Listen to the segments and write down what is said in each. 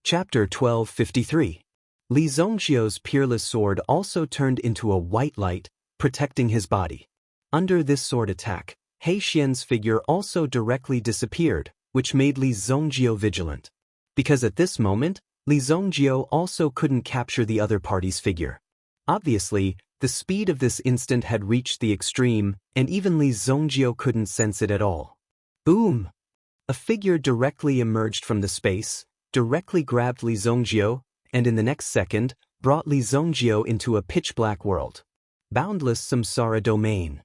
Chapter 1253. Li Zongjiu's peerless sword also turned into a white light, protecting his body. Under this sword attack, He Xian's figure also directly disappeared, which made Li Zongjiu vigilant. Because at this moment, Li Zongjiu also couldn't capture the other party's figure. Obviously, the speed of this instant had reached the extreme, and even Li Zongjiu couldn't sense it at all. Boom! A figure directly emerged from the space, directly grabbed Li Zongjiu, and in the next second, brought Li Zongjiu into a pitch-black world. Boundless Samsara Domain.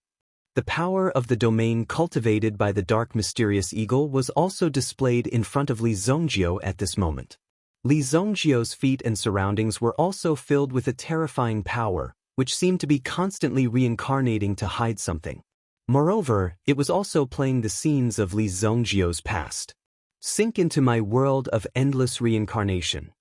The power of the domain cultivated by the dark mysterious eagle was also displayed in front of Li Zongjiu at this moment. Li Zongjiu's feet and surroundings were also filled with a terrifying power, which seemed to be constantly reincarnating to hide something. Moreover, it was also playing the scenes of Li Zongjiu's past. Sink into my world of endless reincarnation.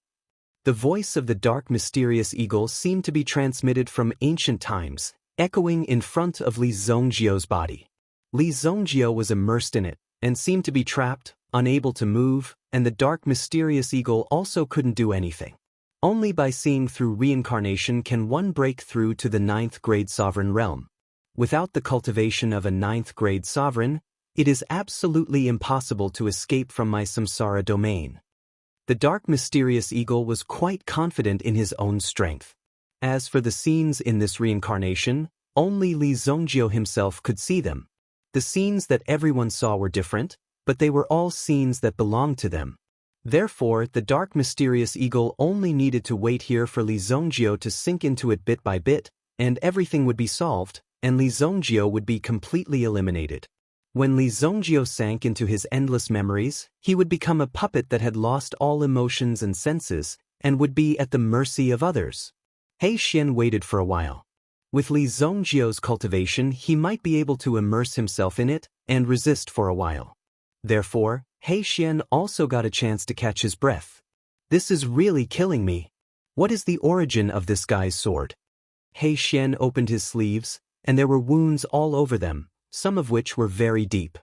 The voice of the dark mysterious eagle seemed to be transmitted from ancient times, echoing in front of Li Zongjiu's body. Li Zongjiu was immersed in it, and seemed to be trapped, unable to move, and the dark mysterious eagle also couldn't do anything. Only by seeing through reincarnation can one break through to the 9th grade sovereign realm. Without the cultivation of a 9th grade sovereign, it is absolutely impossible to escape from my samsara domain. The dark mysterious eagle was quite confident in his own strength. As for the scenes in this reincarnation, only Li Zongjiu himself could see them. The scenes that everyone saw were different, but they were all scenes that belonged to them. Therefore, the dark mysterious eagle only needed to wait here for Li Zongjiu to sink into it bit by bit, and everything would be solved, and Li Zongjiu would be completely eliminated. When Li Zongjiu sank into his endless memories, he would become a puppet that had lost all emotions and senses, and would be at the mercy of others. He Xian waited for a while. With Li Zongjiu's cultivation, he might be able to immerse himself in it, and resist for a while. Therefore, He Xian also got a chance to catch his breath. This is really killing me. What is the origin of this guy's sword? He Xian opened his sleeves, and there were wounds all over them, some of which were very deep.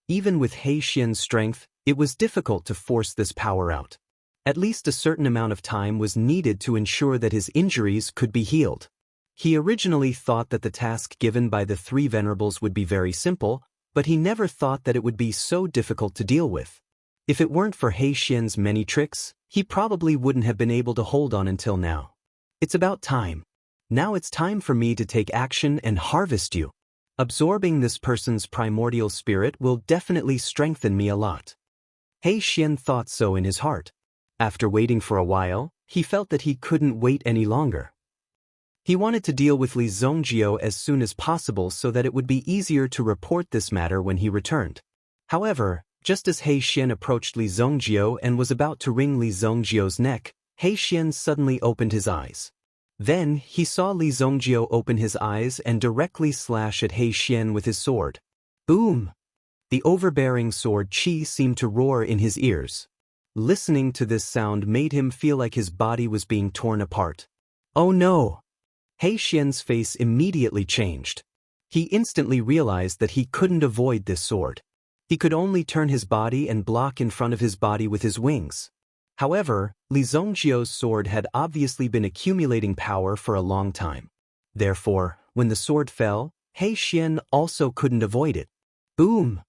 Even with He Xian's strength, it was difficult to force this power out. At least a certain amount of time was needed to ensure that his injuries could be healed. He originally thought that the task given by the 3 venerables would be very simple, but he never thought that it would be so difficult to deal with. If it weren't for He Xian's many tricks, he probably wouldn't have been able to hold on until now. It's about time. Now it's time for me to take action and harvest you. Absorbing this person's primordial spirit will definitely strengthen me a lot. He Xian thought so in his heart. After waiting for a while, he felt that he couldn't wait any longer. He wanted to deal with Li Zongjiu as soon as possible so that it would be easier to report this matter when he returned. However, just as He Xian approached Li Zongjiu and was about to wring Li Zongjiu's neck, He Xian suddenly opened his eyes. Then, he saw Li Zongjiu open his eyes and directly slash at He Xian with his sword. Boom! The overbearing sword qi seemed to roar in his ears. Listening to this sound made him feel like his body was being torn apart. Oh no! He Xian's face immediately changed. He instantly realized that he couldn't avoid this sword. He could only turn his body and block in front of his body with his wings. However, Li Zongjiu's sword had obviously been accumulating power for a long time. Therefore, when the sword fell, He Xian also couldn't avoid it. Boom!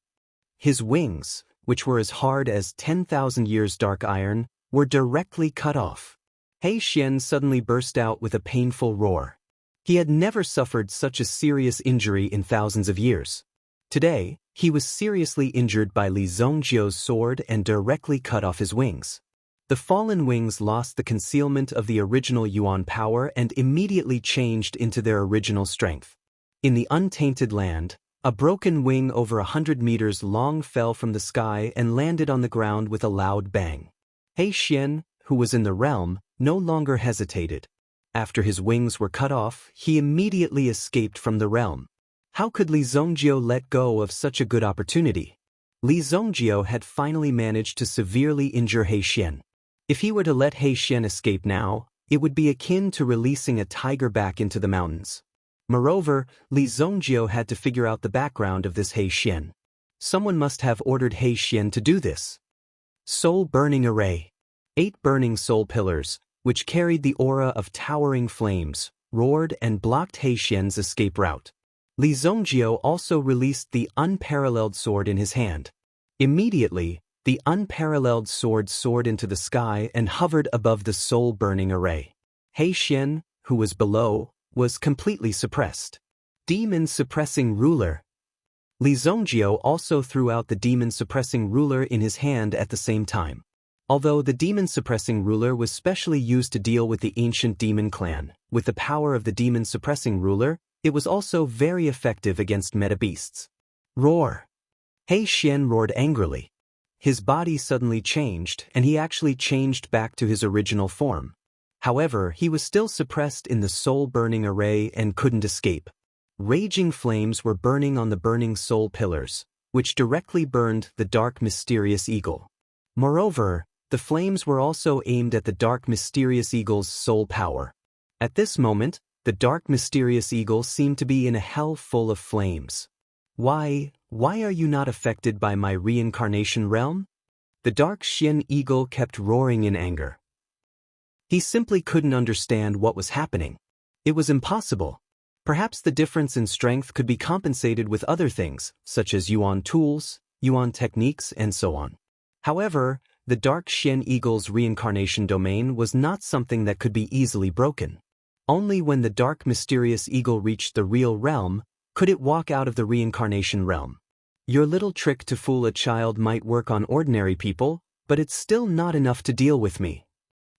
His wings, which were as hard as 10,000 years dark iron, were directly cut off. He Xian suddenly burst out with a painful roar. He had never suffered such a serious injury in thousands of years. Today, he was seriously injured by Li Zongjiu's sword and directly cut off his wings. The fallen wings lost the concealment of the original Yuan power and immediately changed into their original strength. In the untainted land, a broken wing over 100 meters long fell from the sky and landed on the ground with a loud bang. He Xian, who was in the realm, no longer hesitated. After his wings were cut off, he immediately escaped from the realm. How could Li Zongjiu let go of such a good opportunity? Li Zongjiu had finally managed to severely injure He Xian. If he were to let He Xian escape now, it would be akin to releasing a tiger back into the mountains. Moreover, Li Zongjiu had to figure out the background of this He Xian. Someone must have ordered He Xian to do this. Soul Burning Array. 8 burning soul pillars, which carried the aura of towering flames, roared and blocked He Xian's escape route. Li Zongjio also released the unparalleled sword in his hand. Immediately, the unparalleled sword soared into the sky and hovered above the soul-burning array. He Xian, who was below, was completely suppressed. Demon-suppressing ruler. Li Zongjio also threw out the demon-suppressing ruler in his hand at the same time. Although the demon-suppressing ruler was specially used to deal with the ancient demon clan, with the power of the demon-suppressing ruler, it was also very effective against meta-beasts. Roar! He Xian roared angrily. His body suddenly changed, and he actually changed back to his original form. However, he was still suppressed in the soul-burning array and couldn't escape. Raging flames were burning on the burning soul pillars, which directly burned the dark mysterious eagle. Moreover, the flames were also aimed at the dark mysterious eagle's soul power. At this moment, the dark mysterious eagle seemed to be in a hell full of flames. Why are you not affected by my reincarnation realm? The dark Xian eagle kept roaring in anger. He simply couldn't understand what was happening. It was impossible. Perhaps the difference in strength could be compensated with other things, such as yuan tools, yuan techniques, and so on. However, the dark Xian eagle's reincarnation domain was not something that could be easily broken. Only when the dark mysterious eagle reached the real realm could it walk out of the reincarnation realm. Your little trick to fool a child might work on ordinary people, but it's still not enough to deal with me.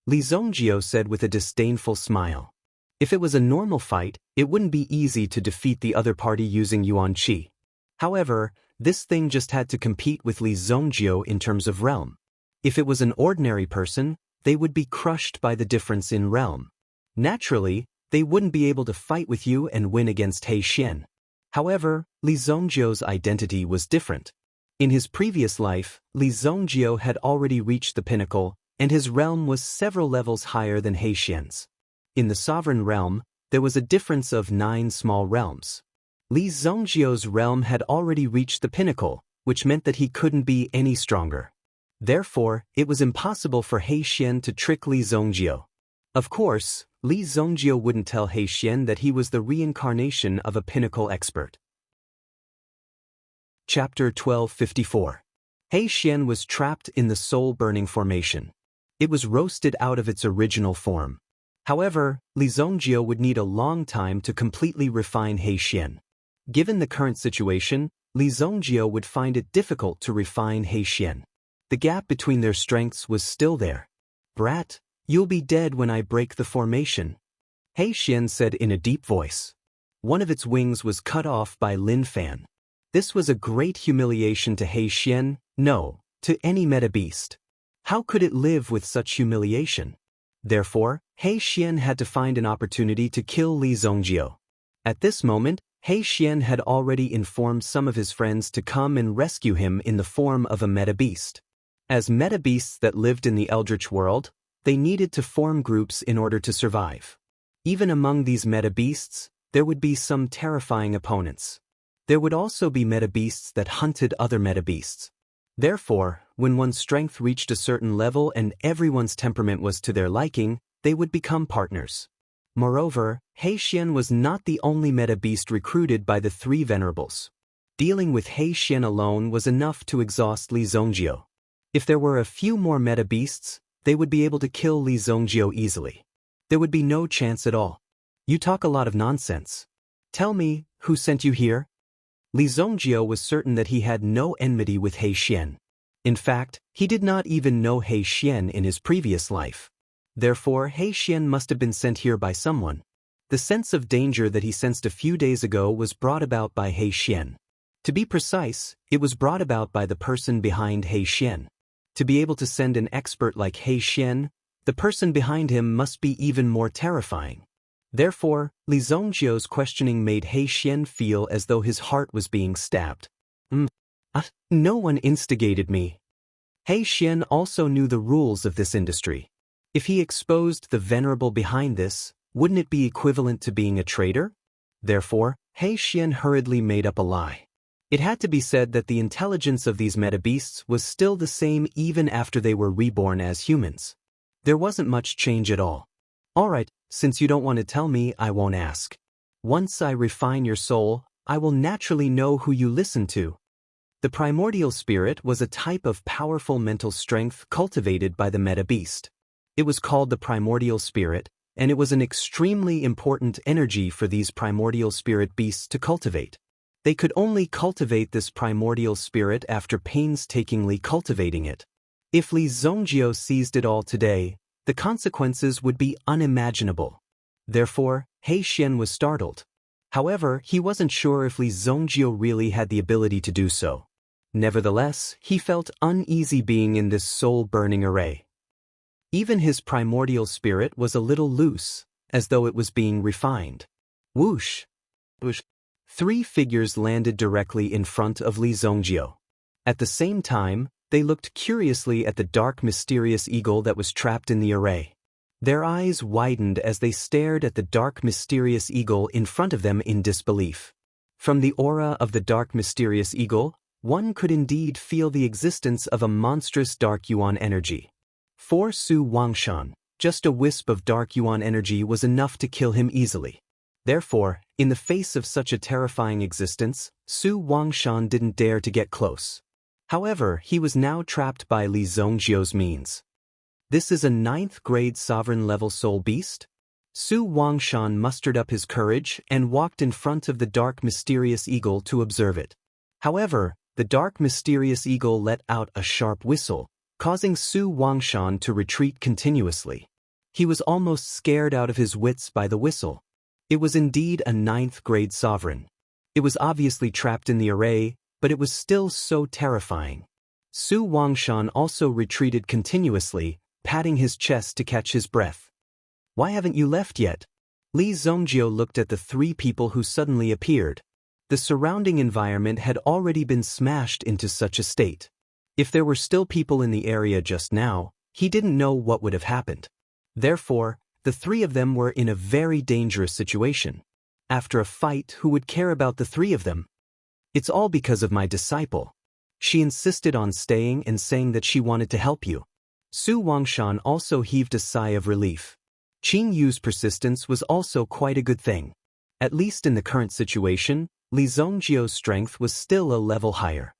Li Zongjio said with a disdainful smile. If it was a normal fight, it wouldn't be easy to defeat the other party using yuan qi. However, this thing just had to compete with Li Zongjio in terms of realm. If it was an ordinary person, they would be crushed by the difference in realm. Naturally, they wouldn't be able to fight with you and win against He Xian. However, Li Zongjio's identity was different. In his previous life, Li Zongjio had already reached the pinnacle, and his realm was several levels higher than He Xian's. In the sovereign realm, there was a difference of 9 small realms. Li Zongjio's realm had already reached the pinnacle, which meant that he couldn't be any stronger. Therefore, it was impossible for He Xian to trick Li Zongjio. Of course, Li Zongjio wouldn't tell He Xian that he was the reincarnation of a pinnacle expert. Chapter 1254. He Xian was trapped in the soul-burning formation. It was roasted out of its original form. However, Li Zongjio would need a long time to completely refine He Xian. Given the current situation, Li Zongjio would find it difficult to refine He Xian. The gap between their strengths was still there. Brat, you'll be dead when I break the formation, He Xian said in a deep voice. One of its wings was cut off by Lin Fan. This was a great humiliation to He Xian, no, to any meta-beast. How could it live with such humiliation? Therefore, He Xian had to find an opportunity to kill Li Zongjio. At this moment, He Xian had already informed some of his friends to come and rescue him in the form of a meta-beast. As meta-beasts that lived in the Eldritch world, they needed to form groups in order to survive. Even among these meta-beasts, there would be some terrifying opponents. There would also be meta-beasts that hunted other meta-beasts. Therefore, when one's strength reached a certain level and everyone's temperament was to their liking, they would become partners. Moreover, He Xian was not the only meta-beast recruited by the 3 venerables. Dealing with He Xian alone was enough to exhaust Li Zongjio. If there were a few more meta-beasts, they would be able to kill Li Zongjio easily. There would be no chance at all. You talk a lot of nonsense. Tell me, who sent you here? Li Zongjio was certain that he had no enmity with He Xian. In fact, he did not even know He Xian in his previous life. Therefore, He Xian must have been sent here by someone. The sense of danger that he sensed a few days ago was brought about by He Xian. To be precise, it was brought about by the person behind He Xian. To be able to send an expert like He Xian, the person behind him must be even more terrifying. Therefore, Li Zongjio's questioning made He Xian feel as though his heart was being stabbed. No one instigated me. He Xian also knew the rules of this industry. If he exposed the venerable behind this, wouldn't it be equivalent to being a traitor? Therefore, He Xian hurriedly made up a lie. It had to be said that the intelligence of these meta-beasts was still the same even after they were reborn as humans. There wasn't much change at all. Alright, since you don't want to tell me, I won't ask. Once I refine your soul, I will naturally know who you listen to. The primordial spirit was a type of powerful mental strength cultivated by the meta beast. It was called the primordial spirit, and it was an extremely important energy for these primordial spirit beasts to cultivate. They could only cultivate this primordial spirit after painstakingly cultivating it. If Li Zongjio seized it all today, the consequences would be unimaginable. Therefore, He Xian was startled. However, he wasn't sure if Li Zongjio really had the ability to do so. Nevertheless, he felt uneasy being in this soul-burning array. Even his primordial spirit was a little loose, as though it was being refined. Whoosh! Whoosh! 3 figures landed directly in front of Li Zongjio. At the same time, they looked curiously at the dark mysterious eagle that was trapped in the array. Their eyes widened as they stared at the dark mysterious eagle in front of them in disbelief. From the aura of the dark mysterious eagle, one could indeed feel the existence of a monstrous dark yuan energy. For Su Wangshan, just a wisp of dark yuan energy was enough to kill him easily. Therefore, in the face of such a terrifying existence, Su Wangshan didn't dare to get close. However, he was now trapped by Li Zongjio's means. This is a 9th grade sovereign level soul beast? Su Wangshan mustered up his courage and walked in front of the dark mysterious eagle to observe it. However, the dark mysterious eagle let out a sharp whistle, causing Su Wangshan to retreat continuously. He was almost scared out of his wits by the whistle. It was indeed a 9th grade sovereign. It was obviously trapped in the array, but it was still so terrifying. Su Wangshan also retreated continuously, patting his chest to catch his breath. Why haven't you left yet? Li Zongjio looked at the 3 people who suddenly appeared. The surrounding environment had already been smashed into such a state. If there were still people in the area just now, he didn't know what would have happened. Therefore, the 3 of them were in a very dangerous situation. After a fight, who would care about the 3 of them? It's all because of my disciple. She insisted on staying and saying that she wanted to help you. Su Wangshan also heaved a sigh of relief. Qing Yu's persistence was also quite a good thing. At least in the current situation, Li Zongjio's strength was still a level higher.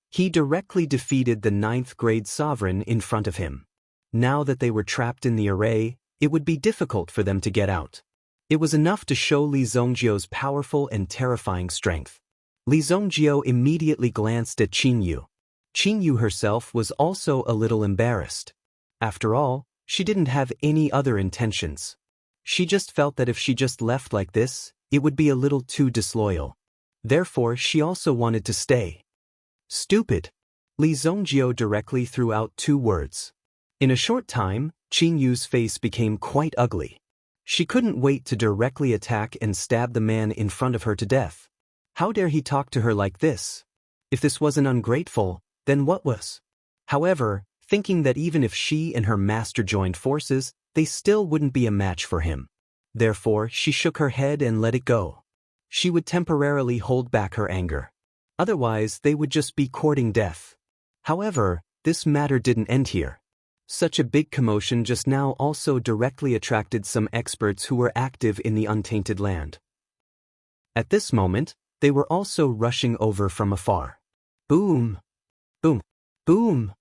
He directly defeated the 9th grade sovereign in front of him. Now that they were trapped in the array, it would be difficult for them to get out. It was enough to show Li Zongjio's powerful and terrifying strength. Li Zongjio immediately glanced at Qing Yu. Qing Yu herself was also a little embarrassed. After all, she didn't have any other intentions. She just felt that if she just left like this, it would be a little too disloyal. Therefore, she also wanted to stay. Stupid. Li Zongjio directly threw out 2 words. In a short time, Qing Yu's face became quite ugly. She couldn't wait to directly attack and stab the man in front of her to death. How dare he talk to her like this? If this wasn't ungrateful, then what was? However, thinking that even if she and her master joined forces, they still wouldn't be a match for him. Therefore, she shook her head and let it go. She would temporarily hold back her anger. Otherwise, they would just be courting death. However, this matter didn't end here. Such a big commotion just now also directly attracted some experts who were active in the untainted land. At this moment, they were also rushing over from afar. Boom! Boom! Boom!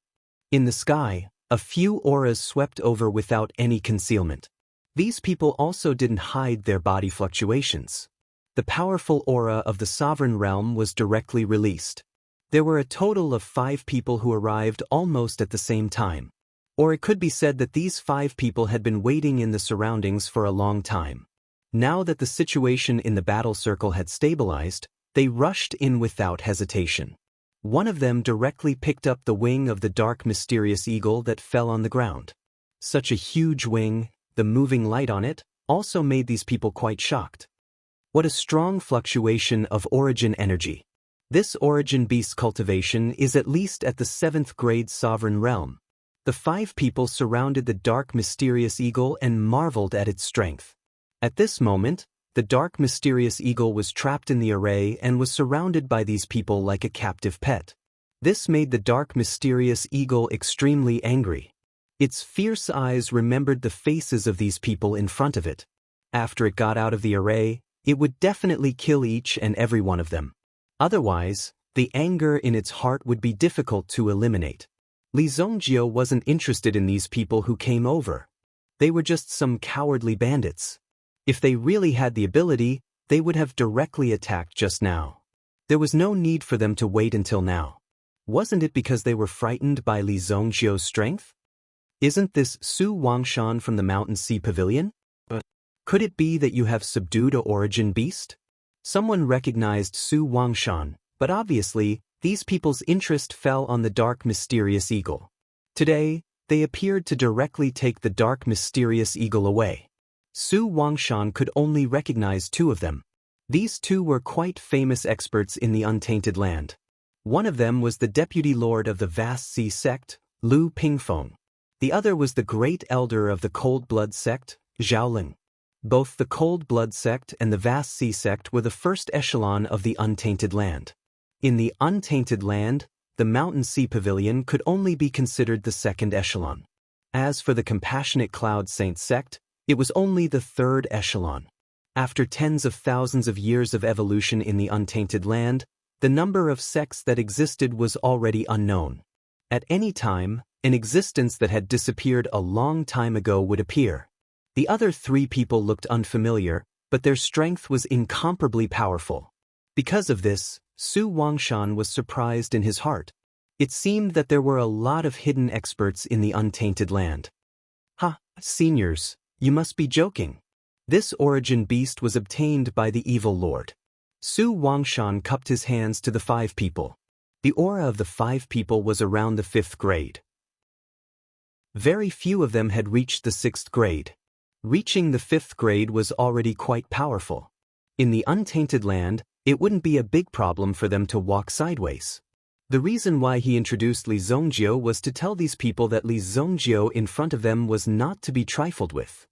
In the sky, a few auras swept over without any concealment. These people also didn't hide their body fluctuations. The powerful aura of the sovereign realm was directly released. There were a total of 5 people who arrived almost at the same time. Or it could be said that these 5 people had been waiting in the surroundings for a long time. Now that the situation in the battle circle had stabilized, they rushed in without hesitation. One of them directly picked up the wing of the dark mysterious eagle that fell on the ground. Such a huge wing, the moving light on it, also made these people quite shocked. What a strong fluctuation of origin energy. This origin beast cultivation is at least at the 7th grade sovereign realm. The 5 people surrounded the dark mysterious eagle and marveled at its strength. At this moment, the dark mysterious eagle was trapped in the array and was surrounded by these people like a captive pet. This made the dark mysterious eagle extremely angry. Its fierce eyes remembered the faces of these people in front of it. After it got out of the array, it would definitely kill each and every one of them. Otherwise, the anger in its heart would be difficult to eliminate. Li Zongjio wasn't interested in these people who came over. They were just some cowardly bandits. If they really had the ability, they would have directly attacked just now. There was no need for them to wait until now. Wasn't it because they were frightened by Li Zongjio's strength? Isn't this Su Wangshan from the Mountain Sea Pavilion? Could it be that you have subdued a origin beast? Someone recognized Su Wangshan, but obviously, these people's interest fell on the dark mysterious eagle. Today, they appeared to directly take the dark mysterious eagle away. Su Wangshan could only recognize two of them. These two were quite famous experts in the Untainted Land. One of them was the deputy lord of the Vast Sea sect, Lu Pingfeng. The other was the great elder of the Cold Blood sect, Zhaoling. Both the Cold Blood sect and the Vast Sea sect were the first echelon of the Untainted Land. In the Untainted Land, the Mountain Sea Pavilion could only be considered the second echelon. As for the Compassionate Cloud Saint sect, it was only the third echelon. After tens of thousands of years of evolution in the Untainted Land, the number of sects that existed was already unknown. At any time, an existence that had disappeared a long time ago would appear. The other three people looked unfamiliar, but their strength was incomparably powerful. Because of this, Su Wangshan was surprised in his heart. It seemed that there were a lot of hidden experts in the Untainted Land. Ha, seniors, you must be joking. This origin beast was obtained by the evil lord. Su Wangshan cupped his hands to the five people. The aura of the five people was around the 5th grade. Very few of them had reached the 6th grade. Reaching the 5th grade was already quite powerful. In the Untainted Land, it wouldn't be a big problem for them to walk sideways. The reason why he introduced Li Zongjio was to tell these people that Li Zongjio in front of them was not to be trifled with.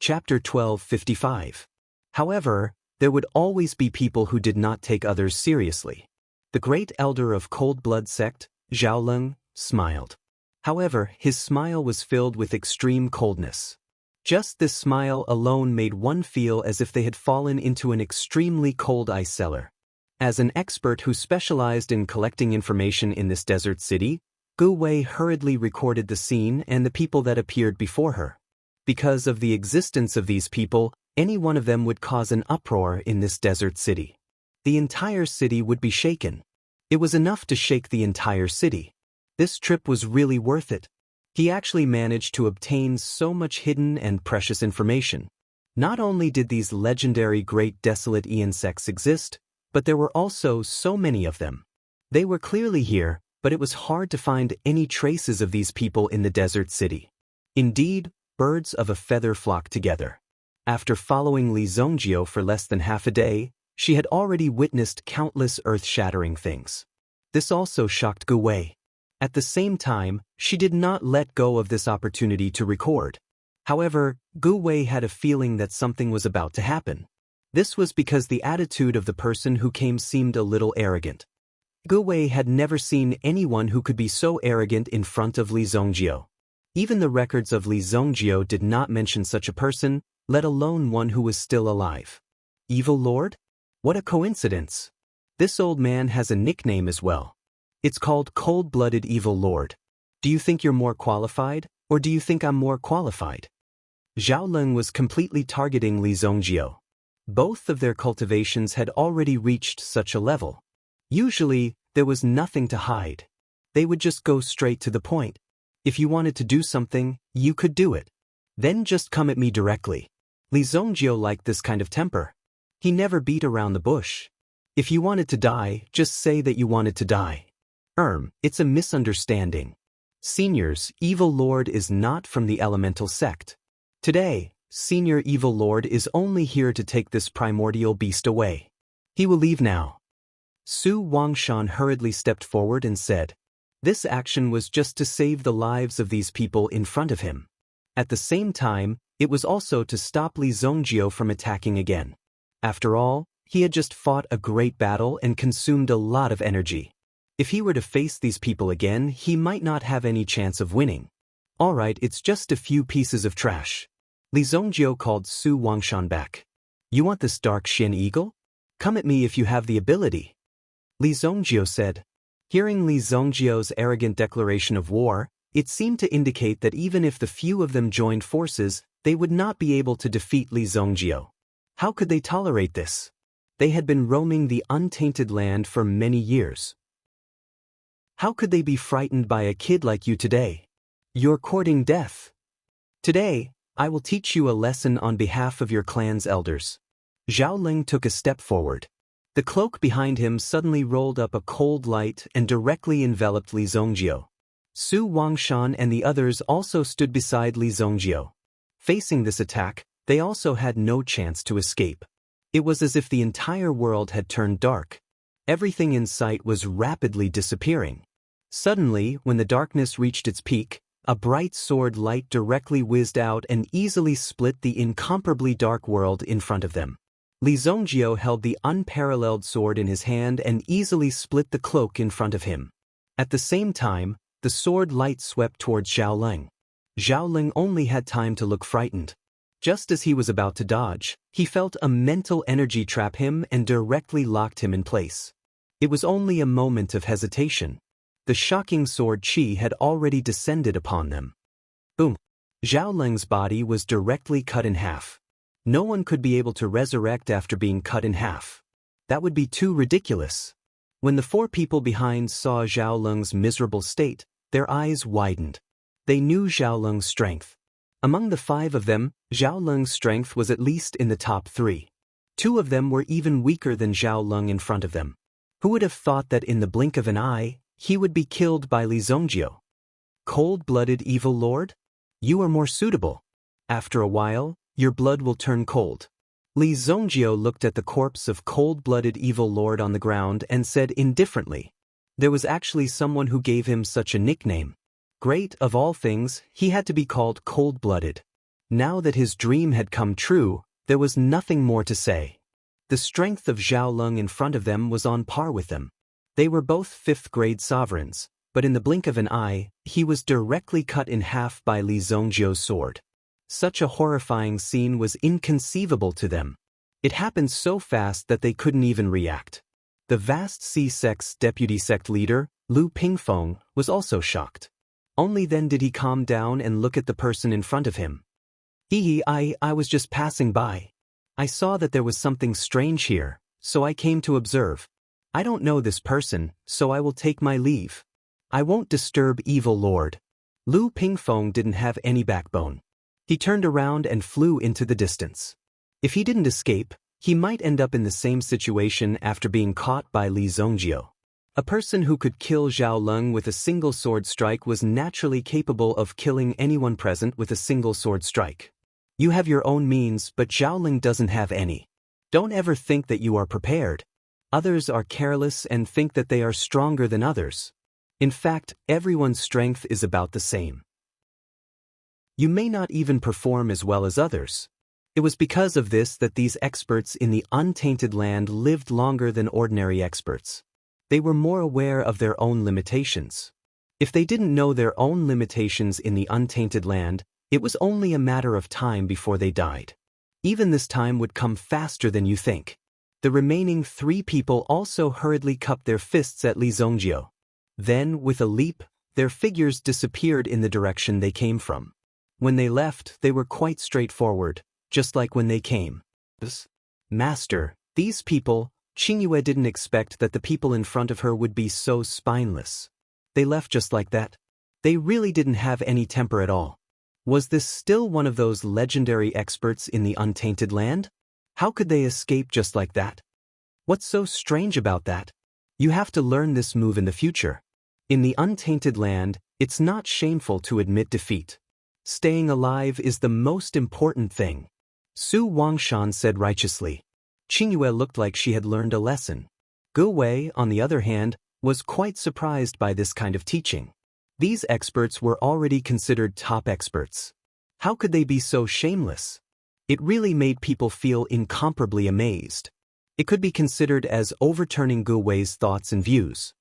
Chapter 1255. However, there would always be people who did not take others seriously. The great elder of Cold Blood sect, Zhaoling, smiled. However, his smile was filled with extreme coldness. Just this smile alone made one feel as if they had fallen into an extremely cold ice cellar. As an expert who specialized in collecting information in this desert city, Gu Wei hurriedly recorded the scene and the people that appeared before her. Because of the existence of these people, any one of them would cause an uproar in this desert city. The entire city would be shaken. It was enough to shake the entire city. This trip was really worth it. He actually managed to obtain so much hidden and precious information. Not only did these legendary great desolate insects exist, but there were also so many of them. They were clearly here, but it was hard to find any traces of these people in the desert city. Indeed, birds of a feather flock together. After following Li Zongjio for less than half a day, she had already witnessed countless earth-shattering things. This also shocked Gu Wei. At the same time, she did not let go of this opportunity to record. However, Gu Wei had a feeling that something was about to happen. This was because the attitude of the person who came seemed a little arrogant. Gu Wei had never seen anyone who could be so arrogant in front of Li Zongjio. Even the records of Li Zongjio did not mention such a person, let alone one who was still alive. Evil Lord? What a coincidence. This old man has a nickname as well. It's called Cold-Blooded Evil Lord. Do you think you're more qualified, or do you think I'm more qualified? Zhaoling was completely targeting Li Zongjio. Both of their cultivations had already reached such a level. Usually, there was nothing to hide. They would just go straight to the point. If you wanted to do something, you could do it. Then just come at me directly. Li Zongjio liked this kind of temper. He never beat around the bush. If you wanted to die, just say that you wanted to die. It's a misunderstanding. Seniors, Evil Lord is not from the Elemental sect. Today, Senior Evil Lord is only here to take this primordial beast away. He will leave now. Su Wangshan hurriedly stepped forward and said, this action was just to save the lives of these people in front of him. At the same time, it was also to stop Li Zongjio from attacking again. After all, he had just fought a great battle and consumed a lot of energy. If he were to face these people again, he might not have any chance of winning. Alright, it's just a few pieces of trash. Li Zongjiu called Su Wangshan back. You want this dark Xin eagle? Come at me if you have the ability. Li Zongjiu said. Hearing Li Zongjiu's arrogant declaration of war, it seemed to indicate that even if the few of them joined forces, they would not be able to defeat Li Zongjiu. How could they tolerate this? They had been roaming the untainted land for many years. How could they be frightened by a kid like you today? You're courting death. Today, I will teach you a lesson on behalf of your clan's elders. Zhao Ling took a step forward. The cloak behind him suddenly rolled up a cold light and directly enveloped Li Zongjiu. Su Wangshan and the others also stood beside Li Zongjiu. Facing this attack, they also had no chance to escape. It was as if the entire world had turned dark. Everything in sight was rapidly disappearing. Suddenly, when the darkness reached its peak, a bright sword light directly whizzed out and easily split the incomparably dark world in front of them. Li Zongjiu held the unparalleled sword in his hand and easily split the cloak in front of him. At the same time, the sword light swept towards Zhao Ling. Zhao Ling only had time to look frightened. Just as he was about to dodge, he felt a mental energy trap him and directly locked him in place. It was only a moment of hesitation. The shocking sword chi had already descended upon them. Boom! Zhao Ling's body was directly cut in half. No one could be able to resurrect after being cut in half. That would be too ridiculous. When the four people behind saw Zhao Ling's miserable state, their eyes widened. They knew Zhao Ling's strength. Among the five of them, Zhao Ling's strength was at least in the top 3. 2 of them were even weaker than Zhao Ling in front of them. Who would have thought that in the blink of an eye, he would be killed by Li Zongjiu? Cold-blooded evil lord? You are more suitable. After a while, your blood will turn cold. Li Zongjiu looked at the corpse of cold-blooded evil lord on the ground and said indifferently. There was actually someone who gave him such a nickname. Great, of all things, he had to be called cold-blooded. Now that his dream had come true, there was nothing more to say. The strength of Zhao Ling in front of them was on par with them. They were both 5th-grade sovereigns, but in the blink of an eye, he was directly cut in half by Li Zongjiu's sword. Such a horrifying scene was inconceivable to them. It happened so fast that they couldn't even react. The vast C-sect's deputy sect leader, Lu Pingfeng, was also shocked. Only then did he calm down and look at the person in front of him. I was just passing by. I saw that there was something strange here, so I came to observe. I don't know this person, so I will take my leave. I won't disturb evil lord. Lu Pingfeng didn't have any backbone. He turned around and flew into the distance. If he didn't escape, he might end up in the same situation after being caught by Li Zongjiu. A person who could kill Zhao Ling with a single sword strike was naturally capable of killing anyone present with a single sword strike. You have your own means, but Zhao Ling doesn't have any. Don't ever think that you are prepared. Others are careless and think that they are stronger than others. In fact, everyone's strength is about the same. You may not even perform as well as others. It was because of this that these experts in the untainted land lived longer than ordinary experts. They were more aware of their own limitations. If they didn't know their own limitations in the untainted land, it was only a matter of time before they died. Even this time would come faster than you think. The remaining 3 people also hurriedly cupped their fists at Li Zongjiu. Then, with a leap, their figures disappeared in the direction they came from. When they left, they were quite straightforward, just like when they came. Master, these people, Qingyue didn't expect that the people in front of her would be so spineless. They left just like that. They really didn't have any temper at all. Was this still one of those legendary experts in the untainted land? How could they escape just like that? What's so strange about that? You have to learn this move in the future. In the untainted land, it's not shameful to admit defeat. Staying alive is the most important thing. Su Wangshan said righteously. Qingyue looked like she had learned a lesson. Gu Wei, on the other hand, was quite surprised by this kind of teaching. These experts were already considered top experts. How could they be so shameless? It really made people feel incomparably amazed. It could be considered as overturning Gu Wei's thoughts and views.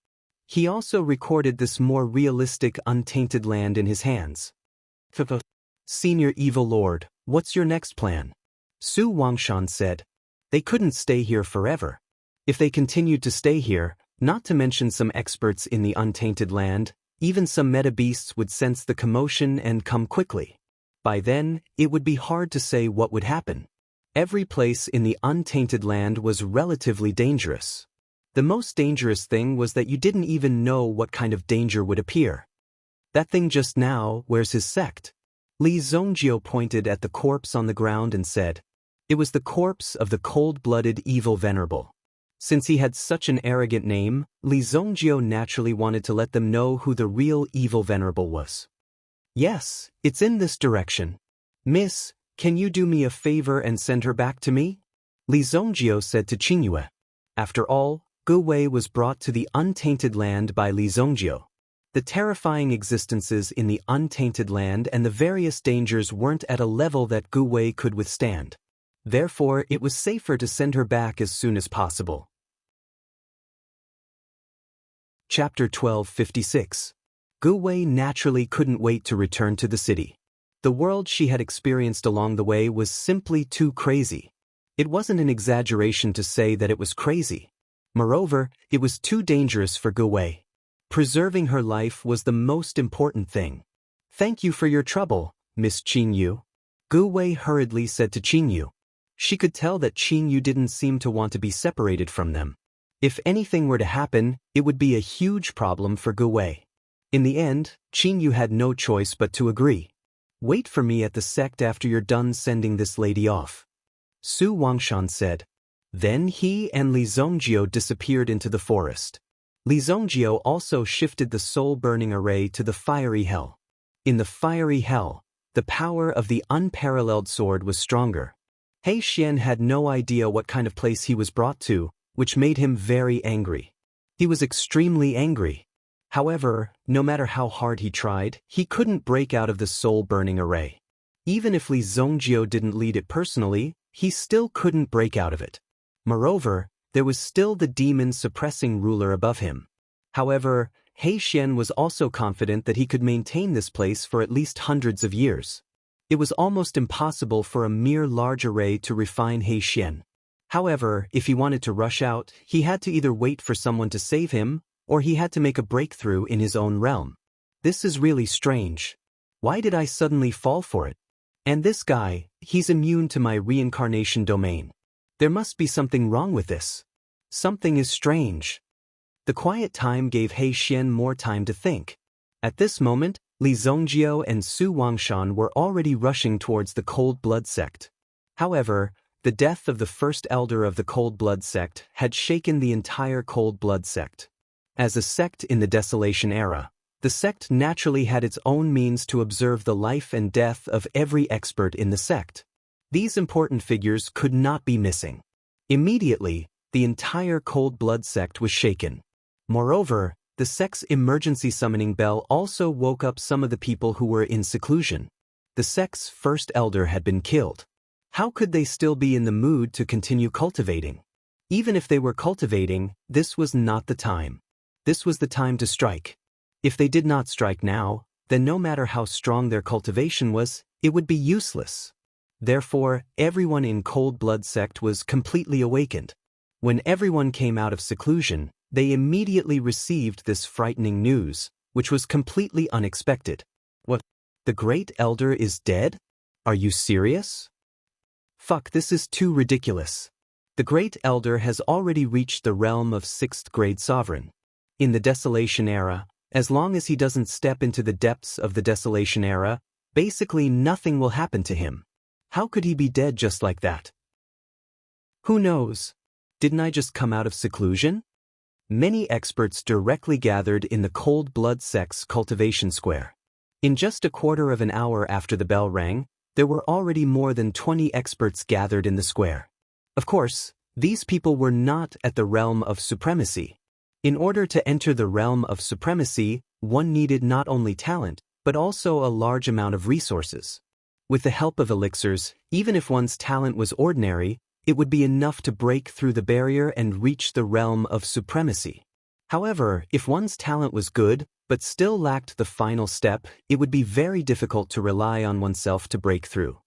He also recorded this more realistic, untainted land in his hands. Senior Evil Lord, what's your next plan? Su Wangshan said. They couldn't stay here forever. If they continued to stay here, not to mention some experts in the untainted land, even some meta-beasts would sense the commotion and come quickly. By then, it would be hard to say what would happen. Every place in the untainted land was relatively dangerous. The most dangerous thing was that you didn't even know what kind of danger would appear. That thing just now, where's his sect? Li Zongjio pointed at the corpse on the ground and said, it was the corpse of the cold-blooded evil venerable. Since he had such an arrogant name, Li Zongjio naturally wanted to let them know who the real evil venerable was. Yes, it's in this direction. Miss, can you do me a favor and send her back to me? Li Zongjio said to Qingyue. After all, Gu Wei was brought to the untainted land by Li Zongjio. The terrifying existences in the untainted land and the various dangers weren't at a level that Gu Wei could withstand. Therefore, it was safer to send her back as soon as possible. Chapter 1256. Gu Wei naturally couldn't wait to return to the city. The world she had experienced along the way was simply too crazy. It wasn't an exaggeration to say that it was crazy. Moreover, it was too dangerous for Gu Wei. Preserving her life was the most important thing. Thank you for your trouble, Miss Qinyu. Gu Wei hurriedly said to Qinyu. She could tell that Qinyu didn't seem to want to be separated from them. If anything were to happen, it would be a huge problem for Gu Wei. In the end, Qinyu had no choice but to agree. Wait for me at the sect after you're done sending this lady off. Su Wangshan said. Then he and Li Zongjio disappeared into the forest. Li Zongjio also shifted the soul-burning array to the fiery hell. In the fiery hell, the power of the unparalleled sword was stronger. He Xian had no idea what kind of place he was brought to, which made him very angry. He was extremely angry. However, no matter how hard he tried, he couldn't break out of the soul-burning array. Even if Li Zongjio didn't lead it personally, he still couldn't break out of it. Moreover, there was still the demon-suppressing ruler above him. However, He Xian was also confident that he could maintain this place for at least hundreds of years. It was almost impossible for a mere large array to refine He Xian. However, if he wanted to rush out, he had to either wait for someone to save him, or he had to make a breakthrough in his own realm. This is really strange. Why did I suddenly fall for it? And this guy, he's immune to my reincarnation domain. There must be something wrong with this. Something is strange. The quiet time gave He Xian more time to think. At this moment, Li Zongjio and Su Wangshan were already rushing towards the Cold Blood sect. However, the death of the first elder of the Cold Blood sect had shaken the entire Cold Blood sect. As a sect in the Desolation era, the sect naturally had its own means to observe the life and death of every expert in the sect. These important figures could not be missing. Immediately, the entire Cold Blood sect was shaken. Moreover, the sect's emergency summoning bell also woke up some of the people who were in seclusion. The sect's first elder had been killed. How could they still be in the mood to continue cultivating? Even if they were cultivating, this was not the time. This was the time to strike. If they did not strike now, then no matter how strong their cultivation was, it would be useless. Therefore, everyone in Cold Blood sect was completely awakened. When everyone came out of seclusion, they immediately received this frightening news, which was completely unexpected. What? The Great Elder is dead? Are you serious? Fuck, this is too ridiculous. The Great Elder has already reached the realm of 6th grade sovereign. In the Desolation era, as long as he doesn't step into the depths of the Desolation era, basically nothing will happen to him. How could he be dead just like that? Who knows? Didn't I just come out of seclusion? Many experts directly gathered in the Cold Blood sect's cultivation square. In just a quarter of an hour after the bell rang, there were already more than 20 experts gathered in the square. Of course, these people were not at the realm of supremacy. In order to enter the realm of supremacy, one needed not only talent, but also a large amount of resources. With the help of elixirs, even if one's talent was ordinary, it would be enough to break through the barrier and reach the realm of supremacy. However, if one's talent was good, but still lacked the final step, it would be very difficult to rely on oneself to break through.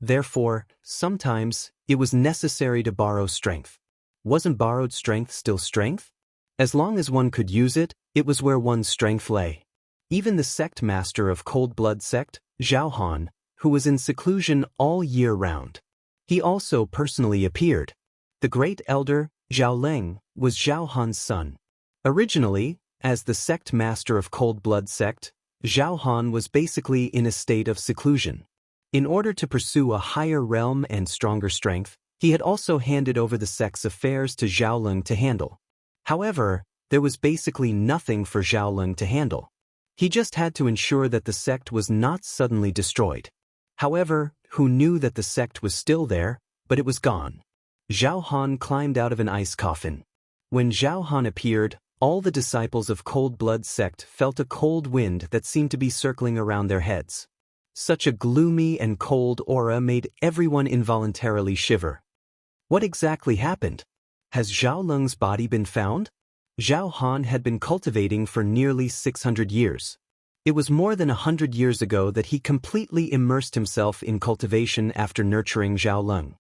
Therefore, sometimes, it was necessary to borrow strength. Wasn't borrowed strength still strength? As long as one could use it, it was where one's strength lay. Even the sect master of Cold Blood sect, Zhao Han, who was in seclusion all year round. He also personally appeared. The great elder, Zhao Leng, was Zhao Han's son. Originally, as the sect master of Cold Blood sect, Zhao Han was basically in a state of seclusion. In order to pursue a higher realm and stronger strength, he had also handed over the sect's affairs to Zhao Leng to handle. However, there was basically nothing for Zhao Leng to handle. He just had to ensure that the sect was not suddenly destroyed. However, who knew that the sect was still there, but it was gone? Zhao Han climbed out of an ice coffin. When Zhao Han appeared, all the disciples of Cold Blood sect felt a cold wind that seemed to be circling around their heads. Such a gloomy and cold aura made everyone involuntarily shiver. What exactly happened? Has Zhao Leng's body been found? Zhao Han had been cultivating for nearly 600 years. It was more than 100 years ago that he completely immersed himself in cultivation after nurturing Zhao Leng.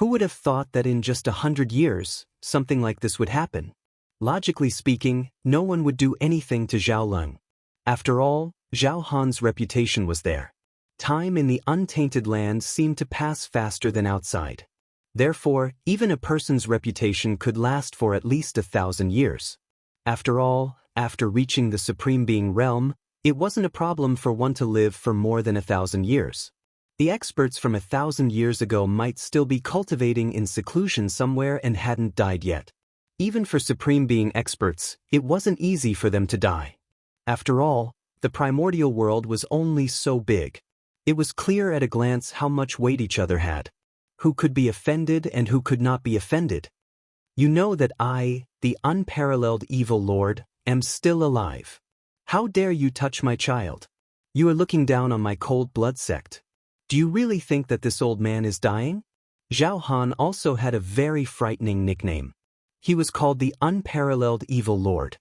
Who would have thought that in just 100 years, something like this would happen? Logically speaking, no one would do anything to Zhao Leng. After all, Zhao Han's reputation was there. Time in the untainted land seemed to pass faster than outside. Therefore, even a person's reputation could last for at least 1,000 years. After all, after reaching the Supreme Being realm, it wasn't a problem for one to live for more than 1,000 years. The experts from 1,000 years ago might still be cultivating in seclusion somewhere and hadn't died yet. Even for Supreme Being experts, it wasn't easy for them to die. After all, the primordial world was only so big. It was clear at a glance how much weight each other had. Who could be offended and who could not be offended? You know that I, the unparalleled evil lord, am still alive. How dare you touch my child? You are looking down on my Cold Blood sect. Do you really think that this old man is dying? Zhao Han also had a very frightening nickname. He was called the unparalleled evil lord.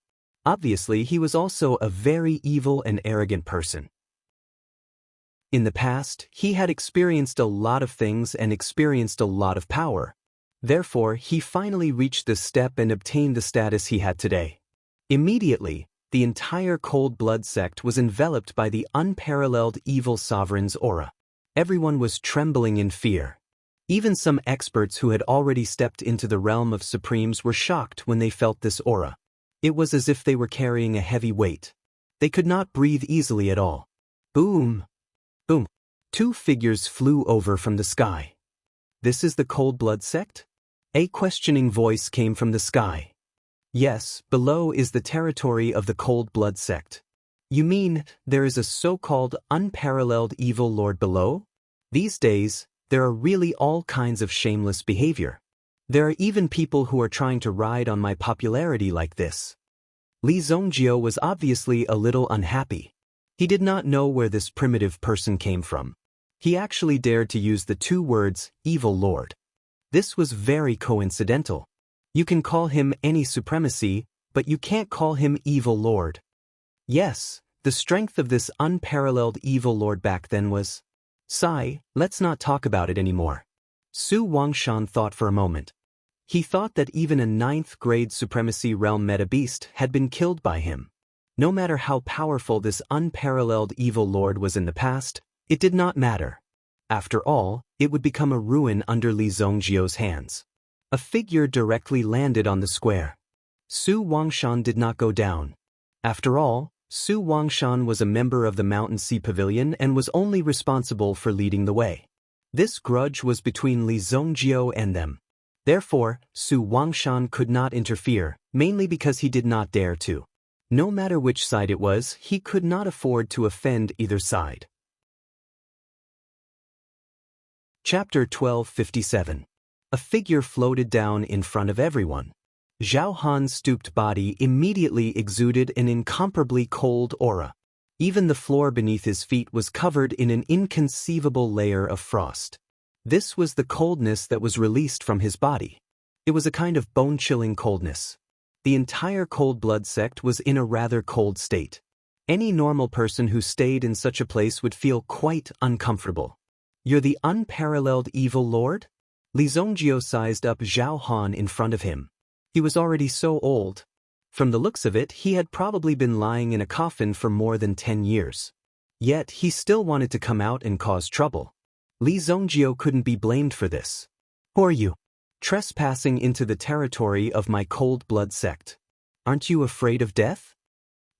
Obviously, he was also a very evil and arrogant person. In the past, he had experienced a lot of things and experienced a lot of power. Therefore, he finally reached this step and obtained the status he had today. Immediately, the entire Cold Blood sect was enveloped by the unparalleled evil sovereign's aura. Everyone was trembling in fear. Even some experts who had already stepped into the realm of supremes were shocked when they felt this aura. It was as if they were carrying a heavy weight. They could not breathe easily at all. Boom! Boom! Two figures flew over from the sky. This is the Cold Blood sect? A questioning voice came from the sky. Yes, below is the territory of the Cold Blood sect. You mean, there is a so-called unparalleled evil lord below? These days, there are really all kinds of shameless behavior. There are even people who are trying to ride on my popularity like this. Li Zongjio was obviously a little unhappy. He did not know where this primitive person came from. He actually dared to use the two words, evil lord. This was very coincidental. You can call him any supremacy, but you can't call him evil lord. Yes, the strength of this unparalleled evil lord back then was... Sigh, let's not talk about it anymore. Su Wangshan thought for a moment. He thought that even a 9th grade supremacy realm meta beast had been killed by him. No matter how powerful this unparalleled evil lord was in the past, it did not matter. After all, it would become a ruin under Li Zongjio's hands. A figure directly landed on the square. Su Wangshan did not go down. After all, Su Wangshan was a member of the Mountain Sea Pavilion and was only responsible for leading the way. This grudge was between Li Zongjio and them. Therefore, Su Wangshan could not interfere, mainly because he did not dare to. No matter which side it was, he could not afford to offend either side. Chapter 1257. A figure floated down in front of everyone. Zhao Han's stooped body immediately exuded an incomparably cold aura. Even the floor beneath his feet was covered in an inconceivable layer of frost. This was the coldness that was released from his body. It was a kind of bone-chilling coldness. The entire cold blood sect was in a rather cold state. Any normal person who stayed in such a place would feel quite uncomfortable. "You're the unparalleled evil lord?" Li Zongjio sized up Zhao Han in front of him. He was already so old. From the looks of it, he had probably been lying in a coffin for more than 10 years. Yet he still wanted to come out and cause trouble. Li Zongjio couldn't be blamed for this. "Who are you? Trespassing into the territory of my cold blood sect. Aren't you afraid of death?"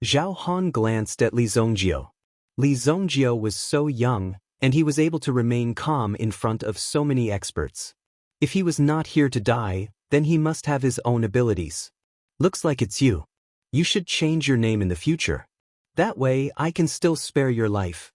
Zhao Han glanced at Li Zongjio. Li Zongjio was so young, and he was able to remain calm in front of so many experts. If he was not here to die, then he must have his own abilities. "Looks like it's you. You should change your name in the future. That way I can still spare your life,"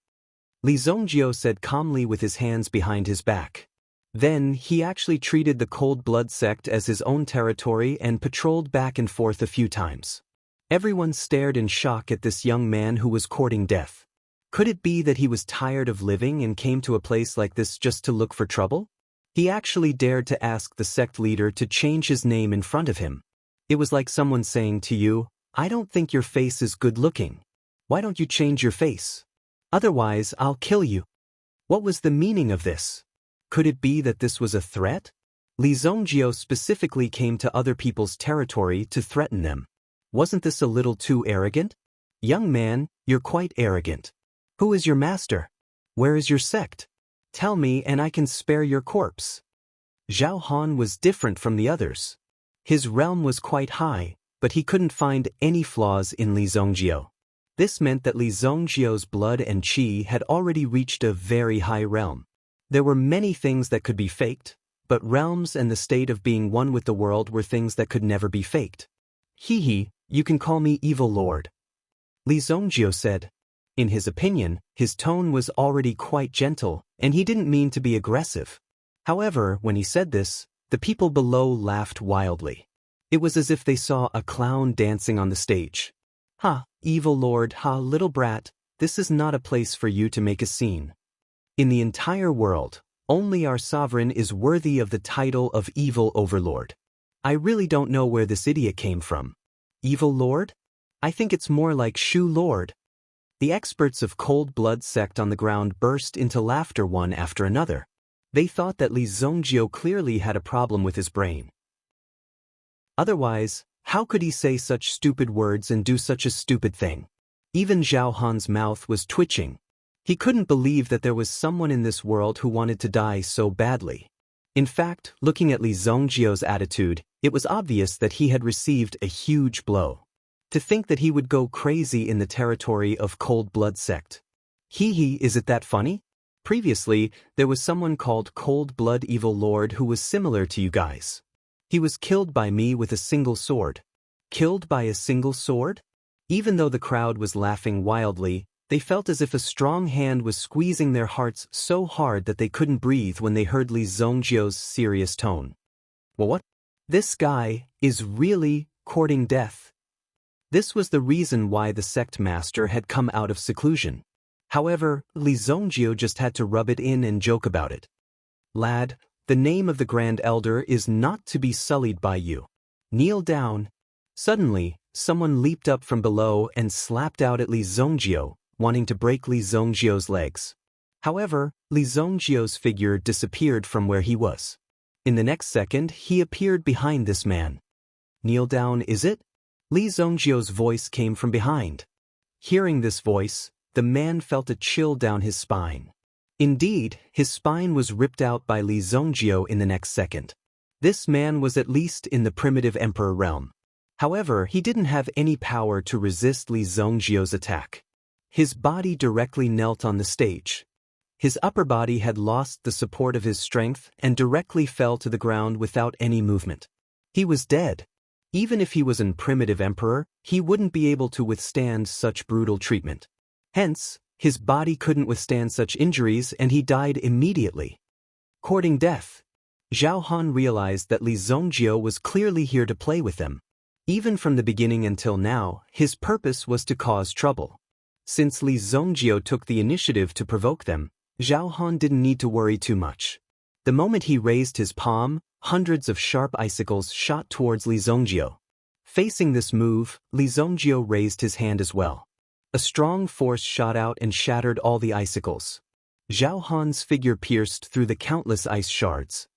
Li Zongjio said calmly with his hands behind his back. Then he actually treated the cold blood sect as his own territory and patrolled back and forth a few times. Everyone stared in shock at this young man who was courting death. Could it be that he was tired of living and came to a place like this just to look for trouble? He actually dared to ask the sect leader to change his name in front of him. It was like someone saying to you, "I don't think your face is good looking. Why don't you change your face? Otherwise, I'll kill you." What was the meaning of this? Could it be that this was a threat? Li Zongjio specifically came to other people's territory to threaten them. Wasn't this a little too arrogant? "Young man, you're quite arrogant. Who is your master? Where is your sect? Tell me and I can spare your corpse." Zhao Han was different from the others. His realm was quite high, but he couldn't find any flaws in Li Zongjio. This meant that Li Zongjio's blood and qi had already reached a very high realm. There were many things that could be faked, but realms and the state of being one with the world were things that could never be faked. "Hee, you can call me Evil Lord," Li Zongjio said. In his opinion, his tone was already quite gentle, and he didn't mean to be aggressive. However, when he said this, the people below laughed wildly. It was as if they saw a clown dancing on the stage. "Ha, Evil Lord, ha, little brat, this is not a place for you to make a scene. In the entire world, only our sovereign is worthy of the title of Evil Overlord. I really don't know where this idiot came from. Evil Lord? I think it's more like Shu Lord." The experts of Cold Blood sect on the ground burst into laughter one after another. They thought that Li Zongjio clearly had a problem with his brain. Otherwise, how could he say such stupid words and do such a stupid thing? Even Zhao Han's mouth was twitching. He couldn't believe that there was someone in this world who wanted to die so badly. In fact, looking at Li Zongjio's attitude, it was obvious that he had received a huge blow. To think that he would go crazy in the territory of Cold Blood sect. Hee, is it that funny? Previously, there was someone called Cold Blood Evil Lord who was similar to you guys. He was killed by me with a single sword. Killed by a single sword? Even though the crowd was laughing wildly, they felt as if a strong hand was squeezing their hearts so hard that they couldn't breathe when they heard Li Zongjio's serious tone. "Well, what? This guy is really courting death." This was the reason why the sect master had come out of seclusion. However, Li Zongjio just had to rub it in and joke about it. "Lad, the name of the Grand Elder is not to be sullied by you. Kneel down." Suddenly, someone leaped up from below and slapped out at Li Zongjio, wanting to break Li Zongjio's legs. However, Li Zongjio's figure disappeared from where he was. In the next second, he appeared behind this man. "Kneel down, is it?" Li Zongjio's voice came from behind. Hearing this voice, the man felt a chill down his spine. Indeed, his spine was ripped out by Li Zongjio in the next second. This man was at least in the primitive emperor realm. However, he didn't have any power to resist Li Zongjio's attack. His body directly knelt on the stage. His upper body had lost the support of his strength and directly fell to the ground without any movement. He was dead. Even if he was an primitive emperor, he wouldn't be able to withstand such brutal treatment. Hence, his body couldn't withstand such injuries and he died immediately. Courting death. Zhao Han realized that Li Zongjio was clearly here to play with them. Even from the beginning until now, his purpose was to cause trouble. Since Li Zongjio took the initiative to provoke them, Zhao Han didn't need to worry too much. The moment he raised his palm, hundreds of sharp icicles shot towards Li Zongjio. Facing this move, Li Zongjio raised his hand as well. A strong force shot out and shattered all the icicles. Zhao Han's figure pierced through the countless ice shards.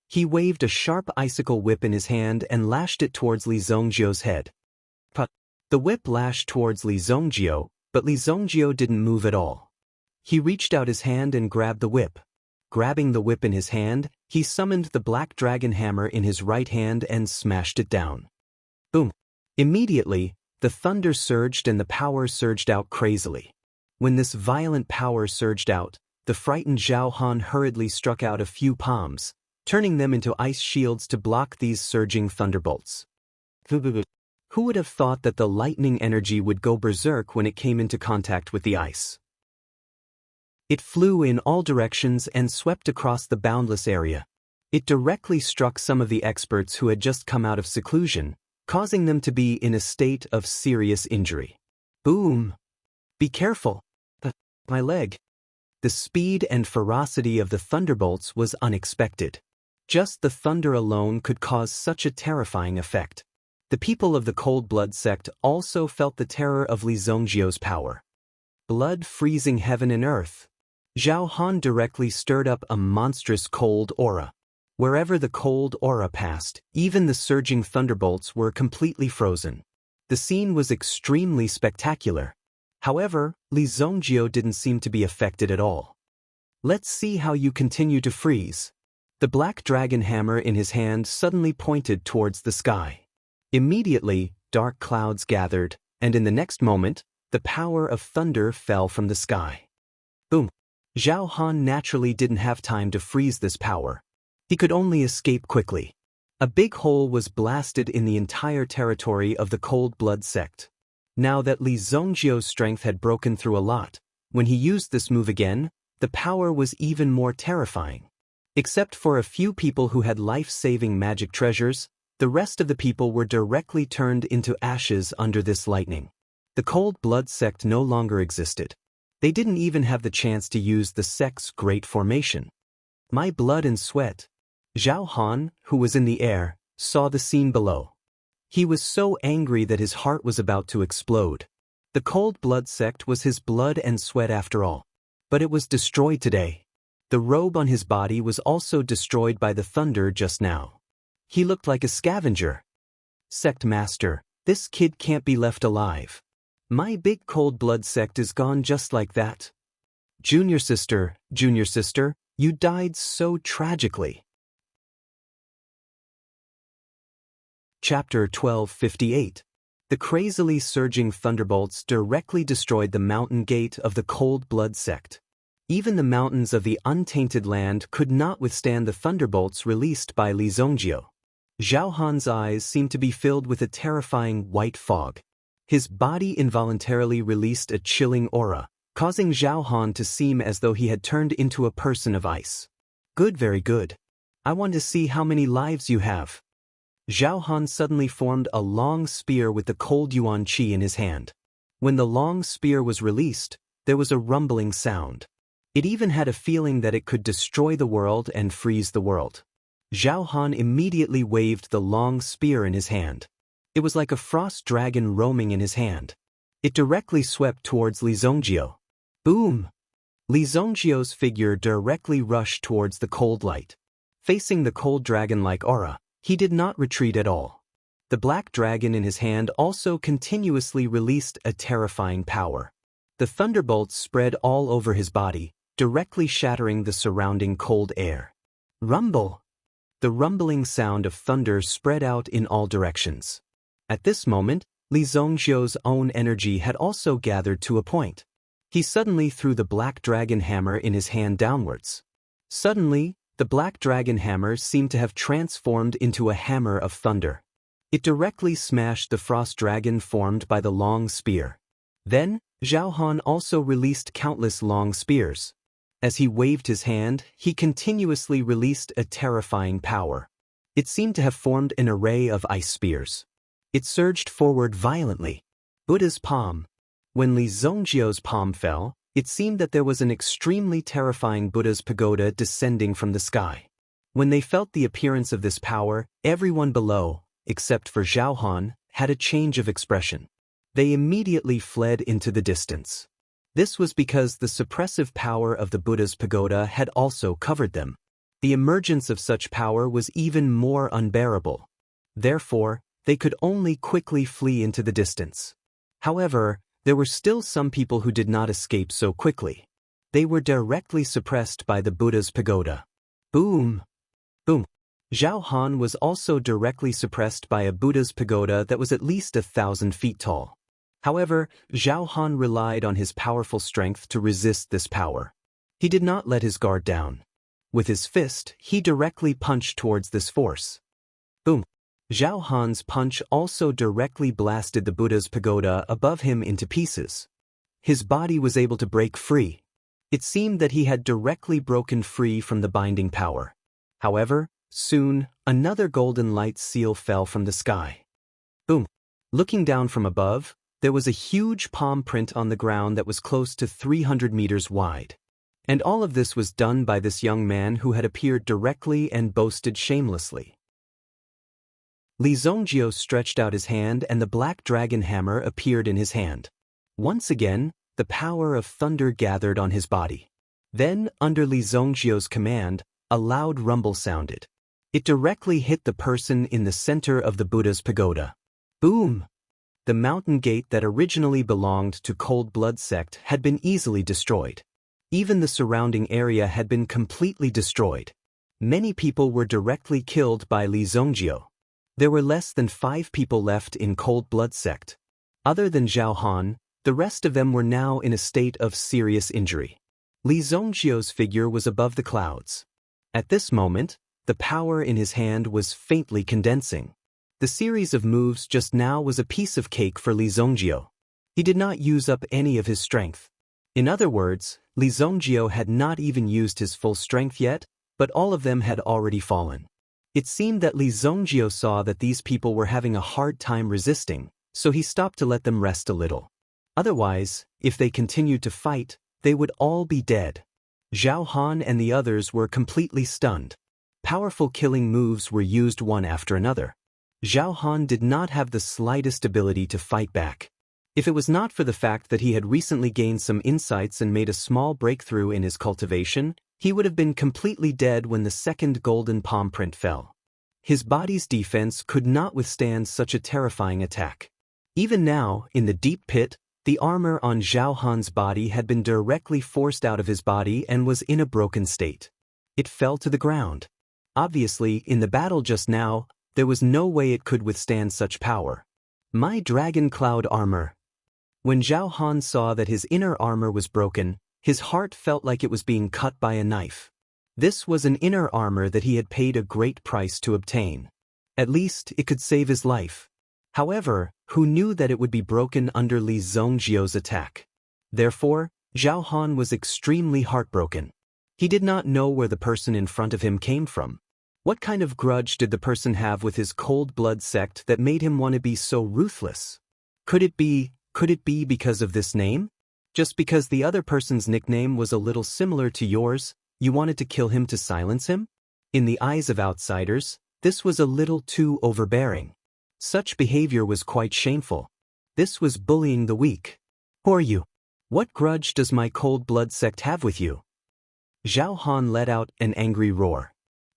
He waved a sharp icicle whip in his hand and lashed it towards Li Zongjio's head. The whip lashed towards Li Zongjio, but Li Zongjio didn't move at all. He reached out his hand and grabbed the whip. Grabbing the whip in his hand, he summoned the black dragon hammer in his right hand and smashed it down. Boom! Immediately, the thunder surged and the power surged out crazily. When this violent power surged out, the frightened Zhao Han hurriedly struck out a few palms, turning them into ice shields to block these surging thunderbolts. Who would have thought that the lightning energy would go berserk when it came into contact with the ice? It flew in all directions and swept across the boundless area. It directly struck some of the experts who had just come out of seclusion, causing them to be in a state of serious injury. Boom! Be careful! My leg! The speed and ferocity of the thunderbolts was unexpected. Just the thunder alone could cause such a terrifying effect. The people of the Cold Blood sect also felt the terror of Li Zongjio's power. Blood freezing heaven and earth. Zhao Han directly stirred up a monstrous cold aura. Wherever the cold aura passed, even the surging thunderbolts were completely frozen. The scene was extremely spectacular. However, Li Zongjio didn't seem to be affected at all. Let's see how you continue to freeze. The black dragon hammer in his hand suddenly pointed towards the sky. Immediately, dark clouds gathered, and in the next moment, the power of thunder fell from the sky. Boom! Zhao Han naturally didn't have time to freeze this power. He could only escape quickly. A big hole was blasted in the entire territory of the Cold Blood sect. Now that Li Zongjio's strength had broken through a lot, when he used this move again, the power was even more terrifying. Except for a few people who had life-saving magic treasures, the rest of the people were directly turned into ashes under this lightning. The Cold Blood sect no longer existed. They didn't even have the chance to use the sect's great formation. My blood and sweat. Zhao Han, who was in the air, saw the scene below. He was so angry that his heart was about to explode. The Cold Blood sect was his blood and sweat after all. But it was destroyed today. The robe on his body was also destroyed by the thunder just now. He looked like a scavenger. Sect Master, this kid can't be left alive. My big Cold Blood sect is gone just like that. Junior sister, you died so tragically. Chapter 1258. The crazily surging thunderbolts directly destroyed the mountain gate of the Cold Blood sect. Even the mountains of the untainted land could not withstand the thunderbolts released by Li Zongjio. Zhao Han's eyes seemed to be filled with a terrifying white fog. His body involuntarily released a chilling aura, causing Zhao Han to seem as though he had turned into a person of ice. Good, very good. I want to see how many lives you have. Zhao Han suddenly formed a long spear with the cold yuan qi in his hand. When the long spear was released, there was a rumbling sound. It even had a feeling that it could destroy the world and freeze the world. Zhao Han immediately waved the long spear in his hand. It was like a frost dragon roaming in his hand. It directly swept towards Li Zongjio. Boom! Li Zongjio's figure directly rushed towards the cold light. Facing the cold dragon-like aura, he did not retreat at all. The black dragon in his hand also continuously released a terrifying power. The thunderbolts spread all over his body, directly shattering the surrounding cold air. Rumble! The rumbling sound of thunder spread out in all directions. At this moment, Li Zongjio's own energy had also gathered to a point. He suddenly threw the black dragon hammer in his hand downwards. Suddenly, the black dragon hammer seemed to have transformed into a hammer of thunder. It directly smashed the frost dragon formed by the long spear. Then, Zhao Han also released countless long spears. As he waved his hand, he continuously released a terrifying power. It seemed to have formed an array of ice spears. It surged forward violently. Buddha's palm. When Li Zongjio's palm fell, it seemed that there was an extremely terrifying Buddha's pagoda descending from the sky. When they felt the appearance of this power, everyone below, except for Zhao Han, had a change of expression. They immediately fled into the distance. This was because the suppressive power of the Buddha's pagoda had also covered them. The emergence of such power was even more unbearable. Therefore, they could only quickly flee into the distance. However, there were still some people who did not escape so quickly. They were directly suppressed by the Buddha's pagoda. Boom! Boom! Zhao Han was also directly suppressed by a Buddha's pagoda that was at least 1,000 feet tall. However, Zhao Han relied on his powerful strength to resist this power. He did not let his guard down. With his fist, he directly punched towards this force. Boom! Zhao Han's punch also directly blasted the Buddha's pagoda above him into pieces. His body was able to break free. It seemed that he had directly broken free from the binding power. However, soon, another golden light seal fell from the sky. Boom! Looking down from above, there was a huge palm print on the ground that was close to 300 meters wide. And all of this was done by this young man who had appeared directly and boasted shamelessly. Li Zongjio stretched out his hand and the black dragon hammer appeared in his hand. Once again, the power of thunder gathered on his body. Then, under Li Zongjio's command, a loud rumble sounded. It directly hit the person in the center of the Buddha's pagoda. Boom! The mountain gate that originally belonged to Cold Blood sect had been easily destroyed. Even the surrounding area had been completely destroyed. Many people were directly killed by Li Zongjio. There were less than 5 people left in Cold Blood sect. Other than Zhao Han, the rest of them were now in a state of serious injury. Li Zongjio's figure was above the clouds. At this moment, the power in his hand was faintly condensing. The series of moves just now was a piece of cake for Li Zongjio. He did not use up any of his strength. In other words, Li Zongjio had not even used his full strength yet, but all of them had already fallen. It seemed that Li Zongjio saw that these people were having a hard time resisting, so he stopped to let them rest a little. Otherwise, if they continued to fight, they would all be dead. Zhao Han and the others were completely stunned. Powerful killing moves were used one after another. Zhao Han did not have the slightest ability to fight back. If it was not for the fact that he had recently gained some insights and made a small breakthrough in his cultivation, he would have been completely dead when the second golden palm print fell. His body's defense could not withstand such a terrifying attack. Even now, in the deep pit, the armor on Zhao Han's body had been directly forced out of his body and was in a broken state. It fell to the ground. Obviously, in the battle just now, there was no way it could withstand such power. My dragon cloud armor. When Zhao Han saw that his inner armor was broken, his heart felt like it was being cut by a knife. This was an inner armor that he had paid a great price to obtain. At least, it could save his life. However, who knew that it would be broken under Li Zongjio's attack? Therefore, Zhao Han was extremely heartbroken. He did not know where the person in front of him came from. What kind of grudge did the person have with his Cold Blood sect that made him want to be so ruthless? Could it be because of this name? Just because the other person's nickname was a little similar to yours, you wanted to kill him to silence him? In the eyes of outsiders, this was a little too overbearing. Such behavior was quite shameful. This was bullying the weak. Who are you? What grudge does my Cold Blood sect have with you? Zhao Han let out an angry roar.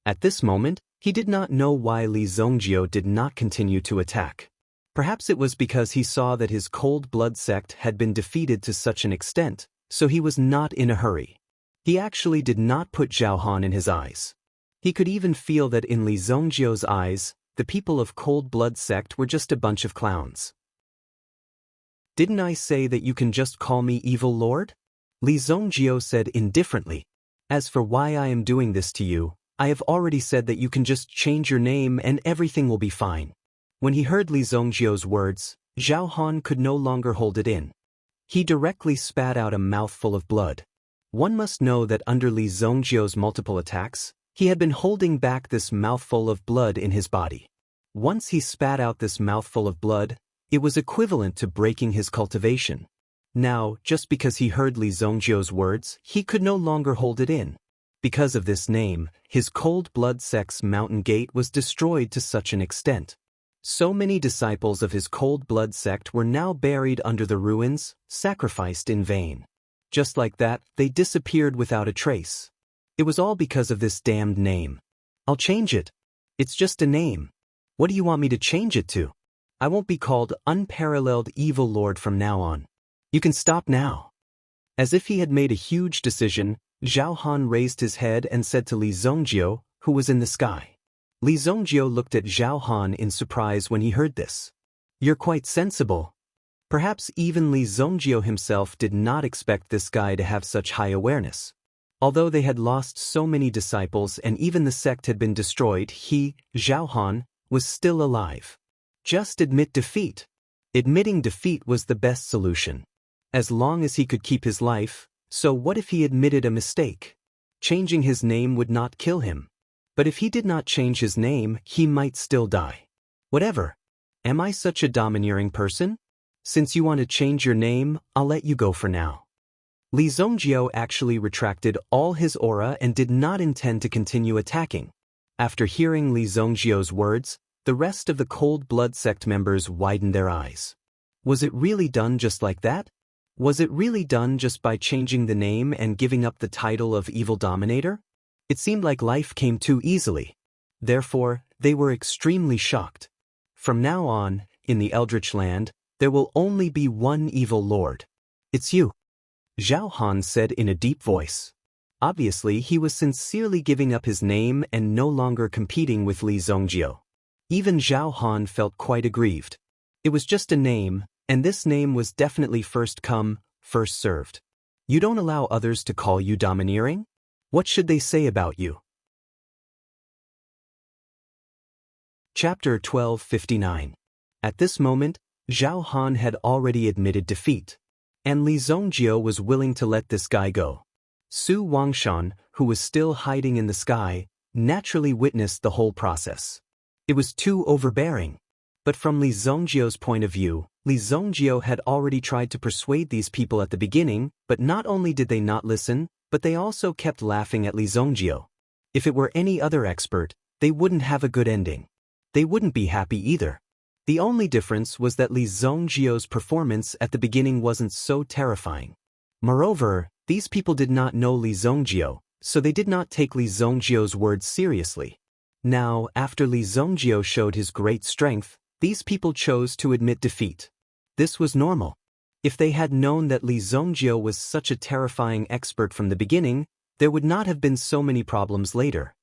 At this moment, he did not know why Li Zongjio did not continue to attack. Perhaps it was because he saw that his Cold Blood sect had been defeated to such an extent, so he was not in a hurry. He actually did not put Zhao Han in his eyes. He could even feel that in Li Zongjio's eyes, the people of Cold Blood sect were just a bunch of clowns. Didn't I say that you can just call me Evil Lord? Li Zongjio said indifferently. As for why I am doing this to you, I have already said that you can just change your name and everything will be fine. When he heard Li Zongjio's words, Zhao Han could no longer hold it in. He directly spat out a mouthful of blood. One must know that under Li Zongjio's multiple attacks, he had been holding back this mouthful of blood in his body. Once he spat out this mouthful of blood, it was equivalent to breaking his cultivation. Now, just because he heard Li Zongjio's words, he could no longer hold it in. Because of this name, his Cold Blood sect's mountain gate was destroyed to such an extent. So many disciples of his cold blood sect were now buried under the ruins, sacrificed in vain. Just like that, they disappeared without a trace. It was all because of this damned name. I'll change it. It's just a name. What do you want me to change it to? I won't be called Unparalleled Evil Lord from now on. You can stop now. As if he had made a huge decision, Zhao Han raised his head and said to Li Zongjio, who was in the sky. Li Zongjio looked at Zhao Han in surprise when he heard this. You're quite sensible. Perhaps even Li Zongjio himself did not expect this guy to have such high awareness. Although they had lost so many disciples and even the sect had been destroyed, he, Zhao Han, was still alive. Just admit defeat. Admitting defeat was the best solution. As long as he could keep his life, so what if he admitted a mistake? Changing his name would not kill him. But if he did not change his name, he might still die. Whatever. Am I such a domineering person? Since you want to change your name, I'll let you go for now. Li Zongjio actually retracted all his aura and did not intend to continue attacking. After hearing Li Zongjio's words, the rest of the cold blood sect members widened their eyes. Was it really done just like that? Was it really done just by changing the name and giving up the title of Evil Dominator? It seemed like life came too easily. Therefore, they were extremely shocked. From now on, in the Eldritch Land, there will only be one evil lord. It's you. Zhao Han said in a deep voice. Obviously, he was sincerely giving up his name and no longer competing with Li Zongjio. Even Zhao Han felt quite aggrieved. It was just a name, and this name was definitely first come, first served. You don't allow others to call you domineering? What should they say about you? Chapter 1259. At this moment, Zhao Han had already admitted defeat, and Li Zongjio was willing to let this guy go. Su Wangshan, who was still hiding in the sky, naturally witnessed the whole process. It was too overbearing. But from Li Zongjio's point of view, Li Zongjio had already tried to persuade these people at the beginning, but not only did they not listen, but they also kept laughing at Li Zongjio. If it were any other expert, they wouldn't have a good ending. They wouldn't be happy either. The only difference was that Li Zongjio's performance at the beginning wasn't so terrifying. Moreover, these people did not know Li Zongjio, so they did not take Li Zongjio's words seriously. Now, after Li Zongjio showed his great strength, these people chose to admit defeat. This was normal. If they had known that Li Zongjio was such a terrifying expert from the beginning, there would not have been so many problems later.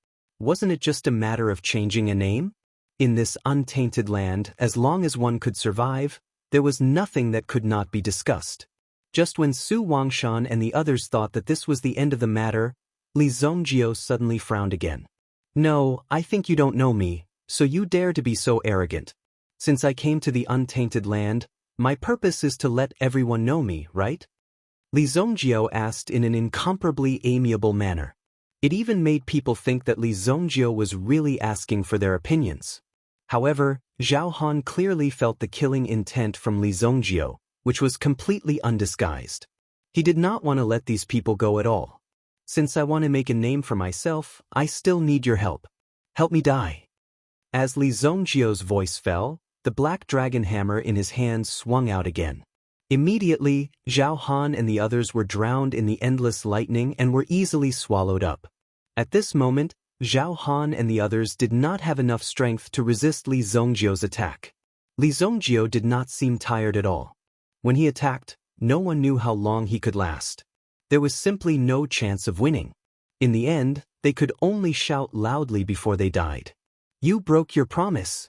Wasn't it just a matter of changing a name? In this untainted land, as long as one could survive, there was nothing that could not be discussed. Just when Su Wangshan and the others thought that this was the end of the matter, Li Zongjio suddenly frowned again. No, I think you don't know me, so you dare to be so arrogant. Since I came to the untainted land, my purpose is to let everyone know me, right? Li Zongjio asked in an incomparably amiable manner. It even made people think that Li Zongjio was really asking for their opinions. However, Zhao Han clearly felt the killing intent from Li Zongjio, which was completely undisguised. He did not want to let these people go at all. Since I want to make a name for myself, I still need your help. Help me die. As Li Zongjio's voice fell, the black dragon hammer in his hand swung out again. Immediately, Zhao Han and the others were drowned in the endless lightning and were easily swallowed up. At this moment, Zhao Han and the others did not have enough strength to resist Li Zongjio's attack. Li Zongjio did not seem tired at all. When he attacked, no one knew how long he could last. There was simply no chance of winning. In the end, they could only shout loudly before they died. You broke your promise.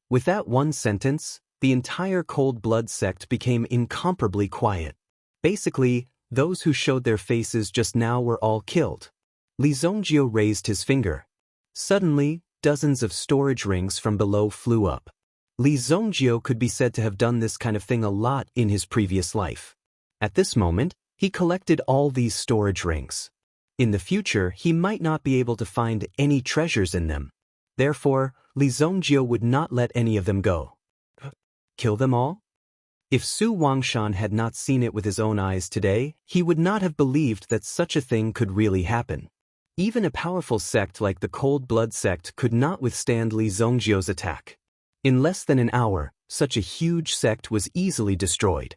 With that one sentence, the entire cold blood sect became incomparably quiet. Basically, those who showed their faces just now were all killed. Li Zongjio raised his finger. Suddenly, dozens of storage rings from below flew up. Li Zongjio could be said to have done this kind of thing a lot in his previous life. At this moment, he collected all these storage rings. In the future, he might not be able to find any treasures in them. Therefore, Li Zongjio would not let any of them go. Kill them all? If Su Wangshan had not seen it with his own eyes today, he would not have believed that such a thing could really happen. Even a powerful sect like the Cold Blood sect could not withstand Li Zongjio's attack. In less than an hour, such a huge sect was easily destroyed.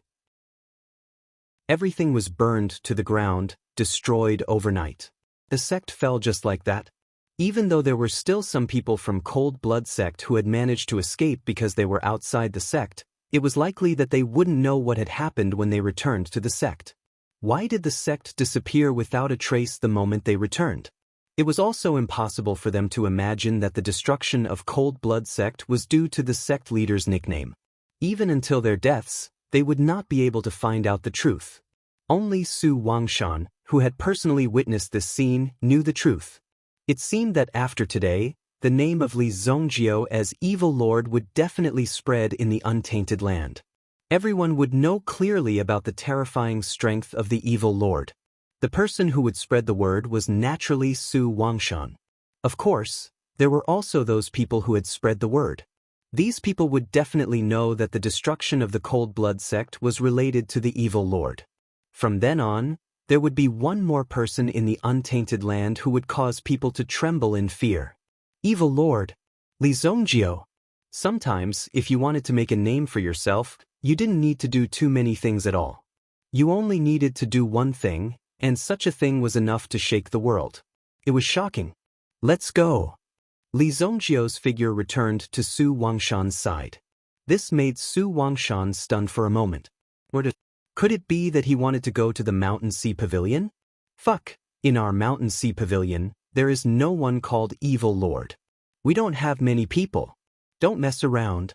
Everything was burned to the ground, destroyed overnight. The sect fell just like that. Even though there were still some people from Cold Blood sect who had managed to escape because they were outside the sect, it was likely that they wouldn't know what had happened when they returned to the sect. Why did the sect disappear without a trace the moment they returned? It was also impossible for them to imagine that the destruction of Cold Blood sect was due to the sect leader's nickname. Even until their deaths, they would not be able to find out the truth. Only Su Wangshan, who had personally witnessed this scene, knew the truth. It seemed that after today, the name of Li Zongjio as Evil Lord would definitely spread in the untainted land. Everyone would know clearly about the terrifying strength of the Evil Lord. The person who would spread the word was naturally Su Wangshan. Of course, there were also those people who had spread the word. These people would definitely know that the destruction of the Cold Blood sect was related to the Evil Lord. From then on, there would be one more person in the untainted land who would cause people to tremble in fear. Evil Lord, Li Zongjio. Sometimes, if you wanted to make a name for yourself, you didn't need to do too many things at all. You only needed to do one thing, and such a thing was enough to shake the world. It was shocking. Let's go. Li Zongjio's figure returned to Su Wangshan's side. This made Su Wangshan stunned for a moment. Could it be that he wanted to go to the Mountain Sea Pavilion? Fuck, in our Mountain Sea Pavilion, there is no one called Evil Lord. We don't have many people. Don't mess around.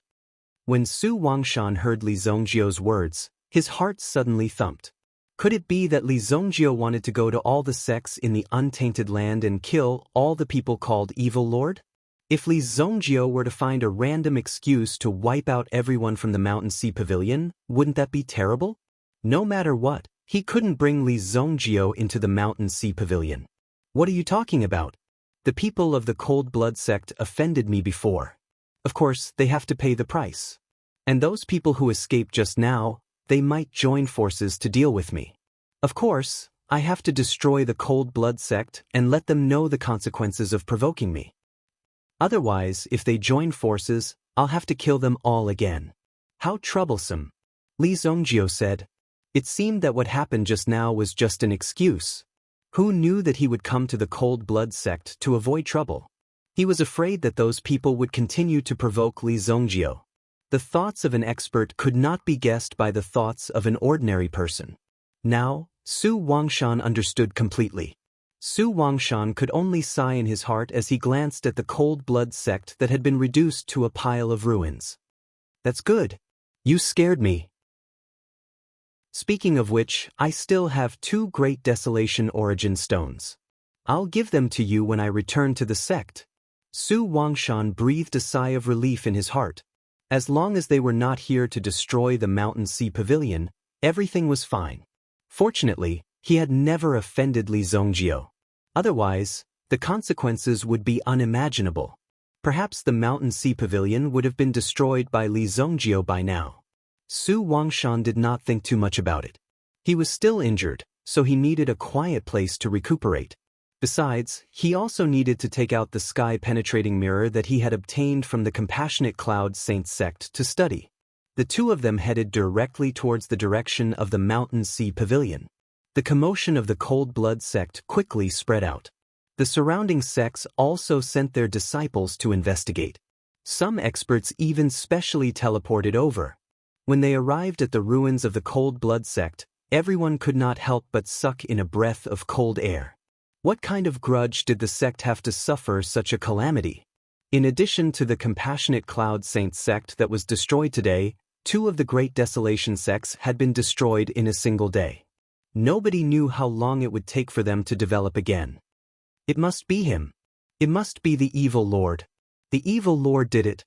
When Su Wangshan heard Li Zongjio's words, his heart suddenly thumped. Could it be that Li Zongjio wanted to go to all the sects in the untainted land and kill all the people called Evil Lord? If Li Zongjio were to find a random excuse to wipe out everyone from the Mountain Sea Pavilion, wouldn't that be terrible? No matter what, he couldn't bring Li Zongjio into the Mountain Sea Pavilion. What are you talking about? The people of the Cold Blood sect offended me before. Of course, they have to pay the price. And those people who escaped just now, they might join forces to deal with me. Of course, I have to destroy the Cold Blood sect and let them know the consequences of provoking me. Otherwise, if they join forces, I'll have to kill them all again. How troublesome. Li Zongjio said. It seemed that what happened just now was just an excuse. Who knew that he would come to the Cold Blood sect to avoid trouble? He was afraid that those people would continue to provoke Li Zongjio. The thoughts of an expert could not be guessed by the thoughts of an ordinary person. Now, Su Wangshan understood completely. Su Wangshan could only sigh in his heart as he glanced at the Cold Blood sect that had been reduced to a pile of ruins. That's good. You scared me. Speaking of which, I still have 2 Great Desolation Origin Stones. I'll give them to you when I return to the sect. Su Wangshan breathed a sigh of relief in his heart. As long as they were not here to destroy the Mountain Sea Pavilion, everything was fine. Fortunately, he had never offended Li Zongjio. Otherwise, the consequences would be unimaginable. Perhaps the Mountain Sea Pavilion would have been destroyed by Li Zongjio by now. Su Wangshan did not think too much about it. He was still injured, so he needed a quiet place to recuperate. Besides, he also needed to take out the sky-penetrating mirror that he had obtained from the Compassionate Cloud Saint sect to study. The two of them headed directly towards the direction of the Mountain Sea Pavilion. The commotion of the Cold Blood sect quickly spread out. The surrounding sects also sent their disciples to investigate. Some experts even specially teleported over. When they arrived at the ruins of the Cold Blood sect, everyone could not help but suck in a breath of cold air. What kind of grudge did the sect have to suffer such a calamity? In addition to the Compassionate Cloud Saint sect that was destroyed today, 2 of the Great Desolation sects had been destroyed in a single day. Nobody knew how long it would take for them to develop again. It must be him. It must be the Evil Lord. The Evil Lord did it.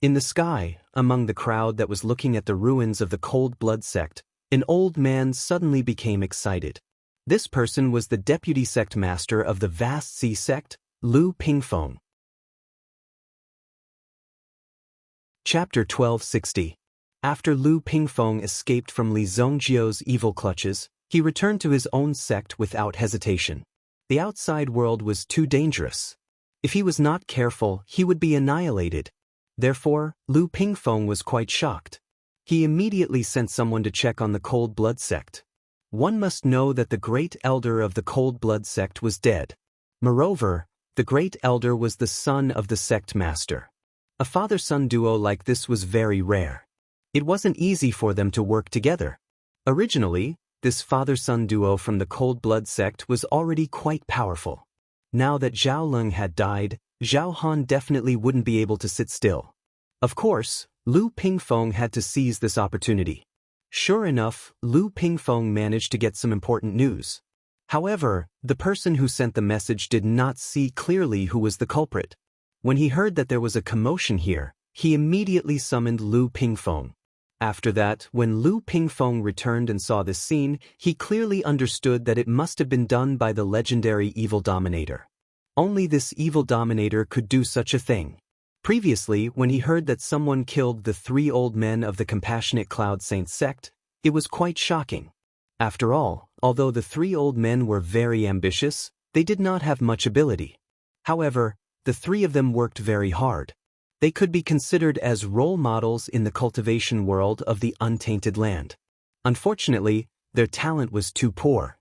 In the sky, among the crowd that was looking at the ruins of the Cold Blood sect, an old man suddenly became excited. This person was the deputy sect master of the Vast Sea sect, Lu Pingfeng. Chapter 1260. After Lu Pingfeng escaped from Li Zongjio's evil clutches, he returned to his own sect without hesitation. The outside world was too dangerous. If he was not careful, he would be annihilated. Therefore, Lu Pingfeng was quite shocked. He immediately sent someone to check on the Cold Blood sect. One must know that the great elder of the Cold Blood sect was dead. Moreover, the great elder was the son of the sect master. A father-son duo like this was very rare. It wasn't easy for them to work together. Originally, this father-son duo from the Cold Blood sect was already quite powerful. Now that Zhao Leng had died, Zhao Han definitely wouldn't be able to sit still. Of course, Lu Pingfeng had to seize this opportunity. Sure enough, Lu Pingfeng managed to get some important news. However, the person who sent the message did not see clearly who was the culprit. When he heard that there was a commotion here, he immediately summoned Lu Pingfeng. After that, when Lu Pingfeng returned and saw this scene, he clearly understood that it must have been done by the legendary evil dominator. Only this evil dominator could do such a thing. Previously, when he heard that someone killed the 3 old men of the Compassionate Cloud Saints sect, it was quite shocking. After all, although the 3 old men were very ambitious, they did not have much ability. However, the 3 of them worked very hard. They could be considered as role models in the cultivation world of the untainted land. Unfortunately, their talent was too poor.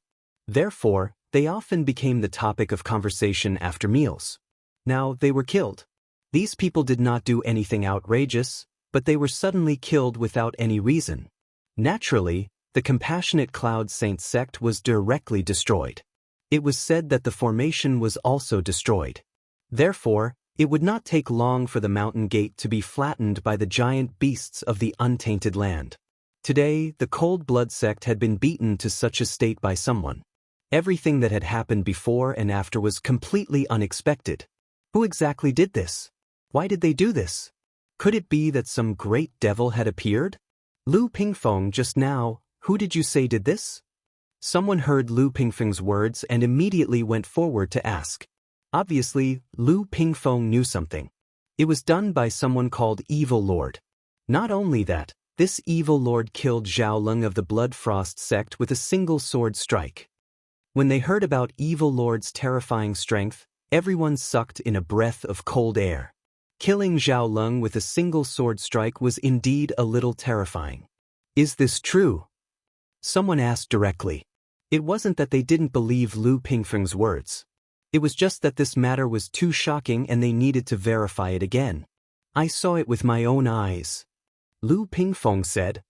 Therefore, they often became the topic of conversation after meals. Now, they were killed. These people did not do anything outrageous, but they were suddenly killed without any reason. Naturally, the Compassionate Cloud Saints sect was directly destroyed. It was said that the formation was also destroyed. Therefore, it would not take long for the mountain gate to be flattened by the giant beasts of the untainted land. Today, the Cold Blood sect had been beaten to such a state by someone. Everything that had happened before and after was completely unexpected. Who exactly did this? Why did they do this? Could it be that some great devil had appeared? Lu Pingfeng, just now, who did you say did this? Someone heard Lu Pingfeng's words and immediately went forward to ask. Obviously, Lu Pingfeng knew something. It was done by someone called Evil Lord. Not only that, this Evil Lord killed Zhao Leng of the Blood Frost sect with a single sword strike. When they heard about Evil Lord's terrifying strength, everyone sucked in a breath of cold air. Killing Zhao Leng with a single sword strike was indeed a little terrifying. Is this true? Someone asked directly. It wasn't that they didn't believe Lu Pingfeng's words. It was just that this matter was too shocking and they needed to verify it again. I saw it with my own eyes. Lu Pingfeng said.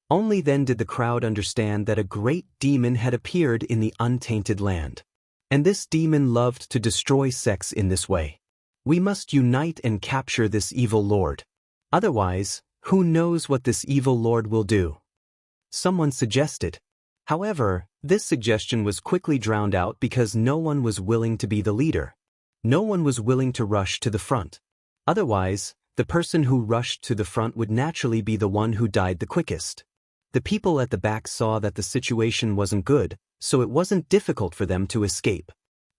Only then did the crowd understand that a great demon had appeared in the untainted land. And this demon loved to destroy sects in this way. We must unite and capture this evil lord. Otherwise, who knows what this evil lord will do? Someone suggested. However, this suggestion was quickly drowned out because no one was willing to be the leader. No one was willing to rush to the front. Otherwise, the person who rushed to the front would naturally be the one who died the quickest. The people at the back saw that the situation wasn't good, so it wasn't difficult for them to escape.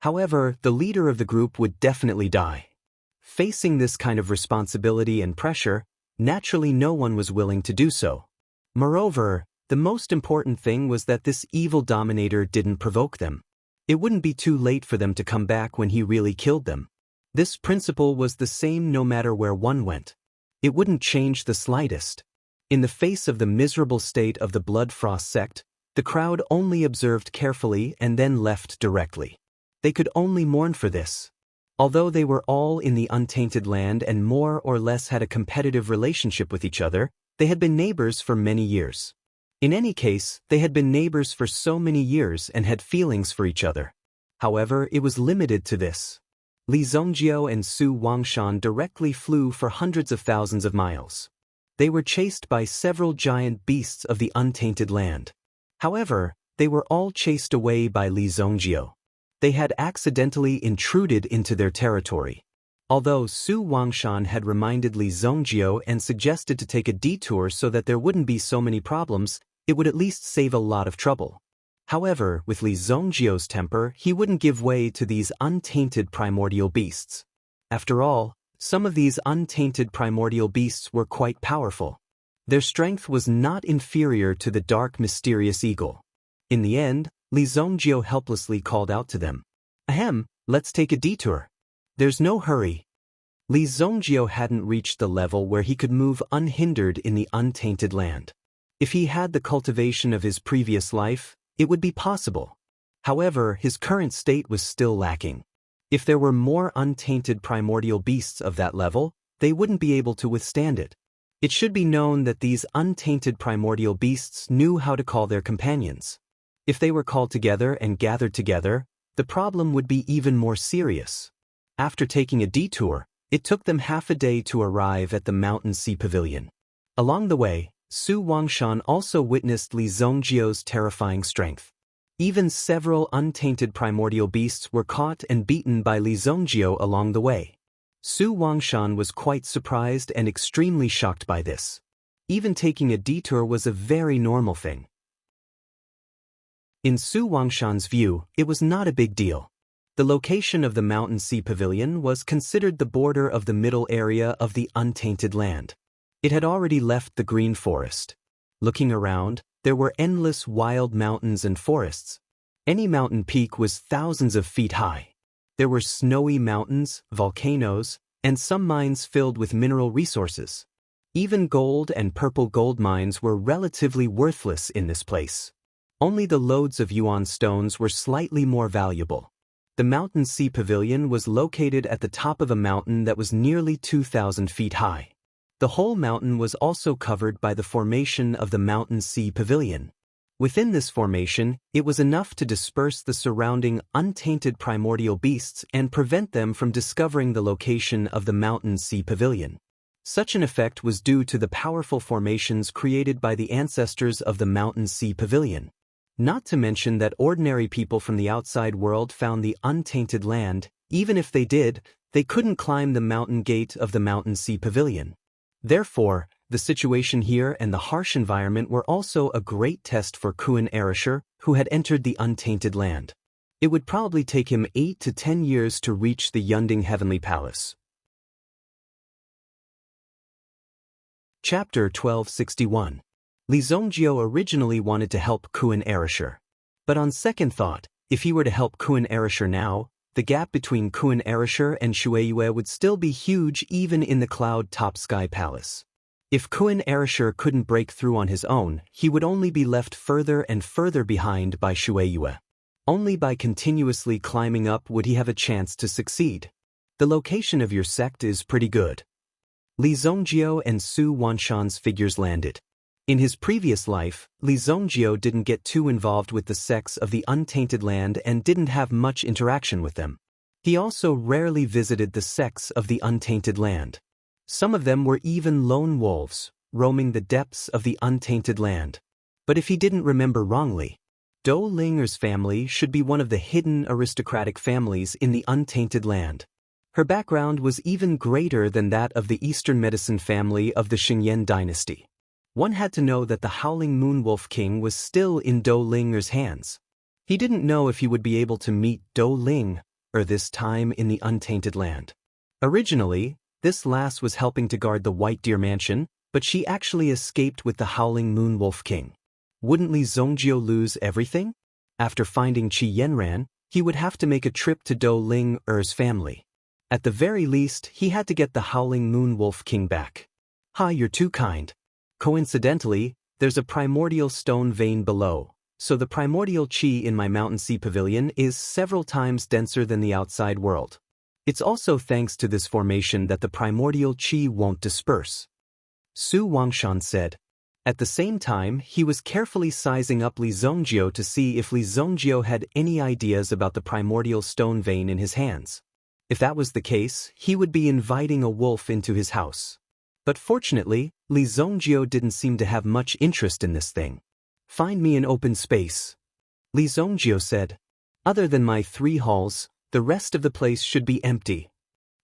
However, the leader of the group would definitely die. Facing this kind of responsibility and pressure, naturally no one was willing to do so. Moreover, the most important thing was that this evil dominator didn't provoke them. It wouldn't be too late for them to come back when he really killed them. This principle was the same no matter where one went. It wouldn't change the slightest. In the face of the miserable state of the Blood Frost sect, the crowd only observed carefully and then left directly. They could only mourn for this. Although they were all in the untainted land and more or less had a competitive relationship with each other, they had been neighbors for many years. In any case, they had been neighbors for so many years and had feelings for each other. However, it was limited to this. Li Zongjiao and Su Wangshan directly flew for hundreds of thousands of miles. They were chased by several giant beasts of the untainted land. However, they were all chased away by Li Zongjiao. They had accidentally intruded into their territory. Although Su Wangshan had reminded Li Zongjiao and suggested to take a detour so that there wouldn't be so many problems, it would at least save a lot of trouble. However, with Li Zongjiao's temper, he wouldn't give way to these untainted primordial beasts. After all, some of these untainted primordial beasts were quite powerful. Their strength was not inferior to the dark mysterious eagle. In the end, Li Zongjiao helplessly called out to them. Ahem, let's take a detour. There's no hurry. Li Zongjio hadn't reached the level where he could move unhindered in the untainted land. If he had the cultivation of his previous life, it would be possible. However, his current state was still lacking. If there were more untainted primordial beasts of that level, they wouldn't be able to withstand it. It should be known that these untainted primordial beasts knew how to call their companions. If they were called together and gathered together, the problem would be even more serious. After taking a detour, it took them half a day to arrive at the Mountain Sea Pavilion. Along the way, Su Wangshan also witnessed Li Zongjio's terrifying strength. Even several untainted primordial beasts were caught and beaten by Li Zongjio along the way. Su Wangshan was quite surprised and extremely shocked by this. Even taking a detour was a very normal thing. In Su Wangshan's view, it was not a big deal. The location of the Mountain Sea Pavilion was considered the border of the middle area of the untainted land. It had already left the green forest. Looking around, there were endless wild mountains and forests. Any mountain peak was thousands of feet high. There were snowy mountains, volcanoes, and some mines filled with mineral resources. Even gold and purple gold mines were relatively worthless in this place. Only the loads of yuan stones were slightly more valuable. The Mountain Sea Pavilion was located at the top of a mountain that was nearly 2,000 feet high. The whole mountain was also covered by the formation of the Mountain Sea Pavilion. Within this formation, it was enough to disperse the surrounding untainted primordial beasts and prevent them from discovering the location of the Mountain Sea Pavilion. Such an effect was due to the powerful formations created by the ancestors of the Mountain Sea Pavilion. Not to mention that ordinary people from the outside world found the untainted land. Even if they did, they couldn't climb the mountain gate of the Mountain Sea Pavilion. Therefore, the situation here and the harsh environment were also a great test for Kuan Erisher, who had entered the untainted land. It would probably take him 8 to 10 years to reach the Yunding Heavenly Palace. Chapter 1261. Li Zongjio originally wanted to help Kuan Erisher. But on second thought, if he were to help Kuan Erisher now, the gap between Kuan Erisher and Shueiyue would still be huge even in the cloud-top sky palace. If Kuan Erisher couldn't break through on his own, he would only be left further and further behind by Shueiyue. Only by continuously climbing up would he have a chance to succeed. The location of your sect is pretty good. Li Zongjio and Su Wangshan's figures landed. In his previous life, Li Zongjio didn't get too involved with the sects of the untainted land and didn't have much interaction with them. He also rarely visited the sects of the untainted land. Some of them were even lone wolves, roaming the depths of the untainted land. But if he didn't remember wrongly, Dou Linger's family should be one of the hidden aristocratic families in the untainted land. Her background was even greater than that of the Eastern medicine family of the Xingyan dynasty. One had to know that the Howling Moon Wolf King was still in Dou Linger's hands. He didn't know if he would be able to meet Dou Ling, this time in the untainted land. Originally, this lass was helping to guard the White Deer Mansion, but she actually escaped with the Howling Moon Wolf King. Wouldn't Li Zongjio lose everything? After finding Qi Yanran, he would have to make a trip to Dou Linger's family. At the very least, he had to get the Howling Moon Wolf King back. "Ha, you're too kind." Coincidentally, there's a primordial stone vein below, so the primordial qi in my Mountain Sea Pavilion is several times denser than the outside world. It's also thanks to this formation that the primordial qi won't disperse. Su Wangshan said. At the same time, he was carefully sizing up Li Zongjio to see if Li Zongjio had any ideas about the primordial stone vein in his hands. If that was the case, he would be inviting a wolf into his house. But fortunately, Li Zongjio didn't seem to have much interest in this thing. "Find me an open space," Li Zongjio said. "Other than my 3 halls, the rest of the place should be empty."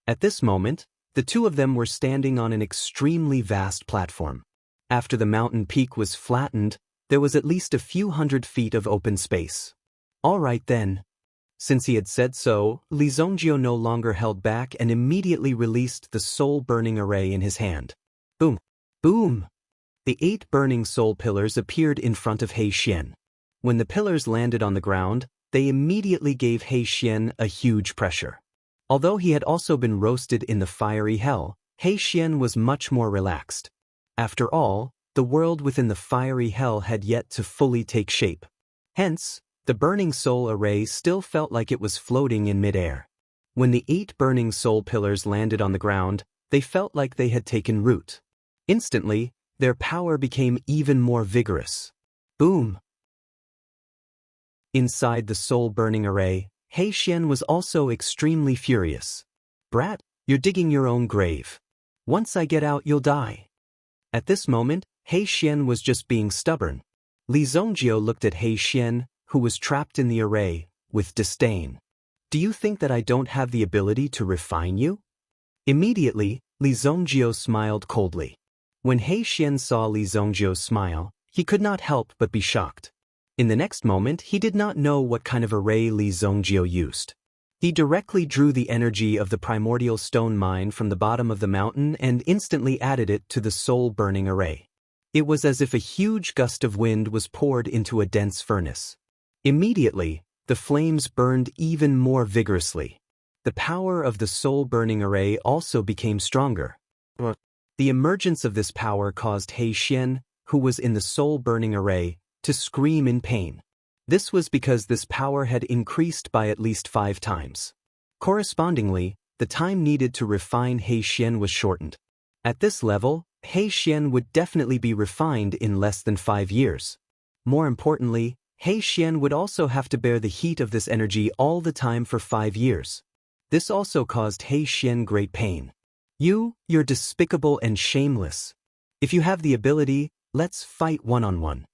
At this moment, the two of them were standing on an extremely vast platform. After the mountain peak was flattened, there was at least a few hundred feet of open space. "All right then." Since he had said so, Li Zongjio no longer held back and immediately released the soul-burning array in his hand. Boom! Boom! The 8 burning soul pillars appeared in front of He Xian. When the pillars landed on the ground, they immediately gave He Xian a huge pressure. Although he had also been roasted in the fiery hell, He Xian was much more relaxed. After all, the world within the fiery hell had yet to fully take shape. Hence, the burning soul array still felt like it was floating in midair. When the 8 burning soul pillars landed on the ground, they felt like they had taken root. Instantly, their power became even more vigorous. Boom! Inside the soul-burning array, He Xian was also extremely furious. Brat, you're digging your own grave. Once I get out, you'll die. At this moment, He Xian was just being stubborn. Li Zongjio looked at He Xian, who was trapped in the array, with disdain. Do you think that I don't have the ability to refine you? Immediately, Li Zongjio smiled coldly. When He Xian saw Li Zongjio's smile, he could not help but be shocked. In the next moment, he did not know what kind of array Li Zongjio used. He directly drew the energy of the primordial stone mine from the bottom of the mountain and instantly added it to the soul-burning array. It was as if a huge gust of wind was poured into a dense furnace. Immediately, the flames burned even more vigorously. The power of the soul-burning array also became stronger. The emergence of this power caused He Xian, who was in the soul-burning array, to scream in pain. This was because this power had increased by at least 5 times. Correspondingly, the time needed to refine He Xian was shortened. At this level, He Xian would definitely be refined in less than 5 years. More importantly, He Xian would also have to bear the heat of this energy all the time for 5 years. This also caused He Xian great pain. You're despicable and shameless. If you have the ability, let's fight one-on-one.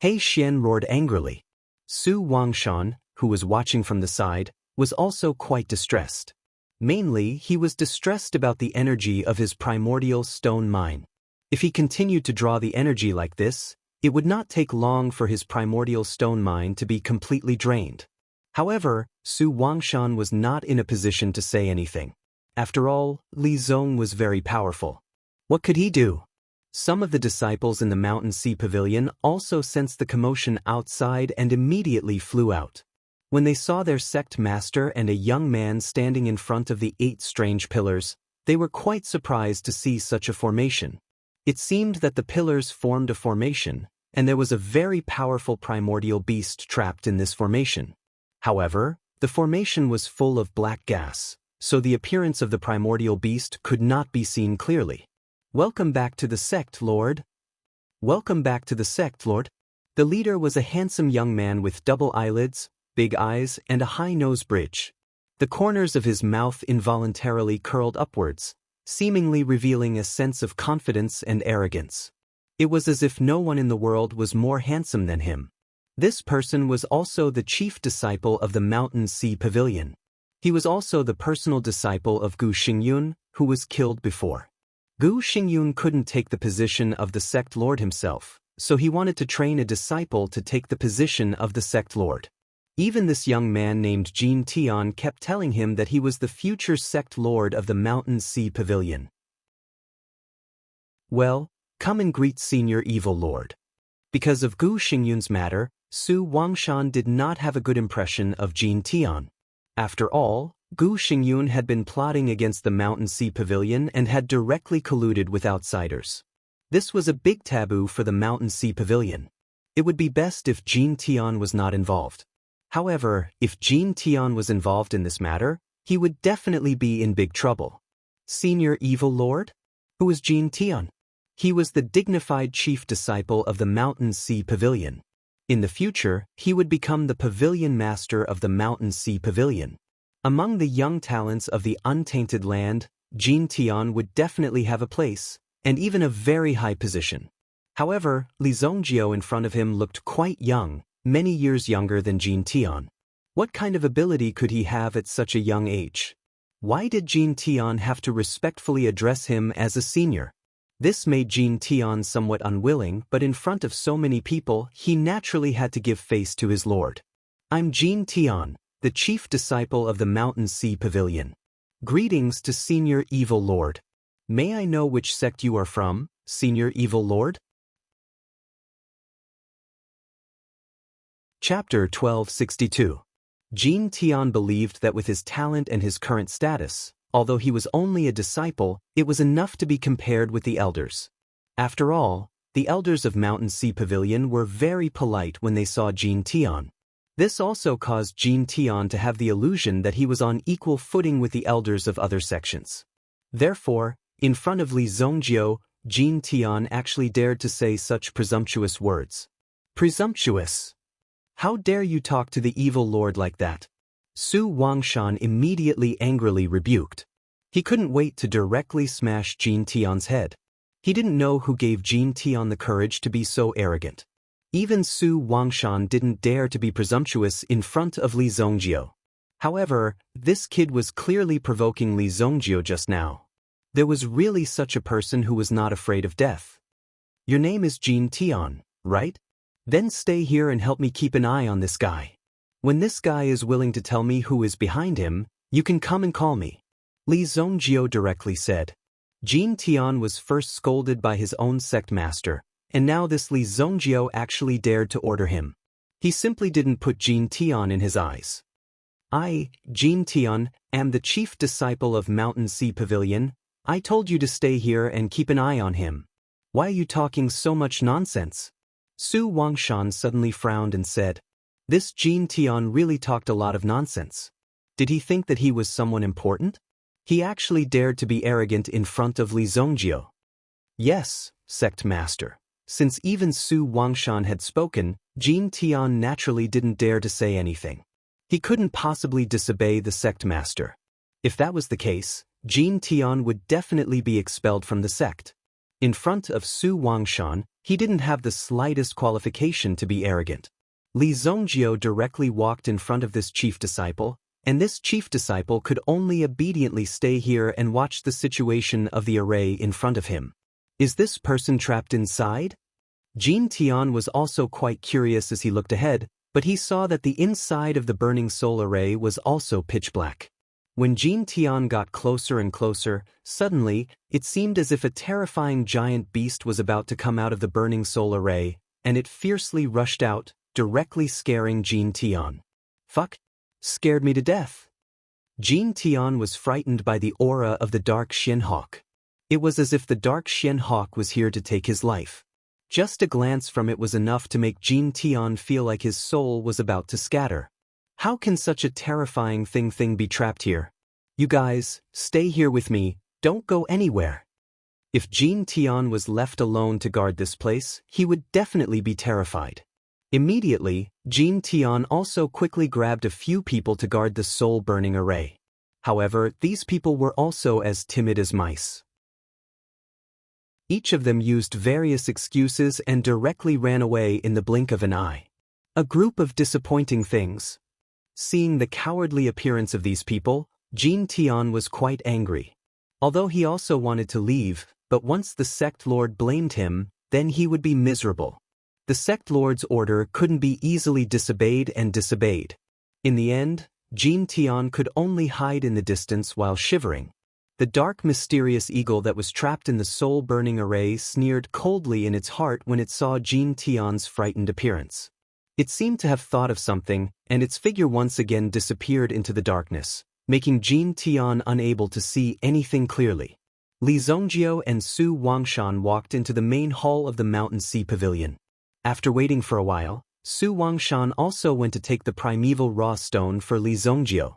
He Xian roared angrily. Su Wangshan, who was watching from the side, was also quite distressed. Mainly, he was distressed about the energy of his primordial stone mine. If he continued to draw the energy like this, it would not take long for his primordial stone mine to be completely drained. However, Su Wangshan was not in a position to say anything. After all, Li Zong was very powerful. What could he do? Some of the disciples in the Mountain Sea Pavilion also sensed the commotion outside and immediately flew out. When they saw their sect master and a young man standing in front of the 8 strange pillars, they were quite surprised to see such a formation. It seemed that the pillars formed a formation, and there was a very powerful primordial beast trapped in this formation. However, the formation was full of black gas, so the appearance of the primordial beast could not be seen clearly. Welcome back to the sect, Lord. Welcome back to the sect, Lord. The leader was a handsome young man with double eyelids, big eyes, and a high nose bridge. The corners of his mouth involuntarily curled upwards, seemingly revealing a sense of confidence and arrogance. It was as if no one in the world was more handsome than him. This person was also the chief disciple of the Mountain Sea Pavilion. He was also the personal disciple of Gu Xingyun, who was killed before. Gu Xingyun couldn't take the position of the sect lord himself, so he wanted to train a disciple to take the position of the sect lord. Even this young man named Jin Tian kept telling him that he was the future sect lord of the Mountain Sea Pavilion. Well, come and greet Senior Evil Lord. Because of Gu Xingyun's matter, Su Wangshan did not have a good impression of Jin Tian. After all, Gu Xingyun had been plotting against the Mountain Sea Pavilion and had directly colluded with outsiders. This was a big taboo for the Mountain Sea Pavilion. It would be best if Jin Tian was not involved. However, if Jin Tian was involved in this matter, he would definitely be in big trouble. Senior Evil Lord? Who was Jin Tian? He was the dignified chief disciple of the Mountain Sea Pavilion. In the future, he would become the pavilion master of the Mountain Sea Pavilion. Among the young talents of the untainted land, Jin Tian would definitely have a place, and even a very high position. However, Li Zongjio in front of him looked quite young, many years younger than Jin Tian. What kind of ability could he have at such a young age? Why did Jin Tian have to respectfully address him as a senior? This made Jin Tian somewhat unwilling, but in front of so many people, he naturally had to give face to his lord. I'm Jin Tian, the chief disciple of the Mountain Sea Pavilion. Greetings to Senior Evil Lord. May I know which sect you are from, Senior Evil Lord? Chapter 1262. Jin Tian believed that with his talent and his current status, although he was only a disciple, it was enough to be compared with the elders. After all, the elders of Mountain Sea Pavilion were very polite when they saw Jin Tian. This also caused Jin Tian to have the illusion that he was on equal footing with the elders of other sections. Therefore, in front of Li Zongjiu, Jin Tian actually dared to say such presumptuous words. Presumptuous! How dare you talk to the evil lord like that? Su Wangshan immediately angrily rebuked. He couldn't wait to directly smash Jin Tian's head. He didn't know who gave Jin Tian the courage to be so arrogant. Even Su Wangshan didn't dare to be presumptuous in front of Li Zongjiu. However, this kid was clearly provoking Li Zongjiu just now. There was really such a person who was not afraid of death. Your name is Jin Tian, right? Then stay here and help me keep an eye on this guy. When this guy is willing to tell me who is behind him, you can come and call me. Li Zongjiu directly said. Jin Tian was first scolded by his own sect master, and now this Li Zongjiu actually dared to order him. He simply didn't put Jin Tian in his eyes. I, Jin Tian, am the chief disciple of Mountain Sea Pavilion. I told you to stay here and keep an eye on him. Why are you talking so much nonsense? Su Wangshan suddenly frowned and said, this Jin Tian really talked a lot of nonsense. Did he think that he was someone important? He actually dared to be arrogant in front of Li Zongjiu. Yes, sect master. Since even Su Wangshan had spoken, Jin Tian naturally didn't dare to say anything. He couldn't possibly disobey the sect master. If that was the case, Jin Tian would definitely be expelled from the sect. In front of Su Wangshan, he didn't have the slightest qualification to be arrogant. Li Zongjiu directly walked in front of this chief disciple, and this chief disciple could only obediently stay here and watch the situation of the array in front of him. Is this person trapped inside? Jin Tian was also quite curious as he looked ahead, but he saw that the inside of the burning soul array was also pitch black. When Jin Tian got closer and closer, suddenly, it seemed as if a terrifying giant beast was about to come out of the burning soul array, and it fiercely rushed out, directly scaring Jin Tian. Fuck! Scared me to death. Jin Tian was frightened by the aura of the dark Shen Hawk. It was as if the dark Shen Hawk was here to take his life. Just a glance from it was enough to make Jin Tian feel like his soul was about to scatter. How can such a terrifying thing be trapped here? You guys, stay here with me, don't go anywhere. If Jin Tian was left alone to guard this place, he would definitely be terrified. Immediately, Jin Tian also quickly grabbed a few people to guard the soul-burning array. However, these people were also as timid as mice. Each of them used various excuses and directly ran away in the blink of an eye. A group of disappointing things. Seeing the cowardly appearance of these people, Jin Tian was quite angry. Although he also wanted to leave, but once the sect lord blamed him, then he would be miserable. The sect lord's order couldn't be easily disobeyed. In the end, Jin Tian could only hide in the distance while shivering. The dark mysterious eagle that was trapped in the soul-burning array sneered coldly in its heart when it saw Jin Tian's frightened appearance. It seemed to have thought of something, and its figure once again disappeared into the darkness, making Jin Tian unable to see anything clearly. Li Zongjiu and Su Wangshan walked into the main hall of the Mountain Sea Pavilion. After waiting for a while, Su Wangshan also went to take the primeval raw stone for Li Zongjiu.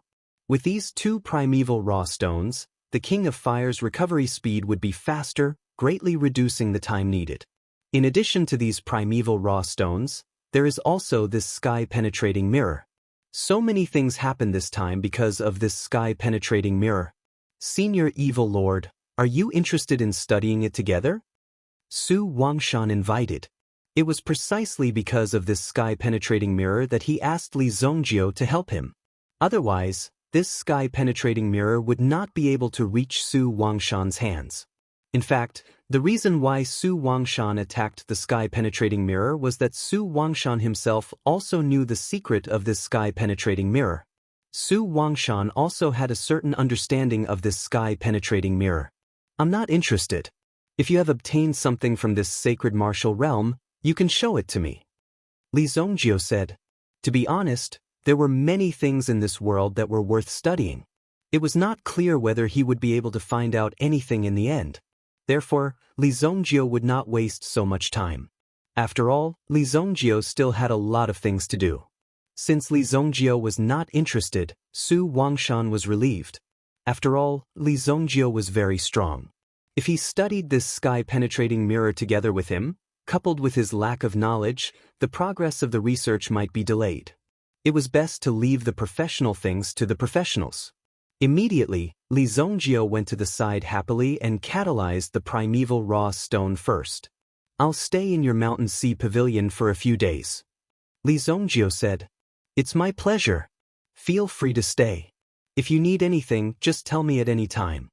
With these two primeval raw stones, the King of Fire's recovery speed would be faster, greatly reducing the time needed. In addition to these primeval raw stones, there is also this sky-penetrating mirror. So many things happened this time because of this sky-penetrating mirror. Senior Evil Lord, are you interested in studying it together? Su Wangshan invited. It was precisely because of this sky-penetrating mirror that he asked Li Zongjiu to help him. Otherwise, this sky-penetrating mirror would not be able to reach Su Wangshan's hands. In fact, the reason why Su Wangshan attacked the sky-penetrating mirror was that Su Wangshan himself also knew the secret of this sky-penetrating mirror. Su Wangshan also had a certain understanding of this sky-penetrating mirror. I'm not interested. If you have obtained something from this sacred martial realm, you can show it to me. Li Zongjiu said. To be honest, There were many things in this world that were worth studying. It was not clear whether he would be able to find out anything in the end. Therefore, Li Zongjio would not waste so much time. After all, Li Zongjio still had a lot of things to do. Since Li Zongjio was not interested, Su Wangshan was relieved. After all, Li Zongjio was very strong. If he studied this sky-penetrating mirror together with him, coupled with his lack of knowledge, the progress of the research might be delayed. It was best to leave the professional things to the professionals. Immediately, Li Zongjio went to the side happily and catalyzed the primeval raw stone first. "I'll stay in your mountain sea pavilion for a few days." Li Zongjio said. "It's my pleasure. Feel free to stay. If you need anything, just tell me at any time."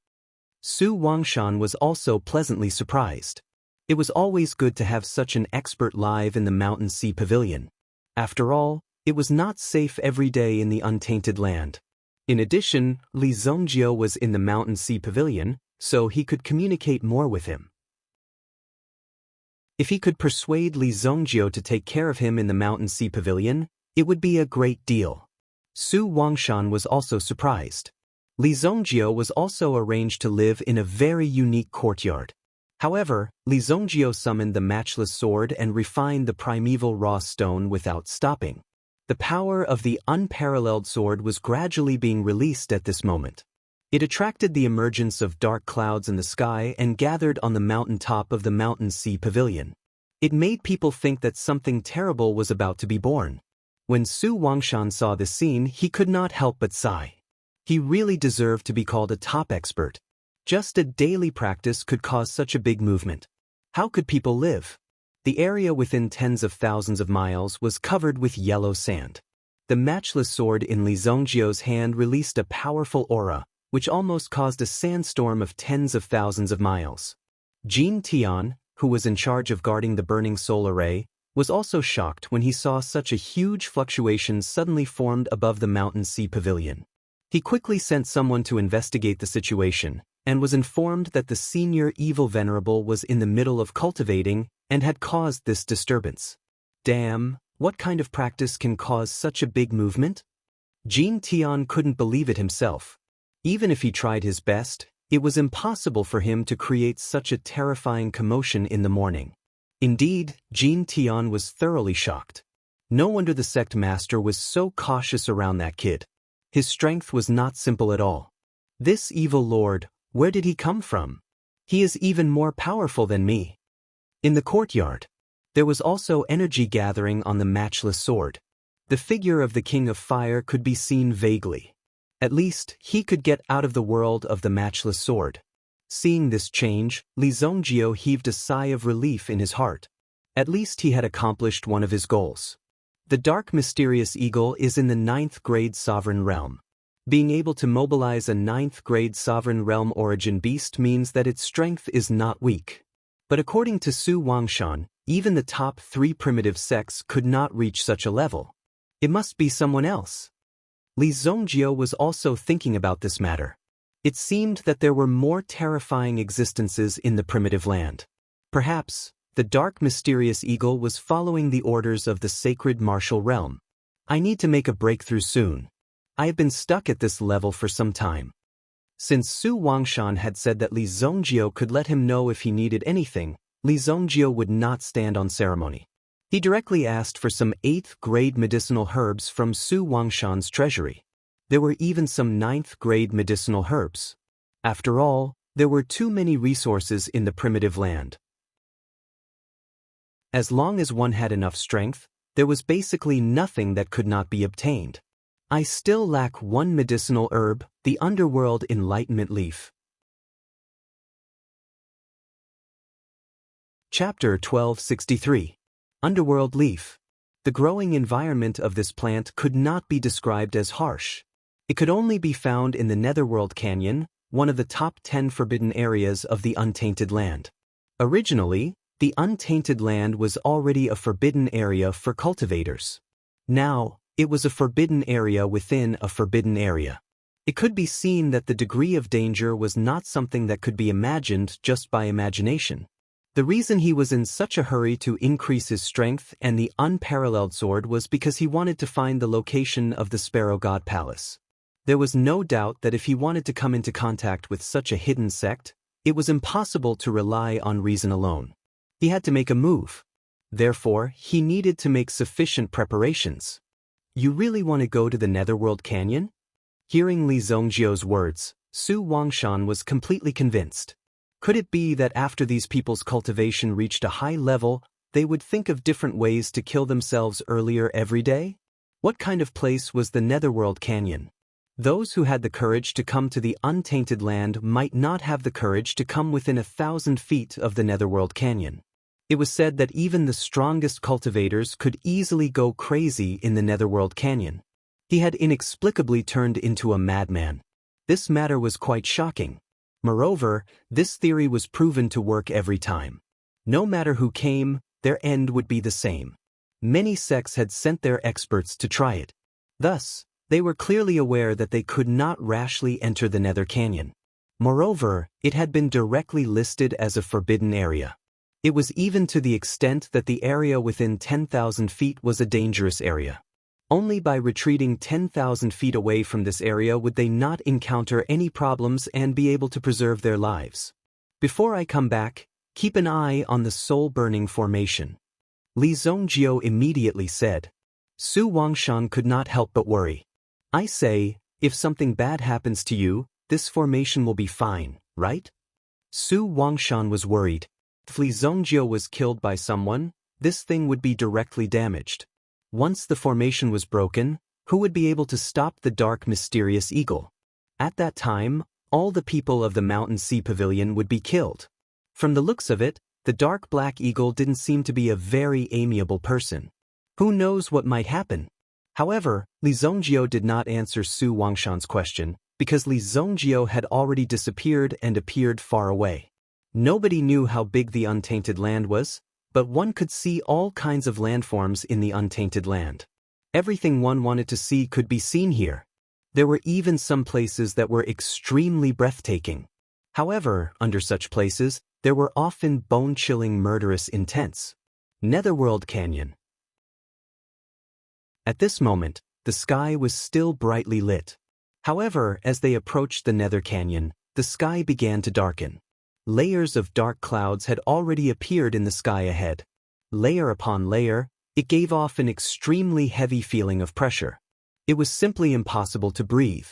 Su Wangshan was also pleasantly surprised. It was always good to have such an expert live in the mountain sea pavilion. After all, it was not safe every day in the untainted land. In addition, Li Zongjio was in the mountain sea pavilion, so he could communicate more with him. If he could persuade Li Zongjio to take care of him in the mountain sea pavilion, it would be a great deal. Su Wangshan was also surprised. Li Zongjio was also arranged to live in a very unique courtyard. However, Li Zongjio summoned the matchless sword and refined the primeval raw stone without stopping. The power of the unparalleled sword was gradually being released at this moment. It attracted the emergence of dark clouds in the sky and gathered on the mountain top of the mountain sea pavilion. It made people think that something terrible was about to be born. When Su Wangshan saw this scene, he could not help but sigh. He really deserved to be called a top expert. Just a daily practice could cause such a big movement. How could people live? The area within tens of thousands of miles was covered with yellow sand. The matchless sword in Li Zongjio's hand released a powerful aura, which almost caused a sandstorm of tens of thousands of miles. Jin Tian, who was in charge of guarding the burning soul array, was also shocked when he saw such a huge fluctuation suddenly formed above the mountain sea pavilion. He quickly sent someone to investigate the situation, and was informed that the senior evil venerable was in the middle of cultivating and had caused this disturbance. Damn, what kind of practice can cause such a big movement? Jin Tian couldn't believe it himself. Even if he tried his best, it was impossible for him to create such a terrifying commotion in the morning. Indeed, Jin Tian was thoroughly shocked. No wonder the sect master was so cautious around that kid. His strength was not simple at all. This evil lord, where did he come from? He is even more powerful than me. In the courtyard, there was also energy gathering on the matchless sword. The figure of the King of Fire could be seen vaguely. At least, he could get out of the world of the matchless sword. Seeing this change, Li Zongjio heaved a sigh of relief in his heart. At least he had accomplished one of his goals. The dark mysterious eagle is in the 9th grade sovereign realm. Being able to mobilize a 9th grade sovereign realm origin beast means that its strength is not weak. But according to Su Wangshan, even the top 3 primitive sects could not reach such a level. It must be someone else. Li Zongjio was also thinking about this matter. It seemed that there were more terrifying existences in the primitive land. Perhaps, the dark mysterious eagle was following the orders of the sacred martial realm. I need to make a breakthrough soon. I have been stuck at this level for some time. Since Su Wangshan had said that Li Zongjio could let him know if he needed anything, Li Zongjio would not stand on ceremony. He directly asked for some 8th grade medicinal herbs from Su Wangshan's treasury. There were even some 9th grade medicinal herbs. After all, there were too many resources in the primitive land. As long as one had enough strength, there was basically nothing that could not be obtained. I still lack one medicinal herb, the Underworld Enlightenment Leaf. Chapter 1263. Underworld Leaf. The growing environment of this plant could not be described as harsh. It could only be found in the Netherworld Canyon, one of the top 10 forbidden areas of the Untainted Land. Originally, the Untainted Land was already a forbidden area for cultivators. Now, it was a forbidden area within a forbidden area. It could be seen that the degree of danger was not something that could be imagined just by imagination. The reason he was in such a hurry to increase his strength and the unparalleled sword was because he wanted to find the location of the Sparrow God Palace. There was no doubt that if he wanted to come into contact with such a hidden sect, it was impossible to rely on reason alone. He had to make a move. Therefore, he needed to make sufficient preparations. You really want to go to the Netherworld Canyon? Hearing Li Zongjiu's words, Su Wangshan was completely convinced. Could it be that after these people's cultivation reached a high level, they would think of different ways to kill themselves earlier every day? What kind of place was the Netherworld Canyon? Those who had the courage to come to the untainted land might not have the courage to come within 1,000 feet of the Netherworld Canyon. It was said that even the strongest cultivators could easily go crazy in the Netherworld Canyon. He had inexplicably turned into a madman. This matter was quite shocking. Moreover, this theory was proven to work every time. No matter who came, their end would be the same. Many sects had sent their experts to try it. Thus, they were clearly aware that they could not rashly enter the Nether Canyon. Moreover, it had been directly listed as a forbidden area. It was even to the extent that the area within 10,000 feet was a dangerous area. Only by retreating 10,000 feet away from this area would they not encounter any problems and be able to preserve their lives. Before I come back, keep an eye on the soul-burning formation. Li Zongjiu immediately said. Su Wangshan could not help but worry. I say, if something bad happens to you, this formation will be fine, right? Su Wangshan was worried. If Li Zongjiu was killed by someone, this thing would be directly damaged. Once the formation was broken, who would be able to stop the dark mysterious eagle? At that time, all the people of the Mountain Sea Pavilion would be killed. From the looks of it, the dark black eagle didn't seem to be a very amiable person. Who knows what might happen? However, Li Zongjiu did not answer Su Wangshan's question, because Li Zongjiu had already disappeared and appeared far away. Nobody knew how big the untainted land was, but one could see all kinds of landforms in the untainted land. Everything one wanted to see could be seen here. There were even some places that were extremely breathtaking. However, under such places, there were often bone-chilling murderous intents. Netherworld Canyon. At this moment, the sky was still brightly lit. However, as they approached the Nether Canyon, the sky began to darken. Layers of dark clouds had already appeared in the sky ahead. Layer upon layer, it gave off an extremely heavy feeling of pressure. It was simply impossible to breathe.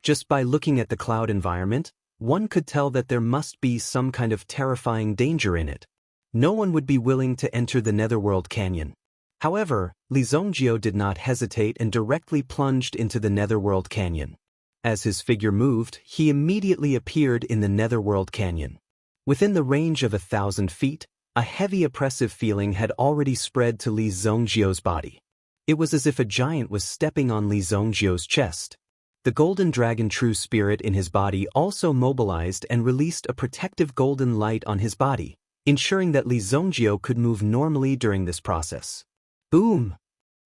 Just by looking at the cloud environment, one could tell that there must be some kind of terrifying danger in it. No one would be willing to enter the Netherworld Canyon. However, Li Zongjiu did not hesitate and directly plunged into the Netherworld Canyon. As his figure moved, he immediately appeared in the Netherworld Canyon. Within the range of 1,000 feet, a heavy oppressive feeling had already spread to Li Zongjiu's body. It was as if a giant was stepping on Li Zongjiu's chest. The golden dragon true spirit in his body also mobilized and released a protective golden light on his body, ensuring that Li Zongjiu could move normally during this process. Boom!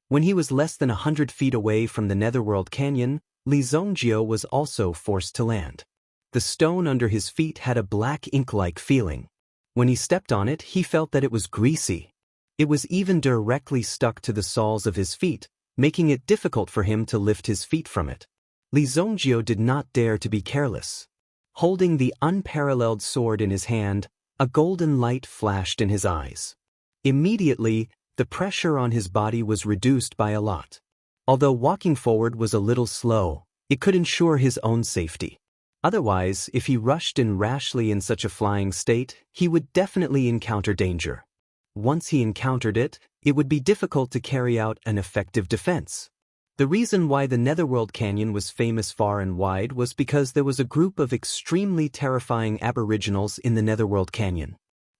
When he was less than 100 feet away from the Netherworld Canyon, Li Zongjiu was also forced to land. The stone under his feet had a black ink-like feeling. When he stepped on it, he felt that it was greasy. It was even directly stuck to the soles of his feet, making it difficult for him to lift his feet from it. Li Zongjiu did not dare to be careless. Holding the unparalleled sword in his hand, a golden light flashed in his eyes. Immediately, the pressure on his body was reduced by a lot. Although walking forward was a little slow, it could ensure his own safety. Otherwise, if he rushed in rashly in such a flying state, he would definitely encounter danger. Once he encountered it, it would be difficult to carry out an effective defense. The reason why the Netherworld Canyon was famous far and wide was because there was a group of extremely terrifying aboriginals in the Netherworld Canyon.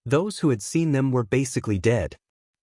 Those who had seen them were basically dead.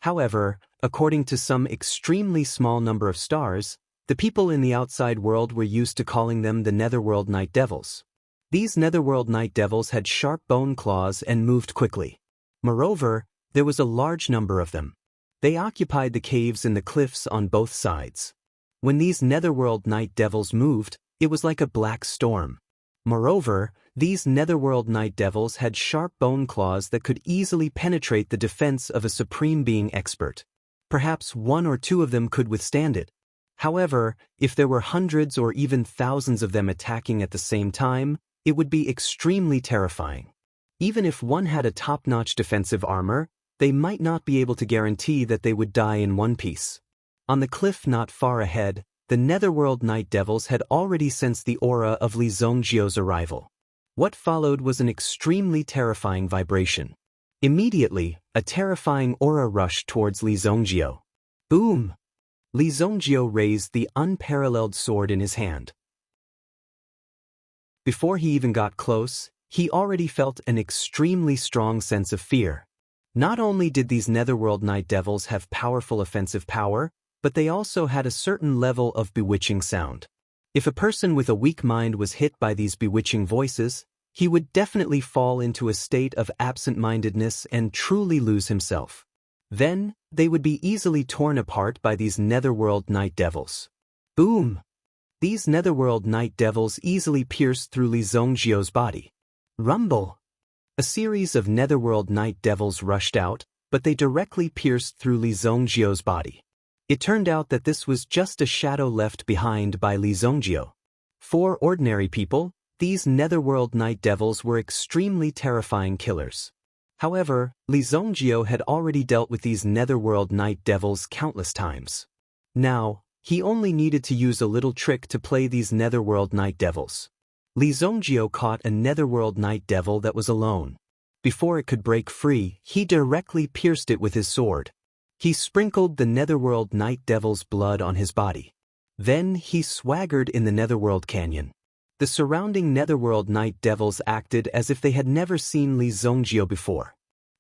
However, according to some extremely small number of stars, the people in the outside world were used to calling them the Netherworld Night Devils. These Netherworld Night Devils had sharp bone claws and moved quickly. Moreover, there was a large number of them. They occupied the caves in the cliffs on both sides. When these Netherworld Night Devils moved, it was like a black storm. Moreover, these netherworld night devils had sharp bone claws that could easily penetrate the defense of a supreme being expert. Perhaps one or two of them could withstand it. However, if there were hundreds or even thousands of them attacking at the same time, it would be extremely terrifying. Even if one had a top-notch defensive armor, they might not be able to guarantee that they would die in one piece. On the cliff not far ahead, the netherworld night devils had already sensed the aura of Li Zongjiu's arrival. What followed was an extremely terrifying vibration. Immediately, a terrifying aura rushed towards Li Zongjiu. Boom! Li Zongjiu raised the unparalleled sword in his hand. Before he even got close, he already felt an extremely strong sense of fear. Not only did these netherworld night devils have powerful offensive power, but they also had a certain level of bewitching sound. If a person with a weak mind was hit by these bewitching voices, he would definitely fall into a state of absent-mindedness and truly lose himself. Then, they would be easily torn apart by these netherworld night devils. Boom! These netherworld night devils easily pierced through Li Zongjiu's body. Rumble! A series of netherworld night devils rushed out, but they directly pierced through Li Zongjiu's body. It turned out that this was just a shadow left behind by Li Zongjiu. For ordinary people, these netherworld night devils were extremely terrifying killers. However, Li Zongjiu had already dealt with these netherworld night devils countless times. Now, he only needed to use a little trick to play these netherworld night devils. Li Zongjiu caught a netherworld night devil that was alone. Before it could break free, he directly pierced it with his sword. He sprinkled the netherworld night devil's blood on his body. Then he swaggered in the netherworld canyon. The surrounding netherworld night devils acted as if they had never seen Li Zongjiu before.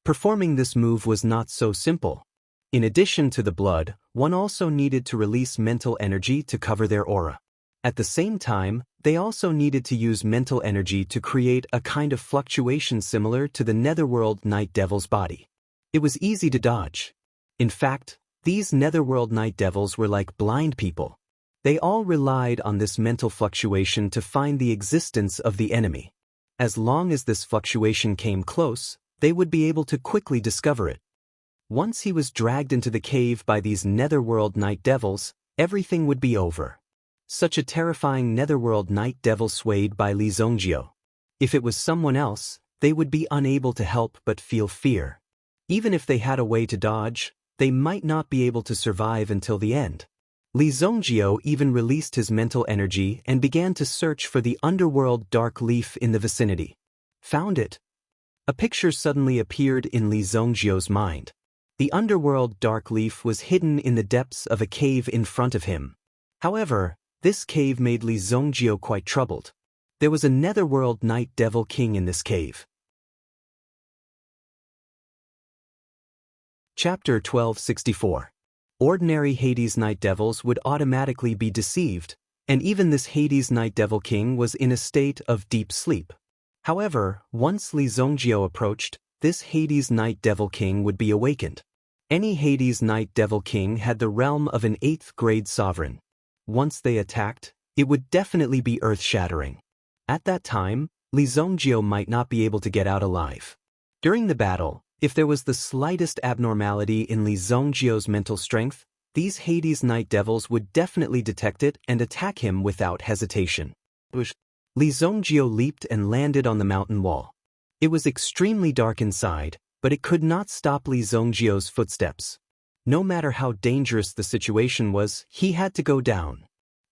Performing this move was not so simple. In addition to the blood, one also needed to release mental energy to cover their aura. At the same time, they also needed to use mental energy to create a kind of fluctuation similar to the netherworld night devil's body. It was easy to dodge. In fact, these netherworld night devils were like blind people. They all relied on this mental fluctuation to find the existence of the enemy. As long as this fluctuation came close, they would be able to quickly discover it. Once he was dragged into the cave by these netherworld night devils, everything would be over. Such a terrifying netherworld night devil swayed by Li Zongjiu. If it was someone else, they would be unable to help but feel fear. Even if they had a way to dodge, they might not be able to survive until the end. Li Zongjiu even released his mental energy and began to search for the underworld dark leaf in the vicinity. Found it. A picture suddenly appeared in Li Zongjiu's mind. The underworld dark leaf was hidden in the depths of a cave in front of him. However, this cave made Li Zongjiu quite troubled. There was a netherworld night devil king in this cave. Chapter 1264. Ordinary Hades night devils would automatically be deceived, and even this Hades night devil king was in a state of deep sleep. However, once Li Zongjiu approached, this Hades night devil king would be awakened. Any Hades night devil king had the realm of an 8th grade sovereign. Once they attacked, it would definitely be earth-shattering. At that time, Li Zongjiu might not be able to get out alive. During the battle, if there was the slightest abnormality in Li Zongjiu's mental strength, these Hades night devils would definitely detect it and attack him without hesitation. Li Zongjiu leaped and landed on the mountain wall. It was extremely dark inside, but it could not stop Li Zongjiu's footsteps. No matter how dangerous the situation was, he had to go down.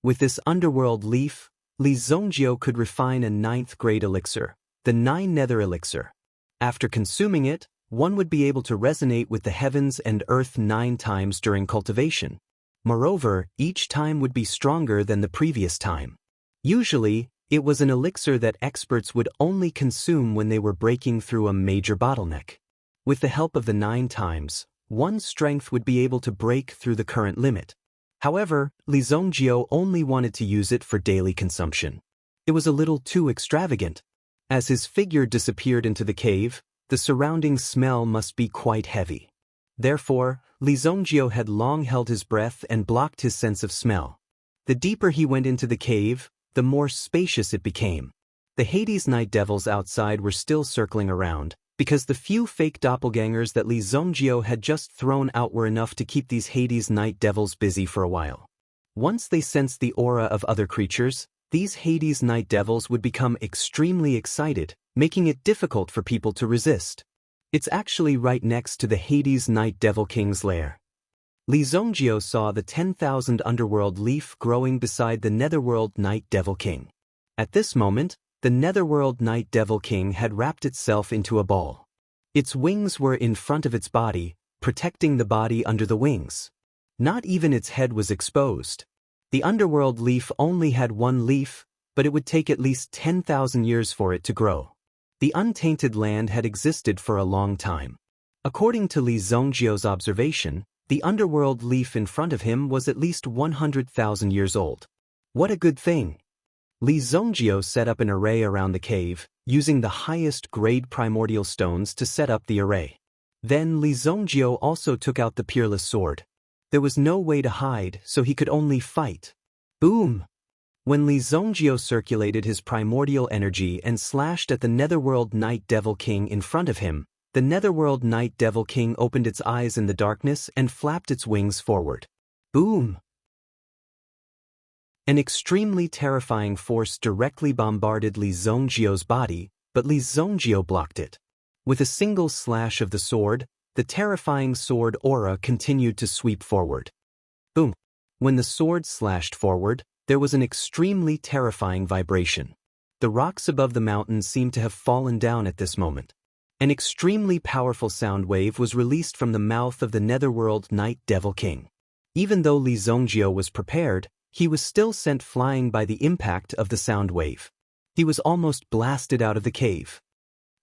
With this underworld leaf, Li Zongjiu could refine a 9th grade elixir, the 9 Nether elixir. After consuming it, one would be able to resonate with the heavens and earth 9 times during cultivation. Moreover, each time would be stronger than the previous time. Usually, it was an elixir that experts would only consume when they were breaking through a major bottleneck. With the help of the 9 times, one's strength would be able to break through the current limit. However, Li Zongjiu only wanted to use it for daily consumption. It was a little too extravagant. As his figure disappeared into the cave, the surrounding smell must be quite heavy. Therefore, Li Zongjiu had long held his breath and blocked his sense of smell. The deeper he went into the cave, the more spacious it became. The Hades Night Devils outside were still circling around, because the few fake doppelgangers that Li Zongjio had just thrown out were enough to keep these Hades Night Devils busy for a while. Once they sensed the aura of other creatures, these Hades Night Devils would become extremely excited, making it difficult for people to resist. It's actually right next to the Hades Night Devil King's lair. Li Zongjio saw the 10,000 underworld leaf growing beside the Netherworld Night Devil King. At this moment, the Netherworld Night Devil King had wrapped itself into a ball. Its wings were in front of its body, protecting the body under the wings. Not even its head was exposed. The underworld leaf only had one leaf, but it would take at least 10,000 years for it to grow. The untainted land had existed for a long time. According to Li Zongjio's observation, the underworld leaf in front of him was at least 100,000 years old. What a good thing! Li Zongjio set up an array around the cave, using the highest grade primordial stones to set up the array. Then Li Zongjio also took out the peerless sword. There was no way to hide, so he could only fight. Boom! When Li Zongjio circulated his primordial energy and slashed at the Netherworld Night Devil King in front of him, the Netherworld Night Devil King opened its eyes in the darkness and flapped its wings forward. Boom! An extremely terrifying force directly bombarded Li Zongjio's body, but Li Zongjio blocked it. With a single slash of the sword, the terrifying sword aura continued to sweep forward. Boom! When the sword slashed forward, there was an extremely terrifying vibration. The rocks above the mountain seemed to have fallen down at this moment. An extremely powerful sound wave was released from the mouth of the Netherworld Night Devil King. Even though Li Zongjio was prepared, he was still sent flying by the impact of the sound wave. He was almost blasted out of the cave.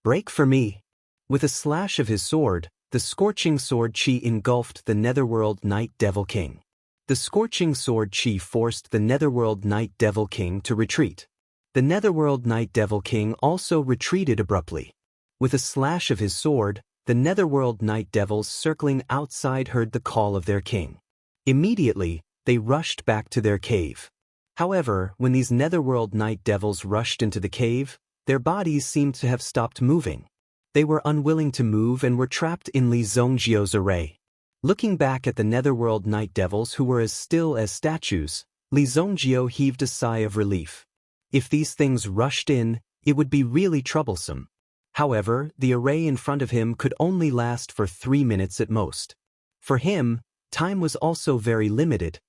Break for me! With a slash of his sword, the scorching sword chi engulfed the Netherworld Night Devil King. The scorching sword chi forced the Netherworld Night Devil King to retreat. The Netherworld Night Devil King also retreated abruptly. With a slash of his sword, the Netherworld Night Devils circling outside heard the call of their king. Immediately, they rushed back to their cave. However, when these Netherworld Night Devils rushed into the cave, their bodies seemed to have stopped moving. They were unwilling to move and were trapped in Li Zongjio's array. Looking back at the Netherworld Night Devils who were as still as statues, Li Zongjio heaved a sigh of relief. If these things rushed in, it would be really troublesome. However, the array in front of him could only last for 3 minutes at most. For him, time was also very limited.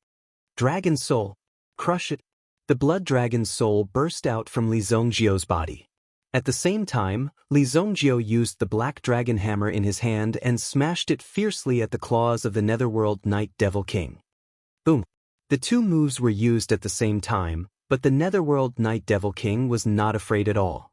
Dragon Soul, crush it! The blood dragon's soul burst out from Li Zongjio's body. At the same time, Li Zongjio used the black dragon hammer in his hand and smashed it fiercely at the claws of the Netherworld Night Devil King. Boom! The two moves were used at the same time, but the Netherworld Night Devil King was not afraid at all.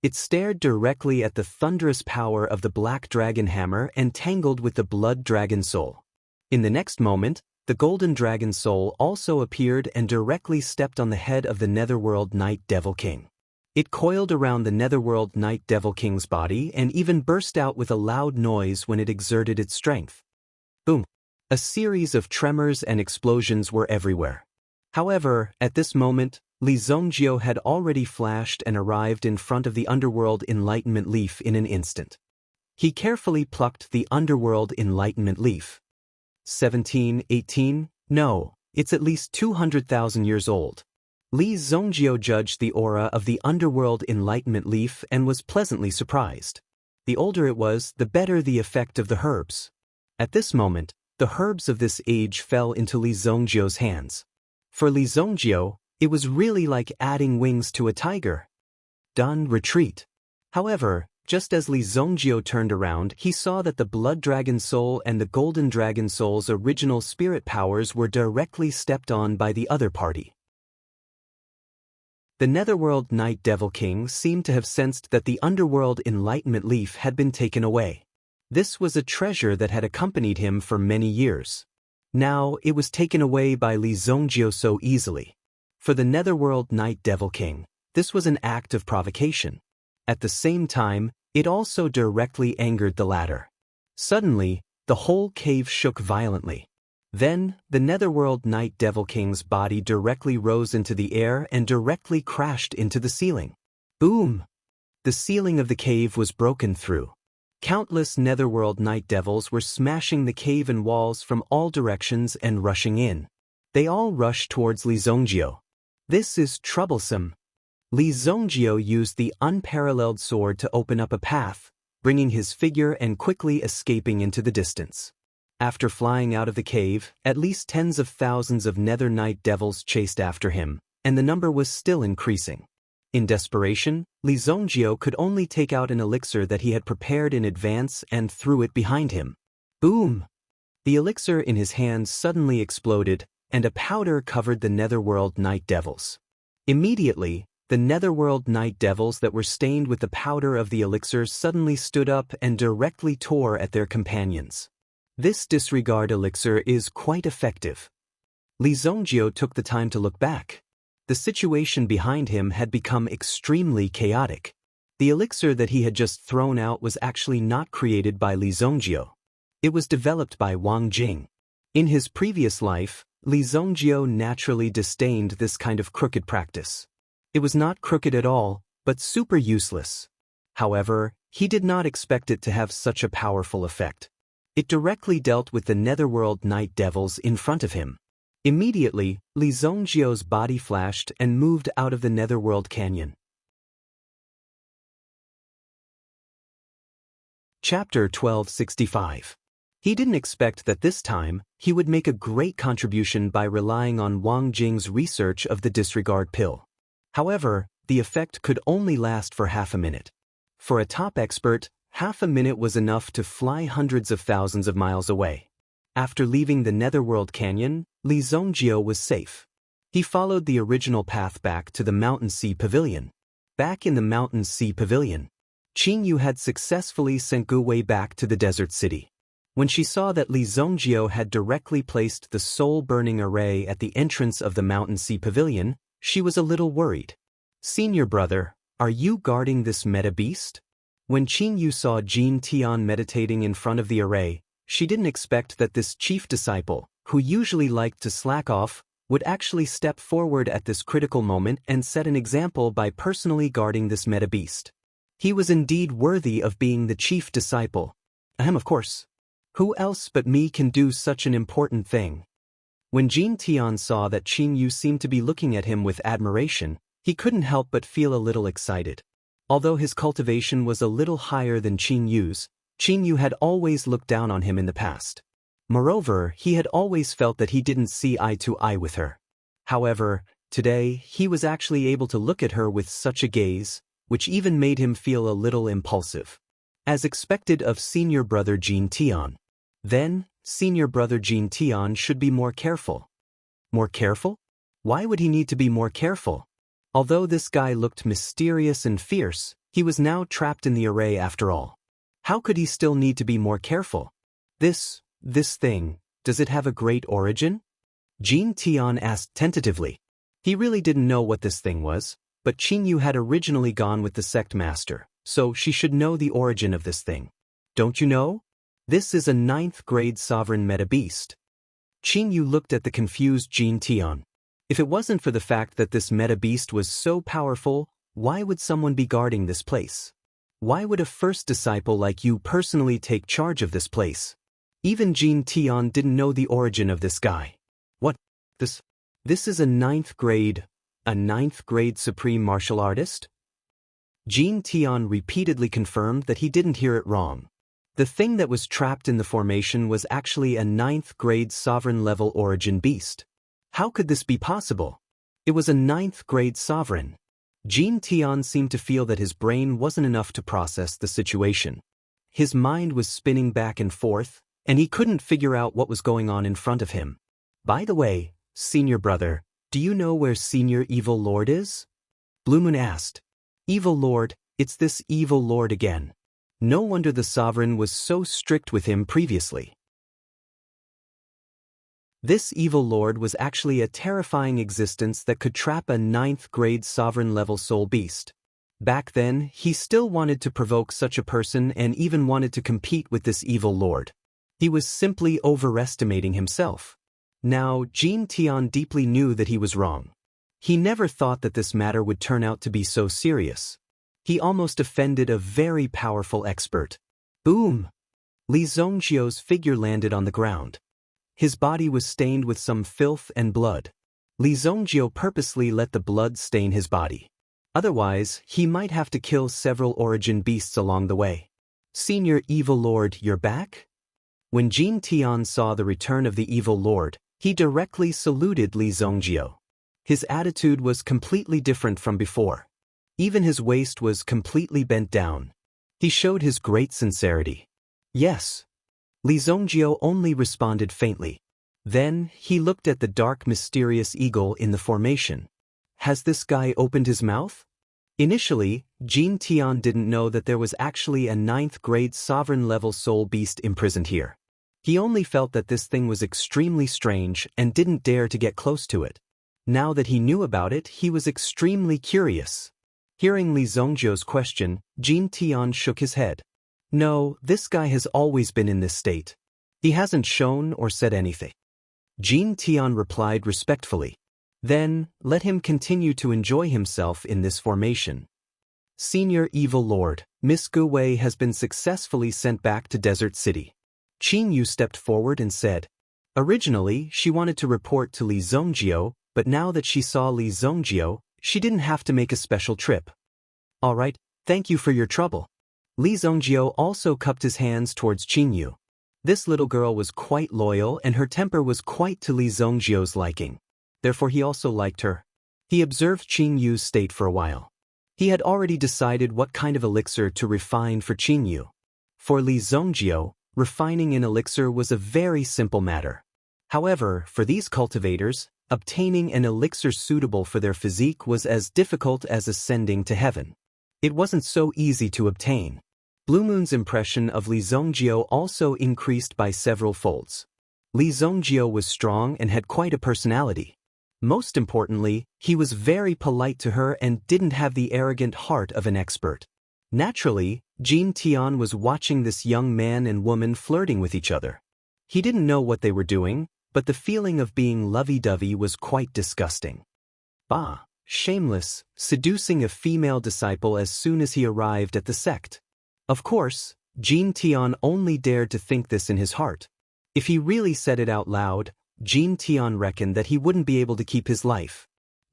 It stared directly at the thunderous power of the black dragon hammer and tangled with the blood dragon soul. In the next moment, the golden dragon soul also appeared and directly stepped on the head of the Netherworld Night Devil King. It coiled around the Netherworld Night Devil King's body and even burst out with a loud noise when it exerted its strength. Boom! A series of tremors and explosions were everywhere. However, at this moment, Li Zongjio had already flashed and arrived in front of the Underworld Enlightenment Leaf in an instant. He carefully plucked the Underworld Enlightenment Leaf. 18? No, it's at least 200,000 years old. Li Zongjio judged the aura of the Underworld Enlightenment Leaf and was pleasantly surprised. The older it was, the better the effect of the herbs. At this moment, the herbs of this age fell into Li Zongjio's hands. For Li Zongjio, it was really like adding wings to a tiger. Done, retreat. However, just as Li Zongjio turned around, he saw that the Blood Dragon Soul and the Golden Dragon Soul's original spirit powers were directly stepped on by the other party. The Netherworld Night Devil King seemed to have sensed that the Underworld Enlightenment Leaf had been taken away. This was a treasure that had accompanied him for many years. Now, it was taken away by Li Zongjio so easily. For the Netherworld Night Devil King, this was an act of provocation. At the same time, it also directly angered the latter. Suddenly, the whole cave shook violently. Then, the Netherworld Night Devil King's body directly rose into the air and directly crashed into the ceiling. Boom! The ceiling of the cave was broken through. Countless netherworld night devils were smashing the cave and walls from all directions and rushing in. They all rushed towards Li Zongjio. This is troublesome. Li Zongjio used the unparalleled sword to open up a path, bringing his figure and quickly escaping into the distance. After flying out of the cave, at least tens of thousands of nether night devils chased after him, and the number was still increasing. In desperation, Li Zongjio could only take out an elixir that he had prepared in advance and threw it behind him. Boom! The elixir in his hands suddenly exploded, and a powder covered the netherworld night devils. Immediately, the netherworld night devils that were stained with the powder of the elixir suddenly stood up and directly tore at their companions. This disregard elixir is quite effective. Li Zongjio took the time to look back. The situation behind him had become extremely chaotic. The elixir that he had just thrown out was actually not created by Li Zongjio. It was developed by Wang Jing. In his previous life, Li Zongjio naturally disdained this kind of crooked practice. It was not crooked at all, but super useless. However, he did not expect it to have such a powerful effect. It directly dealt with the netherworld night devils in front of him. Immediately, Li Zongjio's body flashed and moved out of the netherworld canyon. Chapter 1265. He didn't expect that this time, he would make a great contribution by relying on Wang Jing's research of the disregard pill. However, the effect could only last for half a minute. For a top expert, half a minute was enough to fly hundreds of thousands of miles away. After leaving the netherworld canyon, Li Zongjio was safe. He followed the original path back to the Mountain Sea Pavilion. Back in the Mountain Sea Pavilion, Qing Yu had successfully sent Gu Wei back to the desert city. When she saw that Li Zongjio had directly placed the soul-burning array at the entrance of the Mountain Sea Pavilion, she was a little worried. "Senior brother, are you guarding this meta-beast?" When Qing Yu saw Jin Tian meditating in front of the array, she didn't expect that this chief disciple, who usually liked to slack off, would actually step forward at this critical moment and set an example by personally guarding this meta-beast. He was indeed worthy of being the chief disciple. Of course. Who else but me can do such an important thing? When Jin Tian saw that Qing Yu seemed to be looking at him with admiration, he couldn't help but feel a little excited. Although his cultivation was a little higher than Qing Yu's, Qing Yu had always looked down on him in the past. Moreover, he had always felt that he didn't see eye to eye with her. However, today, he was actually able to look at her with such a gaze, which even made him feel a little impulsive. As expected of senior brother Jin Tian. Then, senior brother Jin Tian should be more careful. More careful? Why would he need to be more careful? Although this guy looked mysterious and fierce, he was now trapped in the array after all. How could he still need to be more careful? This thing, does it have a great origin? Jin Tian asked tentatively. He really didn't know what this thing was, but Qing Yu had originally gone with the sect master, so she should know the origin of this thing. Don't you know? This is a 9th grade sovereign meta-beast. Qing Yu looked at the confused Jin Tian. If it wasn't for the fact that this meta-beast was so powerful, why would someone be guarding this place? Why would a first disciple like you personally take charge of this place? Even Jin Tian didn't know the origin of this guy. What? This is a 9th grade supreme martial artist? Jin Tian repeatedly confirmed that he didn't hear it wrong. The thing that was trapped in the formation was actually a 9th grade sovereign level origin beast. How could this be possible? It was a 9th grade sovereign. Jin Tian seemed to feel that his brain wasn't enough to process the situation. His mind was spinning back and forth, and he couldn't figure out what was going on in front of him. By the way, senior brother, do you know where Senior Evil Lord is? Blue Moon asked. Evil Lord, it's this evil lord again. No wonder the sovereign was so strict with him previously. This evil lord was actually a terrifying existence that could trap a 9th grade sovereign level soul beast. Back then, he still wanted to provoke such a person and even wanted to compete with this evil lord. He was simply overestimating himself. Now, Jin Tian deeply knew that he was wrong. He never thought that this matter would turn out to be so serious. He almost offended a very powerful expert. Boom! Li Zongjiu's figure landed on the ground. His body was stained with some filth and blood. Li Zongjiu purposely let the blood stain his body. Otherwise, he might have to kill several origin beasts along the way. Senior Evil Lord, you're back? When Jin Tian saw the return of the Evil Lord, he directly saluted Li Zongjiu. His attitude was completely different from before. Even his waist was completely bent down. He showed his great sincerity. Yes. Li Zongjiu only responded faintly. Then, he looked at the dark mysterious eagle in the formation. Has this guy opened his mouth? Initially, Jin Tian didn't know that there was actually a 9th-grade sovereign-level soul beast imprisoned here. He only felt that this thing was extremely strange and didn't dare to get close to it. Now that he knew about it, he was extremely curious. Hearing Li Zongjiu's question, Jin Tian shook his head. No, this guy has always been in this state. He hasn't shown or said anything. Jin Tian replied respectfully. Then, let him continue to enjoy himself in this formation. Senior Evil Lord, Miss Gu Wei has been successfully sent back to Desert City. Qin Yu stepped forward and said. Originally, she wanted to report to Li Zongjiu, but now that she saw Li Zongjiu, she didn't have to make a special trip. All right, thank you for your trouble. Li Zongjiu also cupped his hands towards Qin Yu. This little girl was quite loyal and her temper was quite to Li Zongjiu's liking. Therefore he also liked her. He observed Qin Yu's state for a while. He had already decided what kind of elixir to refine for Qin Yu. For Li Zongjiu, refining an elixir was a very simple matter. However, for these cultivators, obtaining an elixir suitable for their physique was as difficult as ascending to heaven. It wasn't so easy to obtain. Blue Moon's impression of Li Zongjiu also increased by several folds. Li Zongjiu was strong and had quite a personality. Most importantly, he was very polite to her and didn't have the arrogant heart of an expert. Naturally, Jin Tian was watching this young man and woman flirting with each other. He didn't know what they were doing, but the feeling of being lovey-dovey was quite disgusting. Bah, shameless, seducing a female disciple as soon as he arrived at the sect. Of course, Jin Tian only dared to think this in his heart. If he really said it out loud, Jin Tian reckoned that he wouldn't be able to keep his life.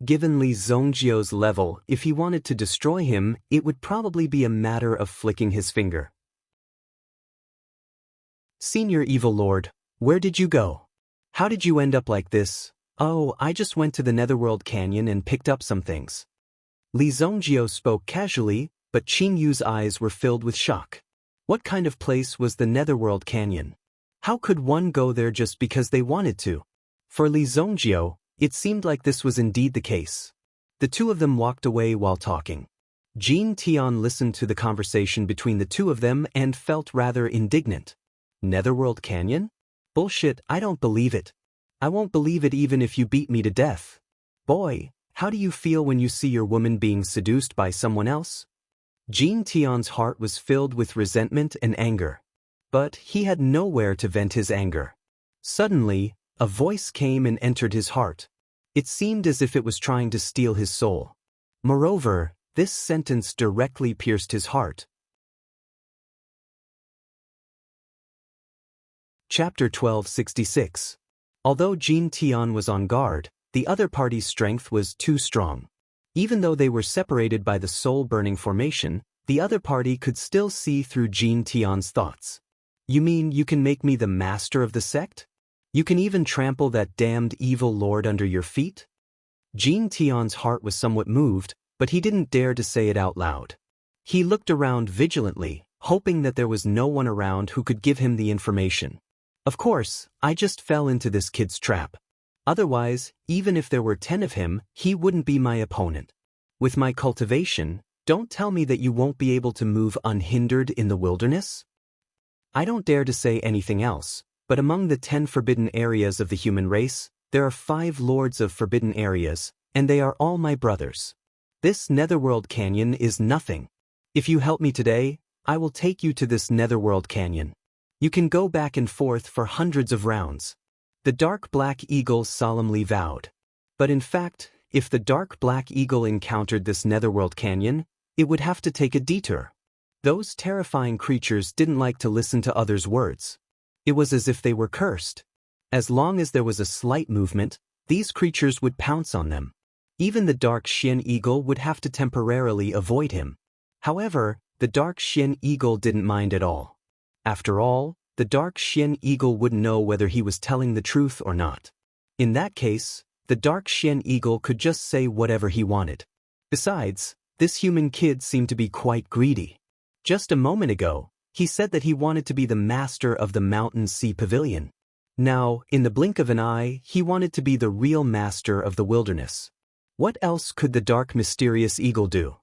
Given Li Zongjiu's level, if he wanted to destroy him, it would probably be a matter of flicking his finger. Senior Evil Lord, where did you go? How did you end up like this? Oh, I just went to the Netherworld Canyon and picked up some things. Li Zongjiu spoke casually, but Qin Yu's eyes were filled with shock. What kind of place was the Netherworld Canyon? How could one go there just because they wanted to? For Li Zongjiu, it seemed like this was indeed the case. The two of them walked away while talking. Jin Tian listened to the conversation between the two of them and felt rather indignant. Netherworld Canyon? Bullshit, I don't believe it. I won't believe it even if you beat me to death. Boy, how do you feel when you see your woman being seduced by someone else? Jin Tian's heart was filled with resentment and anger. But he had nowhere to vent his anger. Suddenly, a voice came and entered his heart. It seemed as if it was trying to steal his soul. Moreover, this sentence directly pierced his heart. Chapter 1266. Although Jin Tian was on guard, the other party's strength was too strong. Even though they were separated by the soul-burning formation, the other party could still see through Jin Tian's thoughts. You mean you can make me the master of the sect? You can even trample that damned evil lord under your feet? Jin Tian's heart was somewhat moved, but he didn't dare to say it out loud. He looked around vigilantly, hoping that there was no one around who could give him the information. Of course, I just fell into this kid's trap. Otherwise, even if there were 10 of him, he wouldn't be my opponent. With my cultivation, don't tell me that you won't be able to move unhindered in the wilderness? I don't dare to say anything else, but among the 10 forbidden areas of the human race, there are 5 lords of forbidden areas, and they are all my brothers. This Netherworld Canyon is nothing. If you help me today, I will take you to this Netherworld Canyon. You can go back and forth for hundreds of rounds. The dark black eagle solemnly vowed. But in fact, if the dark black eagle encountered this Netherworld Canyon, it would have to take a detour. Those terrifying creatures didn't like to listen to others' words. It was as if they were cursed. As long as there was a slight movement, these creatures would pounce on them. Even the dark Xian eagle would have to temporarily avoid him. However, the dark Xian eagle didn't mind at all. After all, the dark Xian eagle wouldn't know whether he was telling the truth or not. In that case, the dark Xian eagle could just say whatever he wanted. Besides, this human kid seemed to be quite greedy. Just a moment ago, he said that he wanted to be the master of the Mountain Sea Pavilion. Now, in the blink of an eye, he wanted to be the real master of the wilderness. What else could the dark mysterious eagle do?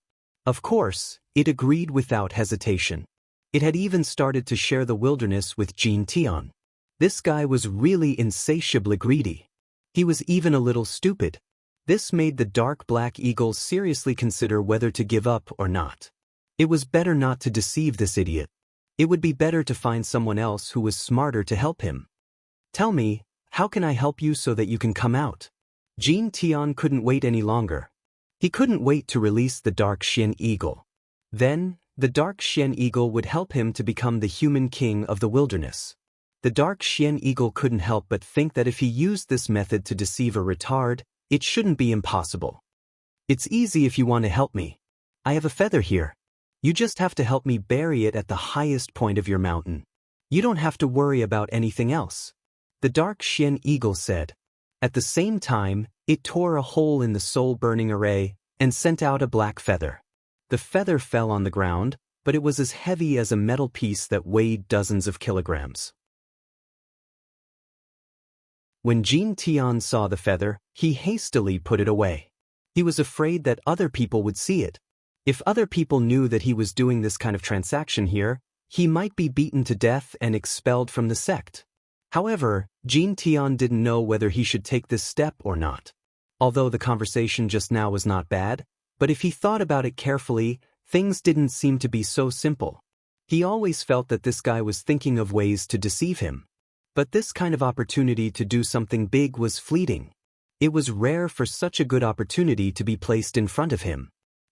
Of course, it agreed without hesitation. It had even started to share the wilderness with Jin Tian. This guy was really insatiably greedy. He was even a little stupid. This made the dark black eagle seriously consider whether to give up or not. It was better not to deceive this idiot. It would be better to find someone else who was smarter to help him. Tell me, how can I help you so that you can come out? Jin Tian couldn't wait any longer. He couldn't wait to release the dark Xian eagle. Then, the dark Xian eagle would help him to become the human king of the wilderness. The dark Xian eagle couldn't help but think that if he used this method to deceive a retard, it shouldn't be impossible. It's easy if you want to help me. I have a feather here. You just have to help me bury it at the highest point of your mountain. You don't have to worry about anything else. The dark Xian eagle said. At the same time, it tore a hole in the soul-burning array and sent out a black feather. The feather fell on the ground, but it was as heavy as a metal piece that weighed dozens of kilograms. When Jin Tian saw the feather, he hastily put it away. He was afraid that other people would see it. If other people knew that he was doing this kind of transaction here, he might be beaten to death and expelled from the sect. However, Jin Tian didn't know whether he should take this step or not. Although the conversation just now was not bad, but if he thought about it carefully, things didn't seem to be so simple. He always felt that this guy was thinking of ways to deceive him. But this kind of opportunity to do something big was fleeting. It was rare for such a good opportunity to be placed in front of him.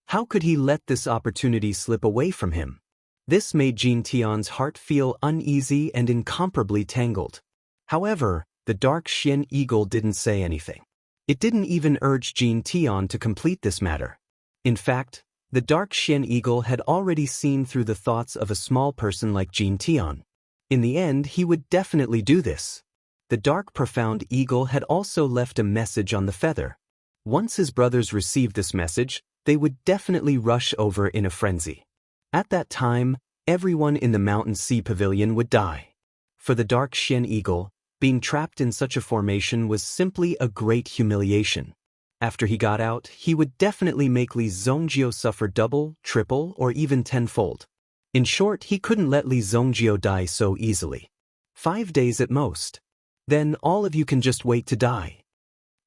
How could he let this opportunity slip away from him? This made Jin Tian's heart feel uneasy and incomparably tangled. However, the dark Xian eagle didn't say anything. It didn't even urge Jin Tian to complete this matter. In fact, the dark Xian eagle had already seen through the thoughts of a small person like Jin Tian. In the end, he would definitely do this. The dark profound eagle had also left a message on the feather. Once his brothers received this message, they would definitely rush over in a frenzy. At that time, everyone in the Mountain Sea Pavilion would die. For the dark Xian eagle, being trapped in such a formation was simply a great humiliation. After he got out, he would definitely make Li Zongjiu suffer double, triple, or even tenfold. In short, he couldn't let Li Zongjiu die so easily. 5 days at most. Then all of you can just wait to die.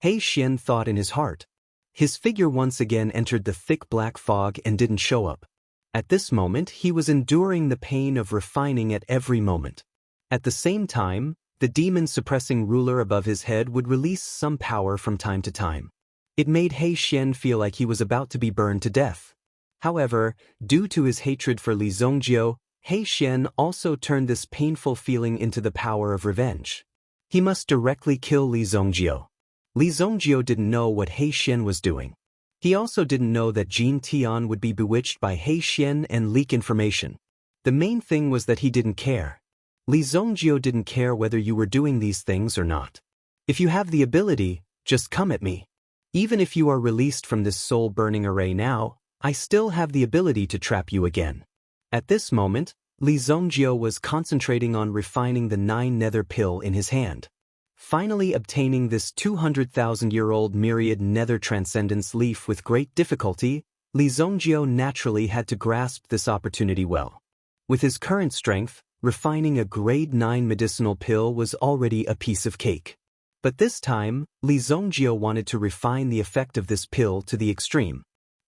He Xian thought in his heart. His figure once again entered the thick black fog and didn't show up. At this moment, he was enduring the pain of refining at every moment. At the same time, the demon-suppressing ruler above his head would release some power from time to time. It made He Xian feel like he was about to be burned to death. However, due to his hatred for Li Zongjiu, He Xian also turned this painful feeling into the power of revenge. He must directly kill Li Zongjiu. Li Zongjiu didn't know what He Xian was doing. He also didn't know that Jin Tian would be bewitched by He Xian and leak information. The main thing was that he didn't care. Li Zongjiu didn't care whether you were doing these things or not. If you have the ability, just come at me. Even if you are released from this soul-burning array now, I still have the ability to trap you again. At this moment, Li Zongjiu was concentrating on refining the 9 nether pill in his hand. Finally obtaining this 200,000-year-old myriad nether transcendence leaf with great difficulty, Li Zongjiu naturally had to grasp this opportunity well. With his current strength, refining a grade 9 medicinal pill was already a piece of cake. But this time, Li Zongjiu wanted to refine the effect of this pill to the extreme.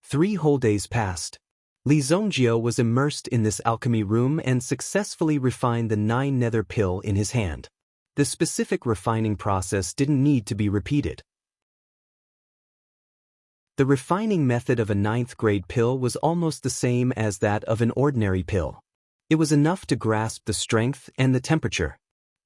3 whole days passed. Li Zongjiu was immersed in this alchemy room and successfully refined the 9 nether pill in his hand. The specific refining process didn't need to be repeated. The refining method of a ninth-grade pill was almost the same as that of an ordinary pill. It was enough to grasp the strength and the temperature.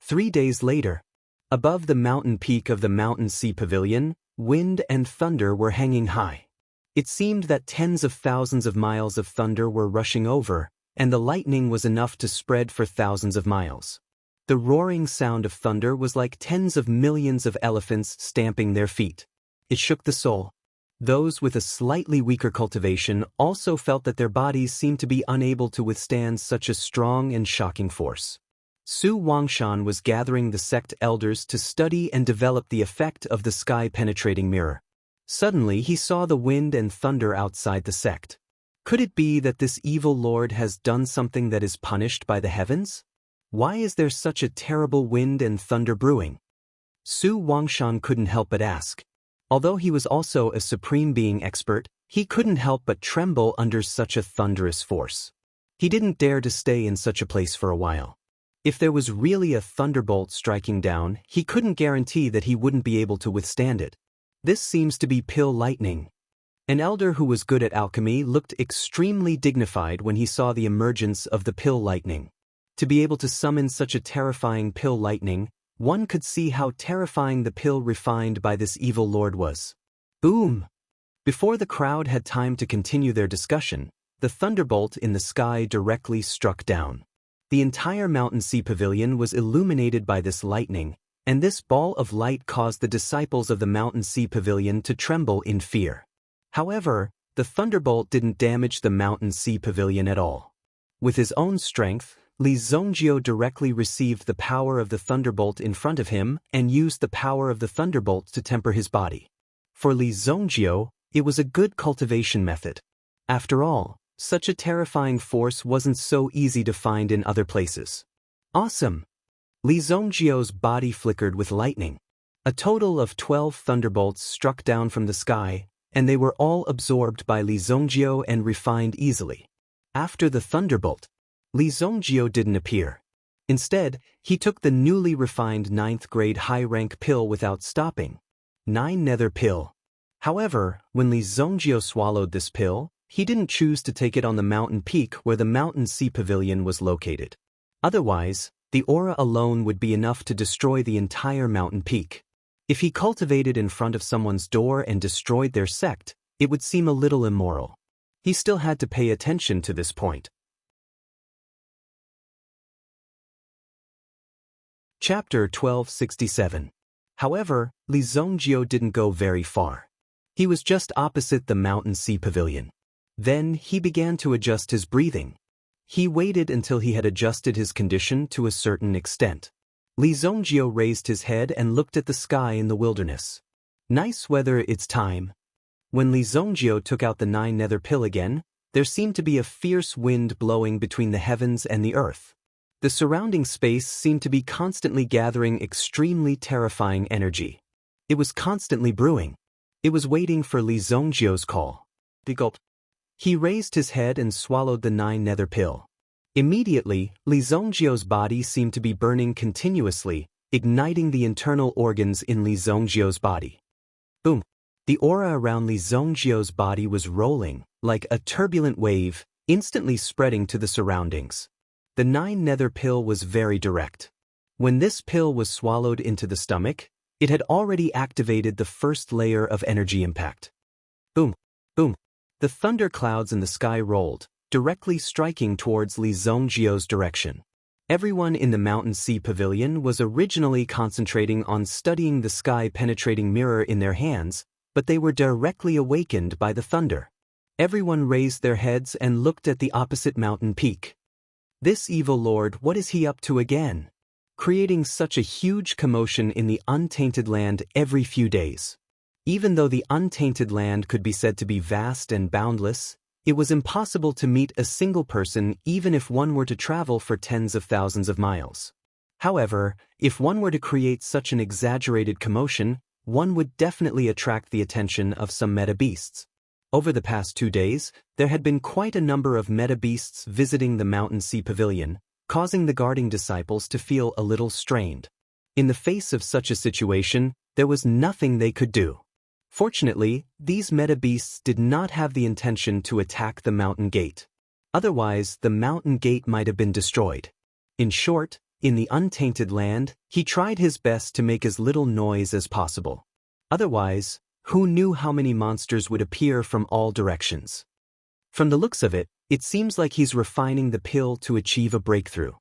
3 days later, above the mountain peak of the Mountain Sea Pavilion, wind and thunder were hanging high. It seemed that tens of thousands of miles of thunder were rushing over, and the lightning was enough to spread for thousands of miles. The roaring sound of thunder was like tens of millions of elephants stamping their feet. It shook the soul. Those with a slightly weaker cultivation also felt that their bodies seemed to be unable to withstand such a strong and shocking force. Su Wangshan was gathering the sect elders to study and develop the effect of the sky-penetrating mirror. Suddenly he saw the wind and thunder outside the sect. Could it be that this evil lord has done something that is punished by the heavens? Why is there such a terrible wind and thunder brewing? Su Wangshan couldn't help but ask. Although he was also a supreme being expert, he couldn't help but tremble under such a thunderous force. He didn't dare to stay in such a place for a while. If there was really a thunderbolt striking down, he couldn't guarantee that he wouldn't be able to withstand it. This seems to be pill lightning. An elder who was good at alchemy looked extremely dignified when he saw the emergence of the pill lightning. To be able to summon such a terrifying pill lightning, one could see how terrifying the pill refined by this evil lord was. Boom! Before the crowd had time to continue their discussion, the thunderbolt in the sky directly struck down. The entire Mountain Sea Pavilion was illuminated by this lightning, and this ball of light caused the disciples of the Mountain Sea Pavilion to tremble in fear. However, the thunderbolt didn't damage the Mountain Sea Pavilion at all. With his own strength, Li Zongjio directly received the power of the thunderbolt in front of him and used the power of the thunderbolt to temper his body. For Li Zongjio, it was a good cultivation method. After all, such a terrifying force wasn't so easy to find in other places. Awesome! Li Zongjio's body flickered with lightning. A total of 12 thunderbolts struck down from the sky, and they were all absorbed by Li Zongjio and refined easily. After the thunderbolt, Li Zongjio didn't appear. Instead, he took the newly refined 9th-grade high-rank pill without stopping. 9 Nether Pill. However, when Li Zongjio swallowed this pill, he didn't choose to take it on the mountain peak where the Mountain Sea Pavilion was located. Otherwise, the aura alone would be enough to destroy the entire mountain peak. If he cultivated in front of someone's door and destroyed their sect, it would seem a little immoral. He still had to pay attention to this point. Chapter 1267. However, Li Zongjio didn't go very far. He was just opposite the Mountain Sea Pavilion. Then he began to adjust his breathing. He waited until he had adjusted his condition to a certain extent. Li Zongjio raised his head and looked at the sky in the wilderness. Nice weather, it's time. When Li Zongjio took out the 9 Nether Pill again, there seemed to be a fierce wind blowing between the heavens and the earth. The surrounding space seemed to be constantly gathering extremely terrifying energy. It was constantly brewing. It was waiting for Li Zongjio's call. He gulped. He raised his head and swallowed the 9 Nether Pill. Immediately, Li Zongjio's body seemed to be burning continuously, igniting the internal organs in Li Zongjio's body. Boom! The aura around Li Zongjio's body was rolling, like a turbulent wave, instantly spreading to the surroundings. The 9 Nether Pill was very direct. When this pill was swallowed into the stomach, it had already activated the first layer of energy impact. Boom! Boom! The thunder clouds in the sky rolled, directly striking towards Li Zongjio's direction. Everyone in the Mountain Sea Pavilion was originally concentrating on studying the sky-penetrating mirror in their hands, but they were directly awakened by the thunder. Everyone raised their heads and looked at the opposite mountain peak. This evil lord, what is he up to again? Creating such a huge commotion in the untainted land every few days. Even though the untainted land could be said to be vast and boundless, it was impossible to meet a single person even if one were to travel for tens of thousands of miles. However, if one were to create such an exaggerated commotion, one would definitely attract the attention of some meta-beasts. Over the past 2 days, there had been quite a number of meta-beasts visiting the Mountain Sea Pavilion, causing the guarding disciples to feel a little strained. In the face of such a situation, there was nothing they could do. Fortunately, these meta-beasts did not have the intention to attack the mountain gate. Otherwise, the mountain gate might have been destroyed. In short, in the untainted land, he tried his best to make as little noise as possible. Otherwise, who knew how many monsters would appear from all directions? From the looks of it, it seems like he's refining the pill to achieve a breakthrough.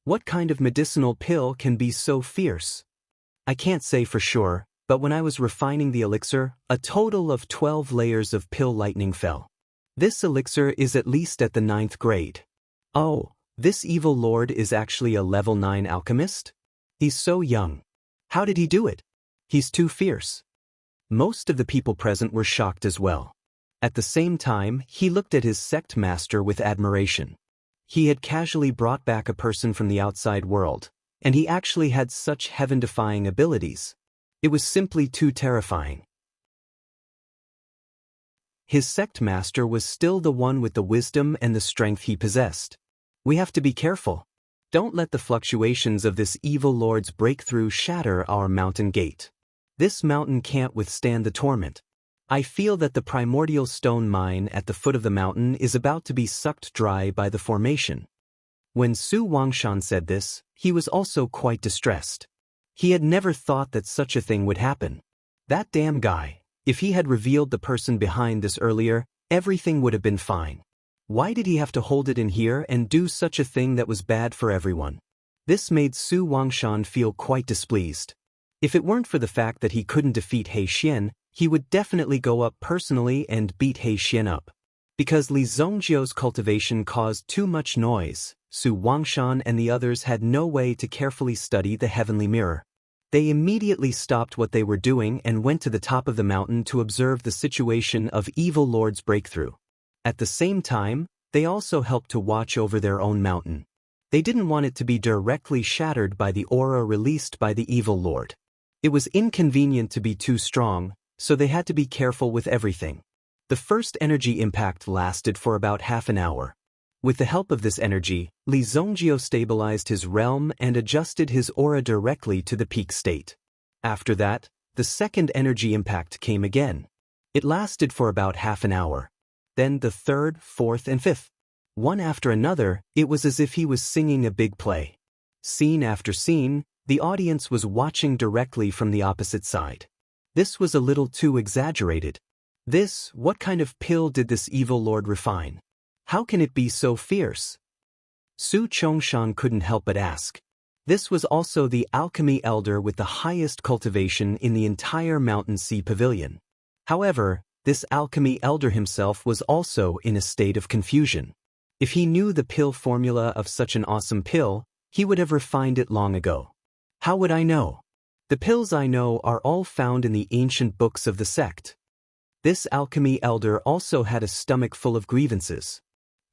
What kind of medicinal pill can be so fierce? I can't say for sure, but when I was refining the elixir, a total of 12 layers of pill lightning fell. This elixir is at least at the 9th grade. Oh, this evil lord is actually a level 9 alchemist? He's so young. How did he do it? He's too fierce. Most of the people present were shocked as well. At the same time, he looked at his sect master with admiration. He had casually brought back a person from the outside world, and he actually had such heaven-defying abilities. It was simply too terrifying. His sect master was still the one with the wisdom and the strength he possessed. We have to be careful. Don't let the fluctuations of this evil lord's breakthrough shatter our mountain gate. This mountain can't withstand the torment. I feel that the primordial stone mine at the foot of the mountain is about to be sucked dry by the formation. When Su Wangshan said this, he was also quite distressed. He had never thought that such a thing would happen. That damn guy, if he had revealed the person behind this earlier, everything would have been fine. Why did he have to hold it in here and do such a thing that was bad for everyone? This made Su Wangshan feel quite displeased. If it weren't for the fact that he couldn't defeat He Xian, he would definitely go up personally and beat He Xian up. Because Li Zongjiu's cultivation caused too much noise, Su Wangshan and the others had no way to carefully study the heavenly mirror. They immediately stopped what they were doing and went to the top of the mountain to observe the situation of Evil Lord's breakthrough. At the same time, they also helped to watch over their own mountain. They didn't want it to be directly shattered by the aura released by the Evil Lord. It was inconvenient to be too strong, so they had to be careful with everything. The first energy impact lasted for about half an hour. With the help of this energy, Li Zongjiu stabilized his realm and adjusted his aura directly to the peak state. After that, the second energy impact came again. It lasted for about half an hour. Then the third, fourth, and fifth. One after another, it was as if he was singing a big play. Scene after scene, the audience was watching directly from the opposite side. This was a little too exaggerated. What kind of pill did this evil lord refine? How can it be so fierce? Su Chongshan couldn't help but ask. This was also the alchemy elder with the highest cultivation in the entire Mountain Sea Pavilion. However, this alchemy elder himself was also in a state of confusion. If he knew the pill formula of such an awesome pill, he would have refined it long ago. How would I know? The pills I know are all found in the ancient books of the sect. This alchemy elder also had a stomach full of grievances.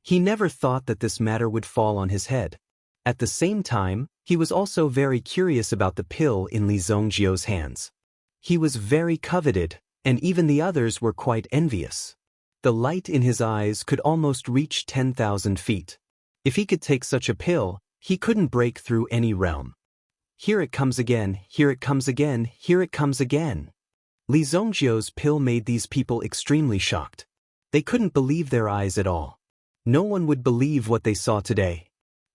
He never thought that this matter would fall on his head. At the same time, he was also very curious about the pill in Li Zongjiu's hands. He was very coveted, and even the others were quite envious. The light in his eyes could almost reach 10,000 feet. If he could take such a pill, he couldn't break through any realm. Here it comes again, here it comes again, here it comes again. Li Zongjiu's pill made these people extremely shocked. They couldn't believe their eyes at all. No one would believe what they saw today.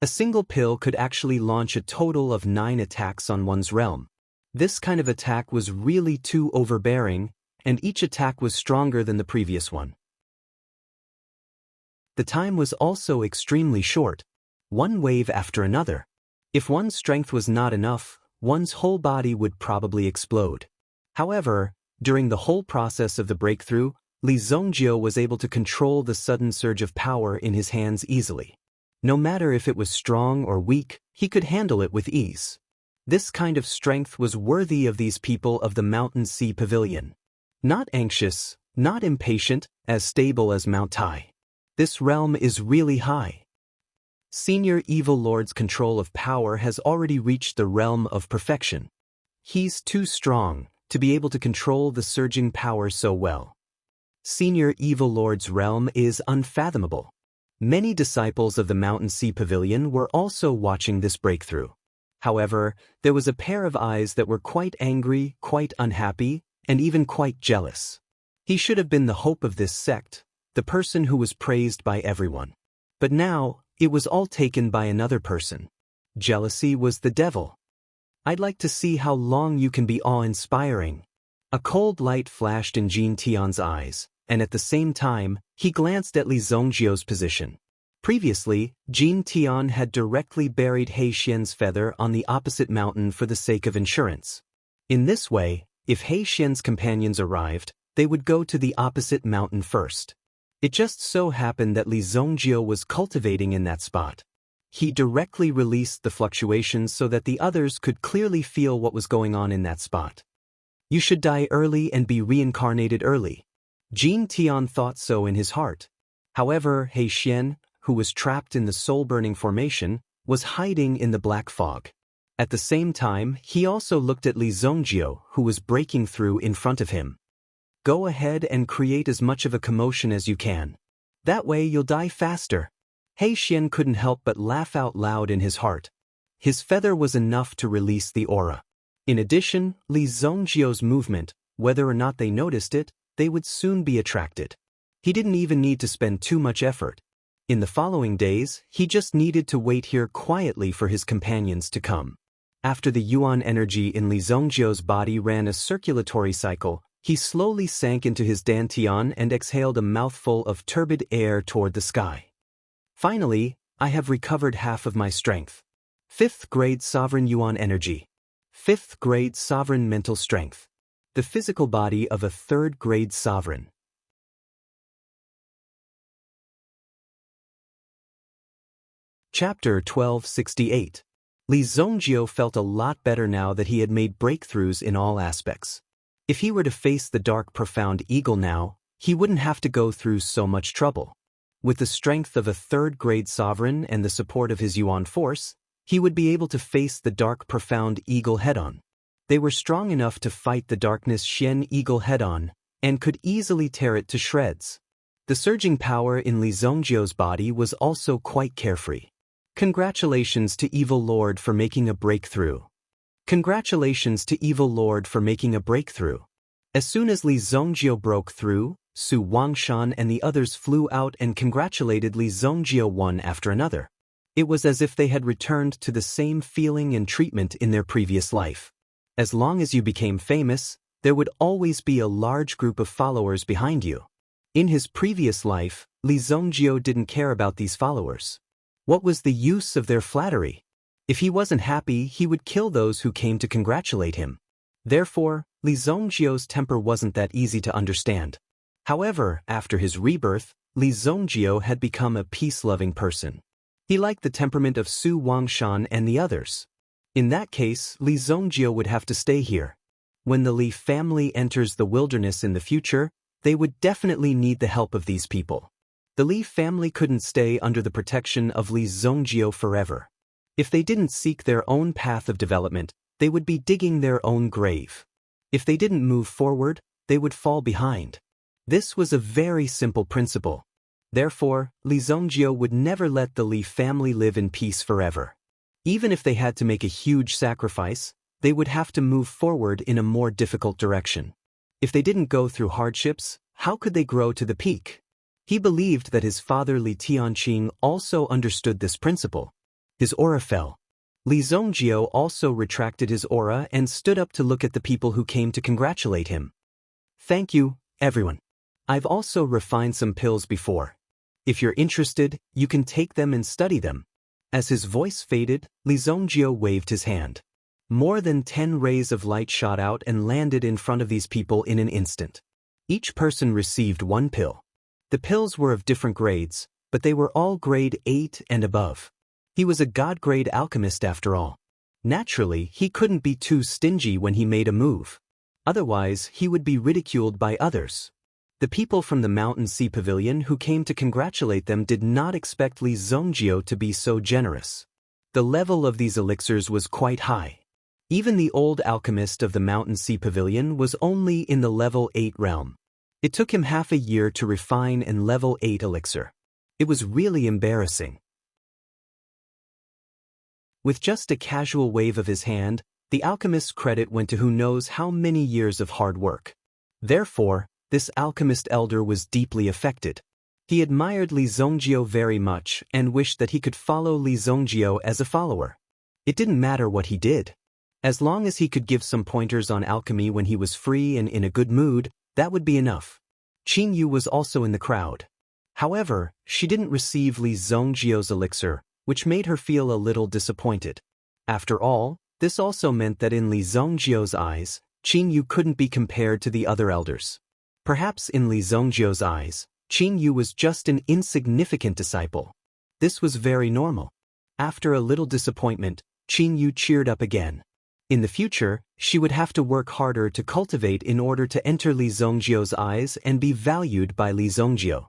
A single pill could actually launch a total of 9 attacks on one's realm. This kind of attack was really too overbearing, and each attack was stronger than the previous one. The time was also extremely short, one wave after another. If one's strength was not enough, one's whole body would probably explode. However, during the whole process of the breakthrough, Li Zongjiu was able to control the sudden surge of power in his hands easily. No matter if it was strong or weak, he could handle it with ease. This kind of strength was worthy of these people of the Mountain Sea Pavilion. Not anxious, not impatient, as stable as Mount Tai. This realm is really high. Senior Evil Lord's control of power has already reached the realm of perfection. He's too strong to be able to control the surging power so well. Senior Evil Lord's realm is unfathomable. Many disciples of the Mountain Sea Pavilion were also watching this breakthrough. However, there was a pair of eyes that were quite angry, quite unhappy, and even quite jealous. He should have been the hope of this sect, the person who was praised by everyone. But now, it was all taken by another person. Jealousy was the devil. I'd like to see how long you can be awe-inspiring. A cold light flashed in Jin Tian's eyes, and at the same time, he glanced at Li Zongjiu's position. Previously, Jin Tian had directly buried He Xian's feather on the opposite mountain for the sake of insurance. In this way, if He Xian's companions arrived, they would go to the opposite mountain first. It just so happened that Li Zongjiu was cultivating in that spot. He directly released the fluctuations so that the others could clearly feel what was going on in that spot. You should die early and be reincarnated early. Jin Tian thought so in his heart. However, He Xian, who was trapped in the soul-burning formation, was hiding in the black fog. At the same time, he also looked at Li Zongjiu, who was breaking through in front of him. Go ahead and create as much of a commotion as you can. That way you'll die faster. He Xian couldn't help but laugh out loud in his heart. His feather was enough to release the aura. In addition, Li Zongjiu's movement, whether or not they noticed it, they would soon be attracted. He didn't even need to spend too much effort. In the following days, he just needed to wait here quietly for his companions to come. After the yuan energy in Li Zongjiu's body ran a circulatory cycle, he slowly sank into his dantian and exhaled a mouthful of turbid air toward the sky. Finally, I have recovered half of my strength. 5th grade sovereign yuan energy. 5th grade sovereign mental strength. The physical body of a 3rd grade sovereign. Chapter 1268. Li Zongjiu felt a lot better now that he had made breakthroughs in all aspects. If he were to face the dark profound eagle now, he wouldn't have to go through so much trouble. With the strength of a 3rd grade sovereign and the support of his yuan force, he would be able to face the dark profound eagle head-on. They were strong enough to fight the darkness Xian eagle head-on, and could easily tear it to shreds. The surging power in Li Zongjiu's body was also quite carefree. Congratulations to Evil Lord for making a breakthrough. Congratulations to Evil Lord for making a breakthrough. As soon as Li Zongjiu broke through, Su Wangshan and the others flew out and congratulated Li Zongjiu one after another. It was as if they had returned to the same feeling and treatment in their previous life. As long as you became famous, there would always be a large group of followers behind you. In his previous life, Li Zongjiu didn't care about these followers. What was the use of their flattery? If he wasn't happy, he would kill those who came to congratulate him. Therefore, Li Zongjiu's temper wasn't that easy to understand. However, after his rebirth, Li Zongjiu had become a peace-loving person. He liked the temperament of Su Wangshan and the others. In that case, Li Zongjiu would have to stay here. When the Li family enters the wilderness in the future, they would definitely need the help of these people. The Li family couldn't stay under the protection of Li Zongjiu forever. If they didn't seek their own path of development, they would be digging their own grave. If they didn't move forward, they would fall behind. This was a very simple principle. Therefore, Li Zongjiu would never let the Li family live in peace forever. Even if they had to make a huge sacrifice, they would have to move forward in a more difficult direction. If they didn't go through hardships, how could they grow to the peak? He believed that his father Li Tianqing also understood this principle. His aura fell. Li Zongjiu also retracted his aura and stood up to look at the people who came to congratulate him. Thank you, everyone. I've also refined some pills before. If you're interested, you can take them and study them. As his voice faded, Li Zongjiu waved his hand. More than 10 rays of light shot out and landed in front of these people in an instant. Each person received 1 pill. The pills were of different grades, but they were all grade 8 and above. He was a god-grade alchemist after all. Naturally, he couldn't be too stingy when he made a move. Otherwise, he would be ridiculed by others. The people from the Mountain Sea Pavilion who came to congratulate them did not expect Li Zongjiu to be so generous. The level of these elixirs was quite high. Even the old alchemist of the Mountain Sea Pavilion was only in the level 8 realm. It took him half a year to refine an level 8 elixir. It was really embarrassing. With just a casual wave of his hand, the alchemist's credit went to who knows how many years of hard work. Therefore, this alchemist elder was deeply affected. He admired Li Zongjio very much and wished that he could follow Li Zongjio as a follower. It didn't matter what he did. As long as he could give some pointers on alchemy when he was free and in a good mood, that would be enough. Qing Yu was also in the crowd. However, she didn't receive Li Zongjio's elixir, which made her feel a little disappointed. After all, this also meant that in Li Zongjio's eyes, Qing Yu couldn't be compared to the other elders. Perhaps in Li Zongjio's eyes, Qing Yu was just an insignificant disciple. This was very normal. After a little disappointment, Qing Yu cheered up again. In the future, she would have to work harder to cultivate in order to enter Li Zongjio's eyes and be valued by Li Zongjio.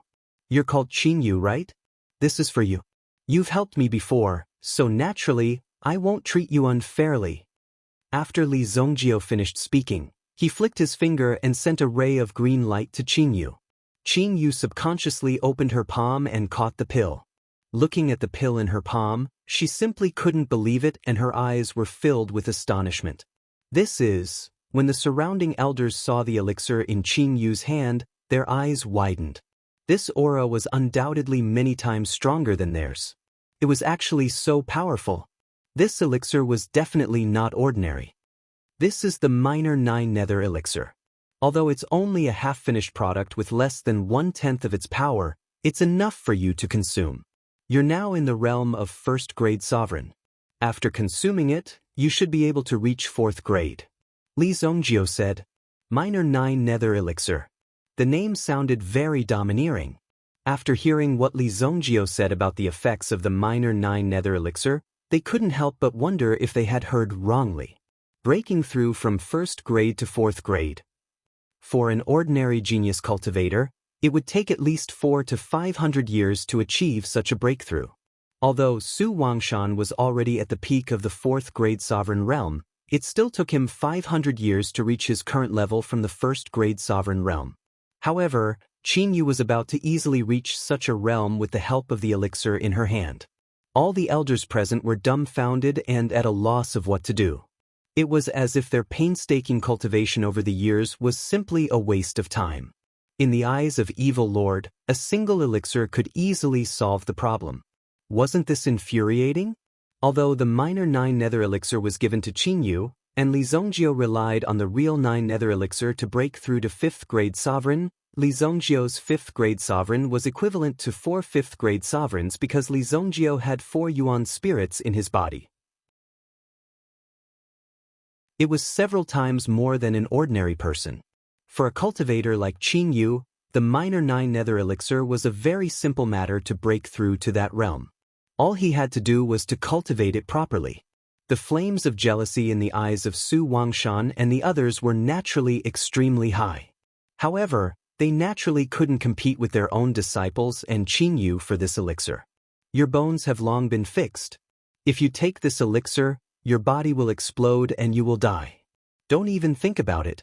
You're called Qing Yu, right? This is for you. You've helped me before, so naturally, I won't treat you unfairly. After Li Zongjio finished speaking, he flicked his finger and sent a ray of green light to Qing Yu. Qing Yu subconsciously opened her palm and caught the pill. Looking at the pill in her palm, she simply couldn't believe it and her eyes were filled with astonishment. When the surrounding elders saw the elixir in Qing Yu's hand, their eyes widened. This aura was undoubtedly many times stronger than theirs. It was actually so powerful. This elixir was definitely not ordinary. This is the Minor 9 Nether Elixir. Although it's only a half-finished product with less than 1/10 of its power, it's enough for you to consume. You're now in the realm of first grade sovereign. After consuming it, you should be able to reach 4th grade. Li Zongjio said. Minor 9 Nether Elixir. The name sounded very domineering. After hearing what Li Zongjio said about the effects of the Minor 9 Nether Elixir, they couldn't help but wonder if they had heard wrongly. Breaking through from 1st grade to 4th grade. For an ordinary genius cultivator, it would take at least 400 to 500 years to achieve such a breakthrough. Although Su Wangshan was already at the peak of the 4th grade sovereign realm, it still took him 500 years to reach his current level from the 1st grade sovereign realm. However, Qing Yu was about to easily reach such a realm with the help of the elixir in her hand. All the elders present were dumbfounded and at a loss of what to do. It was as if their painstaking cultivation over the years was simply a waste of time. In the eyes of Evil Lord, a single elixir could easily solve the problem. Wasn't this infuriating? Although the Minor 9 Nether Elixir was given to Qing Yu, and Li Zongjio relied on the real 9 Nether Elixir to break through to 5th grade sovereign, Li Zongjio's 5th grade sovereign was equivalent to 4 5th grade sovereigns because Li Zongjio had 4 Yuan spirits in his body. It was several times more than an ordinary person. For a cultivator like Qing Yu, the Minor 9 Nether Elixir was a very simple matter to break through to that realm. All he had to do was to cultivate it properly. The flames of jealousy in the eyes of Su Wangshan and the others were naturally extremely high. However, they naturally couldn't compete with their own disciples and Qing Yu for this elixir. Your bones have long been fixed. If you take this elixir, your body will explode and you will die. Don't even think about it.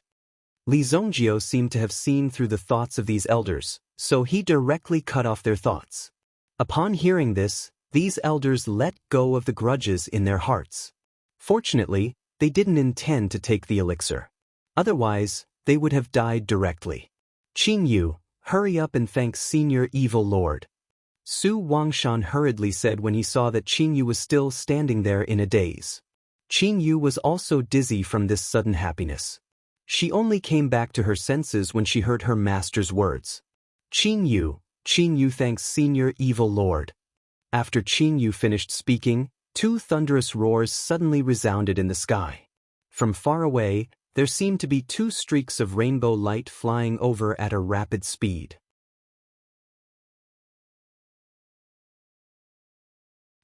Li Zongjio seemed to have seen through the thoughts of these elders, so he directly cut off their thoughts. Upon hearing this, these elders let go of the grudges in their hearts. Fortunately, they didn't intend to take the elixir. Otherwise, they would have died directly. Qing Yu, hurry up and thank Senior Evil Lord. Su Wangshan hurriedly said when he saw that Qing Yu was still standing there in a daze. Qing Yu was also dizzy from this sudden happiness. She only came back to her senses when she heard her master's words. Qing Yu thanks Senior Evil Lord. After Qing Yu finished speaking, 2 thunderous roars suddenly resounded in the sky. From far away, there seemed to be 2 streaks of rainbow light flying over at a rapid speed.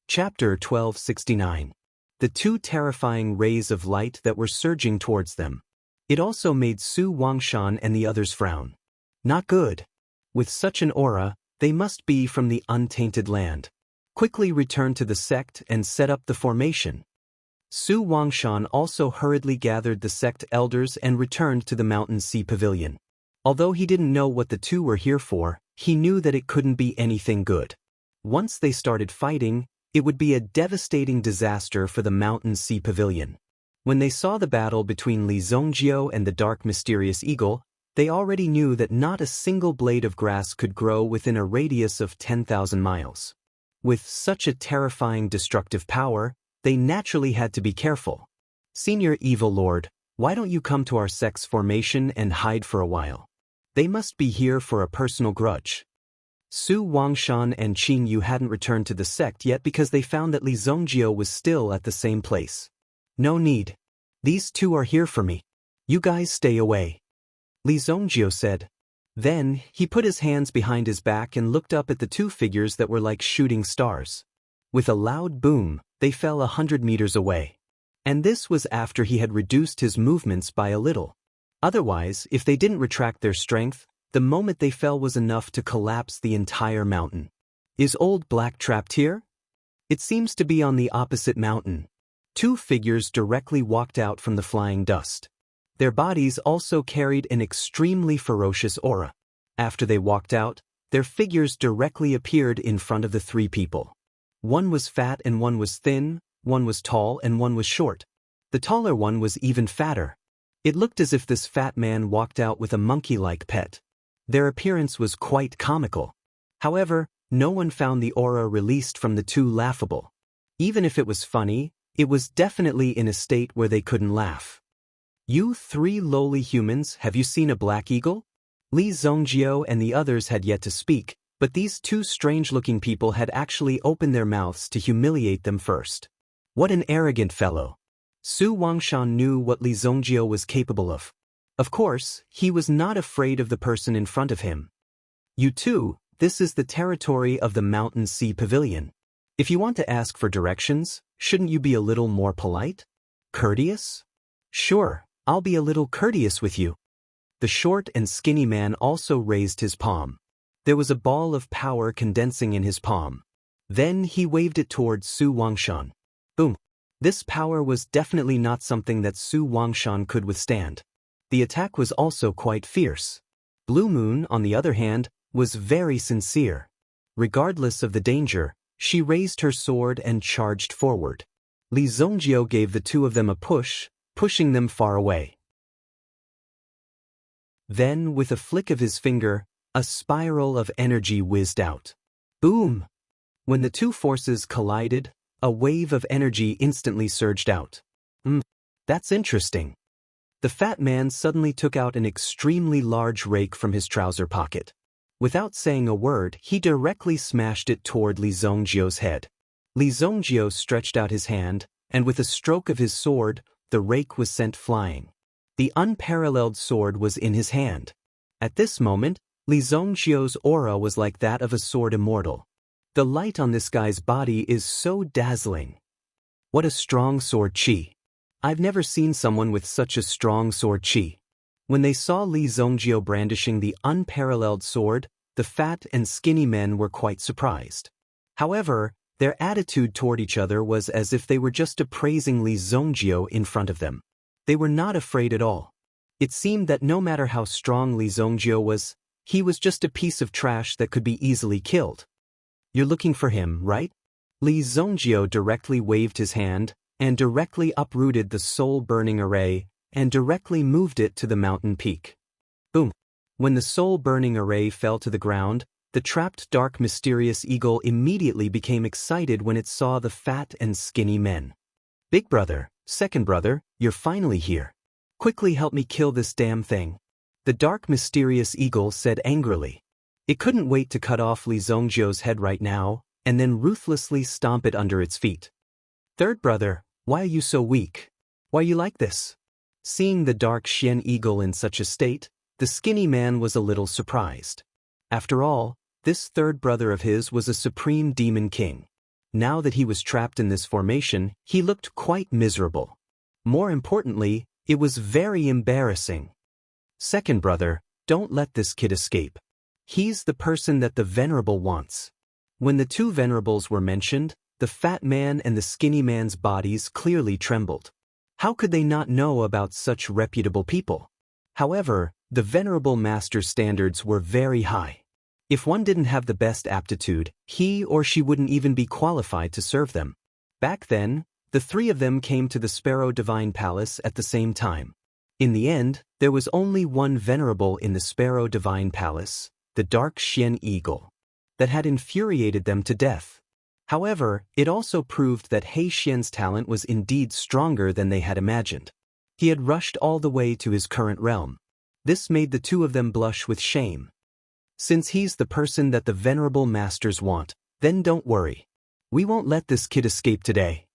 Chapter 1269. The 2 terrifying rays of light that were surging towards them. It also made Su Wangshan and the others frown. Not good. With such an aura, they must be from the untainted land. Quickly return to the sect and set up the formation. Su Wangshan also hurriedly gathered the sect elders and returned to the Mountain Sea Pavilion. Although he didn't know what the 2 were here for, he knew that it couldn't be anything good. Once they started fighting, it would be a devastating disaster for the Mountain Sea Pavilion. When they saw the battle between Li Zongjio and the Dark Mysterious Eagle, They already knew that not a single blade of grass could grow within a radius of 10,000 miles. With such a terrifying destructive power, they naturally had to be careful. Senior Evil Lord, why don't you come to our sect's formation and hide for a while? They must be here for a personal grudge. Su Wangshan and Qing Yu hadn't returned to the sect yet because they found that Li Zongjio was still at the same place. No need. These two are here for me. You guys stay away. Li Zongjio said. Then, he put his hands behind his back and looked up at the two figures that were like shooting stars. With a loud boom, they fell 100 meters away. And this was after he had reduced his movements by a little. Otherwise, if they didn't retract their strength, the moment they fell was enough to collapse the entire mountain. Is Old Black trapped here? It seems to be on the opposite mountain. Two figures directly walked out from the flying dust. Their bodies also carried an extremely ferocious aura. After they walked out, their figures directly appeared in front of the three people. One was fat and one was thin, one was tall and one was short. The taller one was even fatter. It looked as if this fat man walked out with a monkey-like pet. Their appearance was quite comical. However, no one found the aura released from the two laughable. Even if it was funny, it was definitely in a state where they couldn't laugh. You three lowly humans, have you seen a black eagle? Li Zongjio and the others had yet to speak, but these two strange-looking people had actually opened their mouths to humiliate them first. What an arrogant fellow. Su Wangshan knew what Li Zongjio was capable of. Of course, he was not afraid of the person in front of him. You two, this is the territory of the Mountain Sea Pavilion. If you want to ask for directions, shouldn't you be a little more polite? Courteous? Sure, I'll be a little courteous with you. The short and skinny man also raised his palm. There was a ball of power condensing in his palm. Then he waved it towards Su Wangshan. Boom. This power was definitely not something that Su Wangshan could withstand. The attack was also quite fierce. Blue Moon, on the other hand, was very sincere. Regardless of the danger, she raised her sword and charged forward. Li Zongjio gave the two of them a push, pushing them far away. Then, with a flick of his finger, a spiral of energy whizzed out. Boom! When the two forces collided, a wave of energy instantly surged out. That's interesting. The fat man suddenly took out an extremely large rake from his trouser pocket. Without saying a word, he directly smashed it toward Li Zongjio's head. Li Zongjio stretched out his hand, and with a stroke of his sword, the rake was sent flying. The unparalleled sword was in his hand. At this moment, Li Zongjio's aura was like that of a sword immortal. The light on this guy's body is so dazzling. What a strong sword chi. I've never seen someone with such a strong sword chi. When they saw Li Zongjio brandishing the unparalleled sword, the fat and skinny men were quite surprised. However, their attitude toward each other was as if they were just appraising Li Zongjio in front of them. They were not afraid at all. It seemed that no matter how strong Li Zongjio was, he was just a piece of trash that could be easily killed. You're looking for him, right? Li Zongjio directly waved his hand, and directly uprooted the soul-burning array, and directly moved it to the mountain peak. Boom! When the soul-burning array fell to the ground, the trapped dark mysterious eagle immediately became excited when it saw the fat and skinny men. Big brother, second brother, you're finally here. Quickly help me kill this damn thing. The dark mysterious eagle said angrily. It couldn't wait to cut off Li Zongjio's head right now, and then ruthlessly stomp it under its feet. Third brother, why are you so weak? Why are you like this? Seeing the dark Xian eagle in such a state, the skinny man was a little surprised. After all, this third brother of his was a supreme demon king. Now that he was trapped in this formation, he looked quite miserable. More importantly, it was very embarrassing. Second brother, don't let this kid escape. He's the person that the venerable wants. When the two venerables were mentioned, the fat man and the skinny man's bodies clearly trembled. How could they not know about such reputable people? However, the venerable master's standards were very high. If one didn't have the best aptitude, he or she wouldn't even be qualified to serve them. Back then, the three of them came to the Sparrow Divine Palace at the same time. In the end, there was only one venerable in the Sparrow Divine Palace, the Dark Xian Eagle, that had infuriated them to death. However, it also proved that He Xian's talent was indeed stronger than they had imagined. He had rushed all the way to his current realm. This made the two of them blush with shame. Since he's the person that the venerable masters want, then don't worry. We won't let this kid escape today.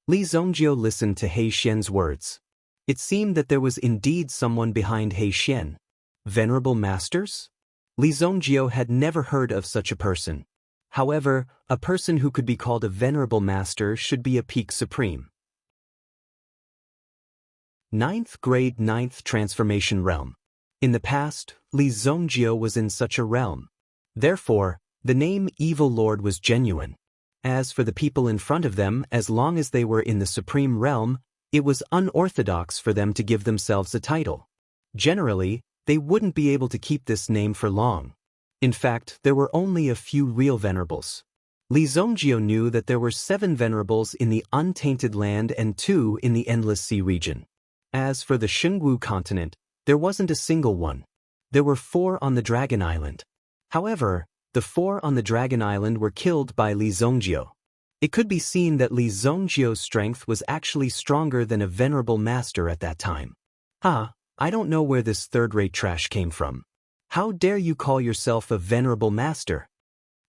Li Zongjio listened to He Xian's words. It seemed that there was indeed someone behind He Xian. Venerable masters? Li Zongjio had never heard of such a person. However, a person who could be called a venerable master should be a peak supreme. 9th grade 9th transformation realm. In the past, Li Zongjio was in such a realm. Therefore, the name Evil Lord was genuine. As for the people in front of them, as long as they were in the supreme realm, it was unorthodox for them to give themselves a title. Generally, they wouldn't be able to keep this name for long. In fact, there were only a few real venerables. Li Zongjio knew that there were 7 venerables in the untainted land and 2 in the endless sea region. As for the Xingwu continent, there wasn't a single one. There were 4 on the Dragon Island. However, the 4 on the Dragon Island were killed by Li Zongjio. It could be seen that Li Zongjio's strength was actually stronger than a venerable master at that time. I don't know where this third-rate trash came from. How dare you call yourself a venerable master?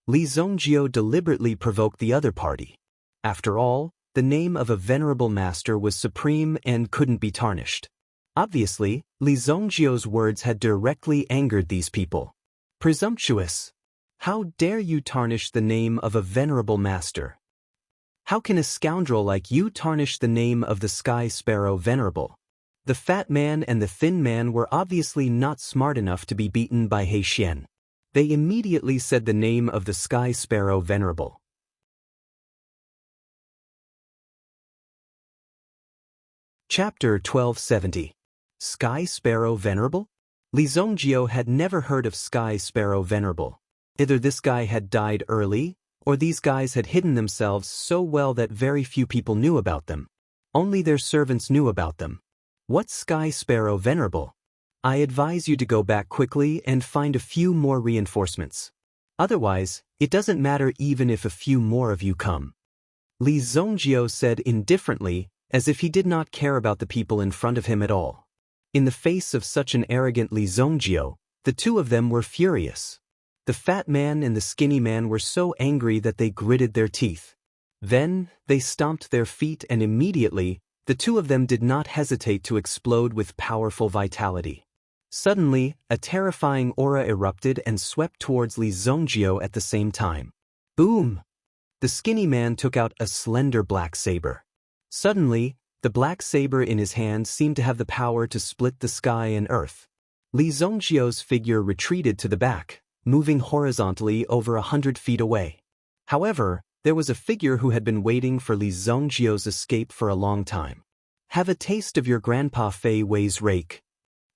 Li Zongjio deliberately provoked the other party. After all, the name of a venerable master was supreme and couldn't be tarnished. Obviously, Li Zongjio's words had directly angered these people. Presumptuous! How dare you tarnish the name of a venerable master? How can a scoundrel like you tarnish the name of the Sky Sparrow Venerable? The fat man and the thin man were obviously not smart enough to be beaten by He Xian. They immediately said the name of the Sky Sparrow Venerable. Chapter 1270. Sky Sparrow Venerable? Li Zongjio had never heard of Sky Sparrow Venerable. Either this guy had died early, or these guys had hidden themselves so well that very few people knew about them. Only their servants knew about them. What's Sky Sparrow Venerable? I advise you to go back quickly and find a few more reinforcements. Otherwise, it doesn't matter even if a few more of you come. Li Zongjio said indifferently, as if he did not care about the people in front of him at all. In the face of such an arrogant Li Zongjio, the two of them were furious. The fat man and the skinny man were so angry that they gritted their teeth. Then, they stomped their feet and immediately, the two of them did not hesitate to explode with powerful vitality. Suddenly, a terrifying aura erupted and swept towards Li Zongjio at the same time. Boom! The skinny man took out a slender black saber. Suddenly, the black saber in his hand seemed to have the power to split the sky and earth. Li Zongjio's figure retreated to the back, moving horizontally over 100 feet away. However, there was a figure who had been waiting for Li Zongjio's escape for a long time. Have a taste of your Grandpa Fei Wei's rake.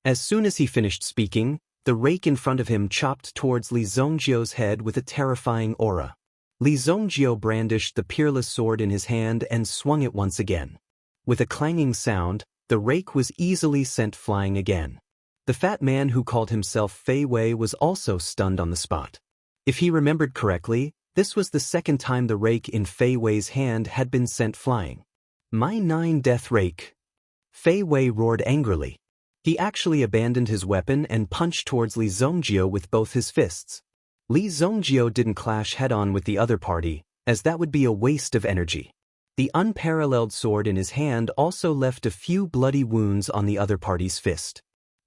As soon as he finished speaking, the rake in front of him chopped towards Li Zongjio's head with a terrifying aura. Li Zongjio brandished the peerless sword in his hand and swung it once again. With a clanging sound, the rake was easily sent flying again. The fat man who called himself Fei Wei was also stunned on the spot. If he remembered correctly, this was the second time the rake in Fei Wei's hand had been sent flying. My 9-death rake! Fei Wei roared angrily. He actually abandoned his weapon and punched towards Li Zongjio with both his fists. Li Zongjio didn't clash head-on with the other party, as that would be a waste of energy. The unparalleled sword in his hand also left a few bloody wounds on the other party's fist.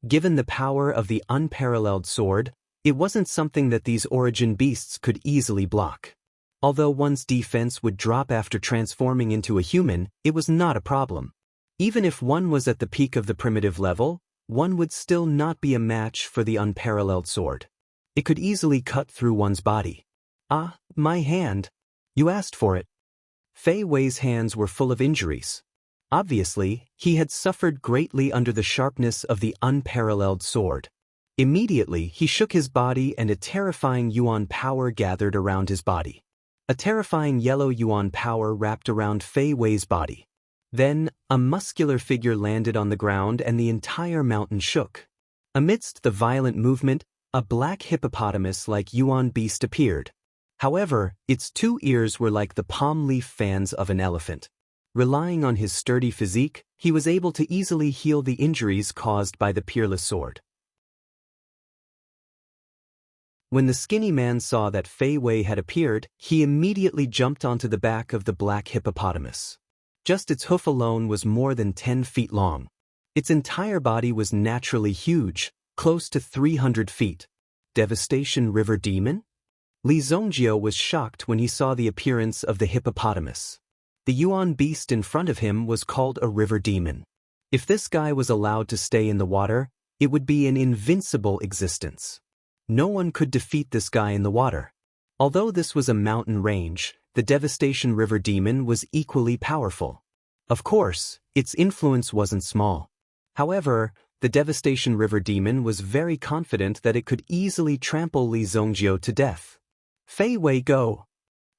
Given the power of the unparalleled sword, it wasn't something that these origin beasts could easily block. Although one's defense would drop after transforming into a human, it was not a problem. Even if one was at the peak of the primitive level, one would still not be a match for the unparalleled sword. It could easily cut through one's body. Ah, my hand. You asked for it. Fei Wei's hands were full of injuries. Obviously, he had suffered greatly under the sharpness of the unparalleled sword. Immediately, he shook his body and a terrifying yuan power gathered around his body. A terrifying yellow yuan power wrapped around Fei Wei's body. Then, a muscular figure landed on the ground and the entire mountain shook. Amidst the violent movement, a black hippopotamus-like yuan beast appeared. However, its two ears were like the palm leaf fans of an elephant. Relying on his sturdy physique, he was able to easily heal the injuries caused by the peerless sword. When the skinny man saw that Fei Wei had appeared, he immediately jumped onto the back of the black hippopotamus. Just its hoof alone was more than 10 feet long. Its entire body was naturally huge, close to 300 feet. Devastation River Demon? Li Zongjio was shocked when he saw the appearance of the hippopotamus. The yuan beast in front of him was called a river demon. If this guy was allowed to stay in the water, it would be an invincible existence. No one could defeat this guy in the water. Although this was a mountain range, the Devastation River Demon was equally powerful. Of course, its influence wasn't small. However, the Devastation River Demon was very confident that it could easily trample Li Zongjio to death. Fei Wei go!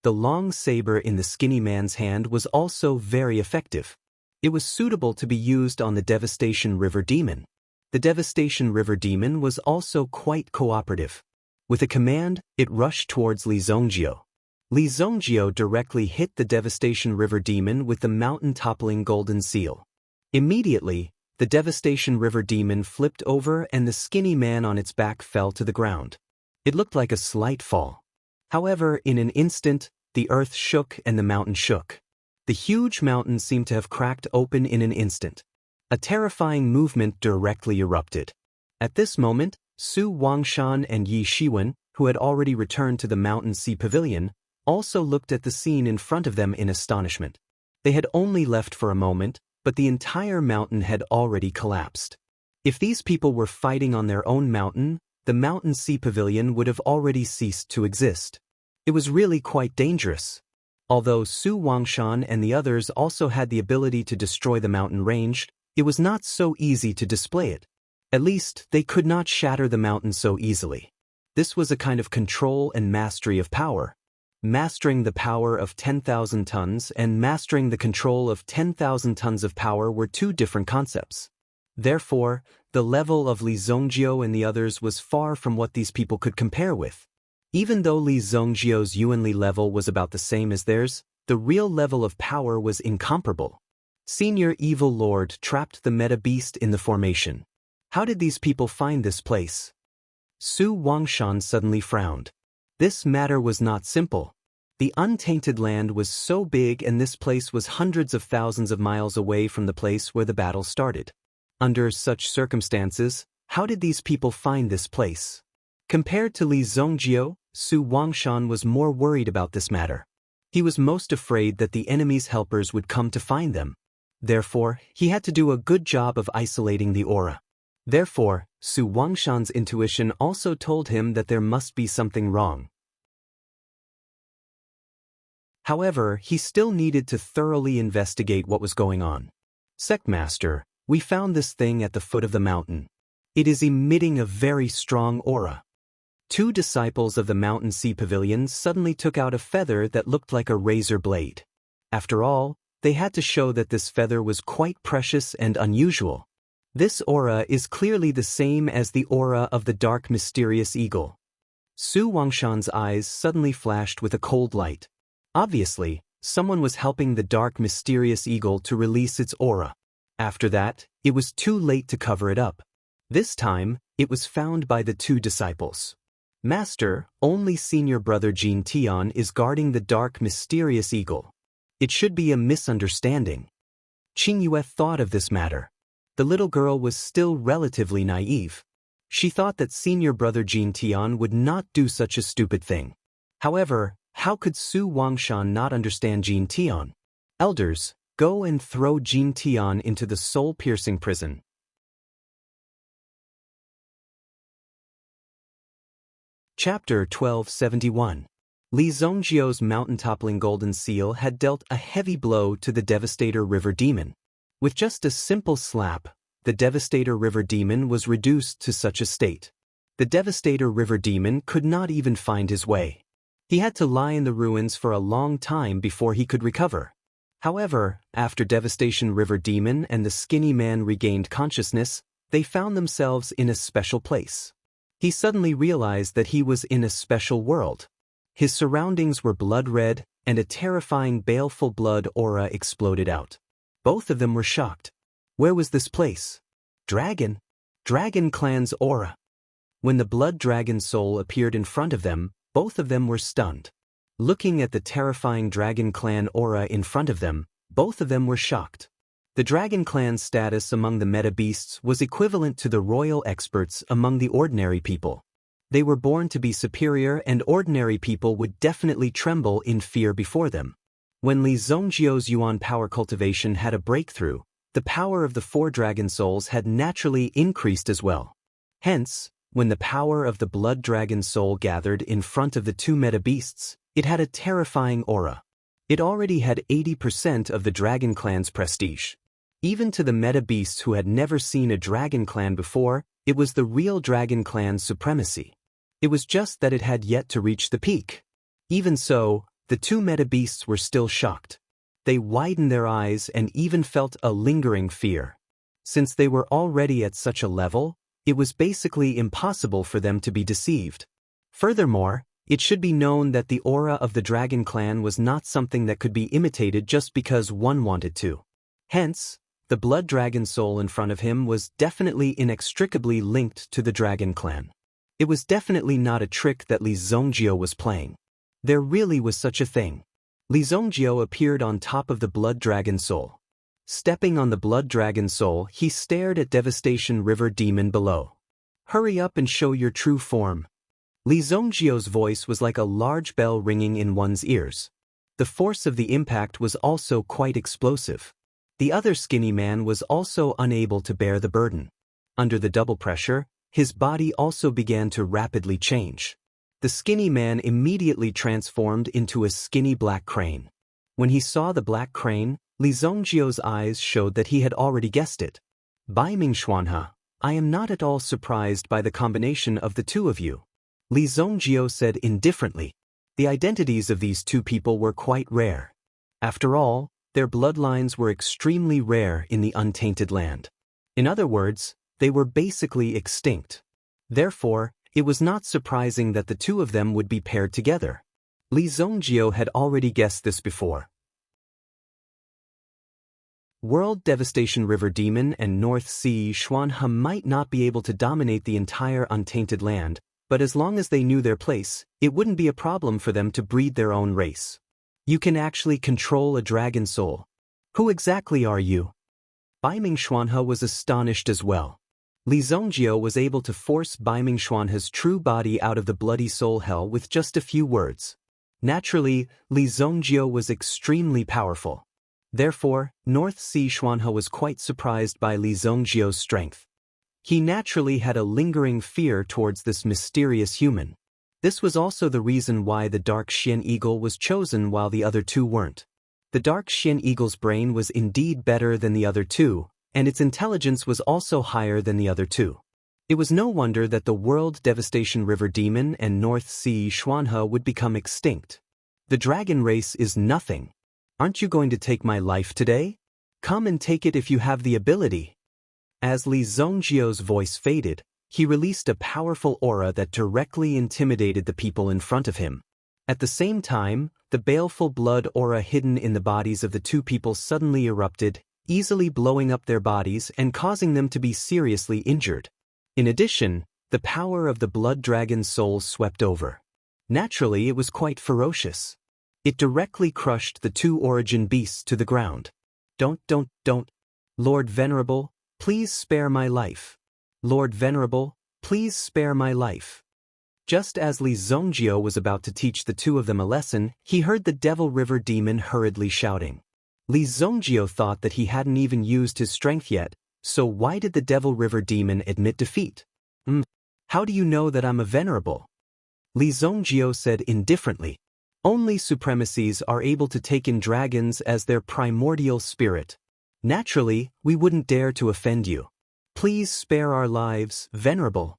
The long saber in the skinny man's hand was also very effective. It was suitable to be used on the Devastation River Demon. The Devastation River Demon was also quite cooperative. With a command, it rushed towards Li Zongjio. Li Zongjio directly hit the Devastation River Demon with the mountain-toppling golden seal. Immediately, the Devastation River Demon flipped over and the skinny man on its back fell to the ground. It looked like a slight fall. However, in an instant, the earth shook and the mountain shook. The huge mountain seemed to have cracked open in an instant. A terrifying movement directly erupted. At this moment, Su Wangshan and Yi Shiwen, who had already returned to the Mountain Sea Pavilion, also looked at the scene in front of them in astonishment. They had only left for a moment, but the entire mountain had already collapsed. If these people were fighting on their own mountain, the Mountain Sea Pavilion would have already ceased to exist. It was really quite dangerous. Although Su Wangshan and the others also had the ability to destroy the mountain range, it was not so easy to display it. At least, they could not shatter the mountain so easily. This was a kind of control and mastery of power. Mastering the power of 10,000 tons and mastering the control of 10,000 tons of power were two different concepts. Therefore, the level of Li Zongjio and the others was far from what these people could compare with. Even though Li Zongjio's Yuanli level was about the same as theirs, the real level of power was incomparable. Senior Evil Lord trapped the Meta Beast in the formation. How did these people find this place? Su Wangshan suddenly frowned. This matter was not simple. The untainted land was so big and this place was hundreds of thousands of miles away from the place where the battle started. Under such circumstances, how did these people find this place? Compared to Li Zongjio, Su Wangshan was more worried about this matter. He was most afraid that the enemy's helpers would come to find them. Therefore, he had to do a good job of isolating the aura. Therefore, Su Wangshan's intuition also told him that there must be something wrong. However, he still needed to thoroughly investigate what was going on. Sectmaster, we found this thing at the foot of the mountain. It is emitting a very strong aura. Two disciples of the Mountain Sea Pavilion suddenly took out a feather that looked like a razor blade. After all, they had to show that this feather was quite precious and unusual. This aura is clearly the same as the aura of the dark mysterious eagle. Su Wangshan's eyes suddenly flashed with a cold light. Obviously, someone was helping the dark mysterious eagle to release its aura. After that, it was too late to cover it up. This time, it was found by the two disciples. Master, only senior brother Jin Tian is guarding the dark mysterious eagle. It should be a misunderstanding. Qing Yue thought of this matter. The little girl was still relatively naive. She thought that senior brother Jin Tian would not do such a stupid thing. However, how could Su Wangshan not understand Jin Tian? Elders, go and throw Jin Tian into the soul-piercing prison. Chapter 1271. Li Zongjio's mountain-toppling golden seal had dealt a heavy blow to the Devastator River Demon. With just a simple slap, the Devastator River Demon was reduced to such a state. The Devastator River Demon could not even find his way. He had to lie in the ruins for a long time before he could recover. However, after Devastation River Demon and the skinny man regained consciousness, they found themselves in a special place. He suddenly realized that he was in a special world. His surroundings were blood red, and a terrifying baleful blood aura exploded out. Both of them were shocked. Where was this place? Dragon Clan's aura. When the blood dragon soul appeared in front of them, both of them were stunned. Looking at the terrifying Dragon Clan aura in front of them, both of them were shocked. The Dragon Clan's status among the meta beasts was equivalent to the royal experts among the ordinary people. They were born to be superior, and ordinary people would definitely tremble in fear before them. When Li Zhongjiu's Yuan power cultivation had a breakthrough, the power of the 4 dragon souls had naturally increased as well. Hence, when the power of the blood dragon soul gathered in front of the 2 meta beasts, it had a terrifying aura. It already had 80% of the Dragon Clan's prestige. Even to the meta beasts who had never seen a Dragon Clan before, it was the real Dragon Clan's supremacy. It was just that it had yet to reach the peak. Even so, the 2 meta beasts were still shocked. They widened their eyes and even felt a lingering fear. Since they were already at such a level, it was basically impossible for them to be deceived. Furthermore, it should be known that the aura of the Dragon Clan was not something that could be imitated just because one wanted to. Hence, the blood dragon soul in front of him was definitely inextricably linked to the Dragon Clan. It was definitely not a trick that Li Zhongjiu was playing. There really was such a thing. Li Zhongjiu appeared on top of the blood dragon soul. Stepping on the blood dragon soul, he stared at Devastation River Demon below. "Hurry up and show your true form." Li Zhongjiu's voice was like a large bell ringing in one's ears. The force of the impact was also quite explosive. The other skinny man was also unable to bear the burden. Under the double pressure, his body also began to rapidly change. The skinny man immediately transformed into a skinny black crane. When he saw the black crane, Li Zhongjiu's eyes showed that he had already guessed it. "Bai Mingxuanhe, I am not at all surprised by the combination of the 2 of you," Li Zhongjiu said indifferently. The identities of these 2 people were quite rare. After all, their bloodlines were extremely rare in the untainted land. In other words, they were basically extinct. Therefore, it was not surprising that the 2 of them would be paired together. Li Zhongjiu had already guessed this before. World Devastation River Demon and North Sea Xuanhe might not be able to dominate the entire untainted land, but as long as they knew their place, it wouldn't be a problem for them to breed their own race. "You can actually control a dragon soul. Who exactly are you?" Bai Mingxuanhe was astonished as well. Li Zhongjiu was able to force Bai Mingxuanhe's true body out of the bloody soul hell with just a few words. Naturally, Li Zhongjiu was extremely powerful. Therefore, North Sea Xuanhe was quite surprised by Li Zhongjiu's strength. He naturally had a lingering fear towards this mysterious human. This was also the reason why the Dark Xian Eagle was chosen while the other 2 weren't. The Dark Xian Eagle's brain was indeed better than the other 2, and its intelligence was also higher than the other 2. It was no wonder that the World Devastation River Demon and North Sea Xuanhe would become extinct. "The dragon race is nothing. Aren't you going to take my life today? Come and take it if you have the ability." As Li Zhongjiu's voice faded, he released a powerful aura that directly intimidated the people in front of him. At the same time, the baleful blood aura hidden in the bodies of the 2 people suddenly erupted, easily blowing up their bodies and causing them to be seriously injured. In addition, the power of the blood dragon's soul swept over. Naturally, it was quite ferocious. It directly crushed the 2 origin beasts to the ground. Don't. Lord Venerable, please spare my life. Lord Venerable, please spare my life." Just as Li Zhongjiu was about to teach the 2 of them a lesson, he heard the Devil River Demon hurriedly shouting. Li Zhongjiu thought that he hadn't even used his strength yet, so why did the Devil River Demon admit defeat? How do you know that I'm a venerable?" Li Zhongjiu said indifferently. "Only supremacies are able to take in dragons as their primordial spirit. Naturally, we wouldn't dare to offend you. Please spare our lives, Venerable."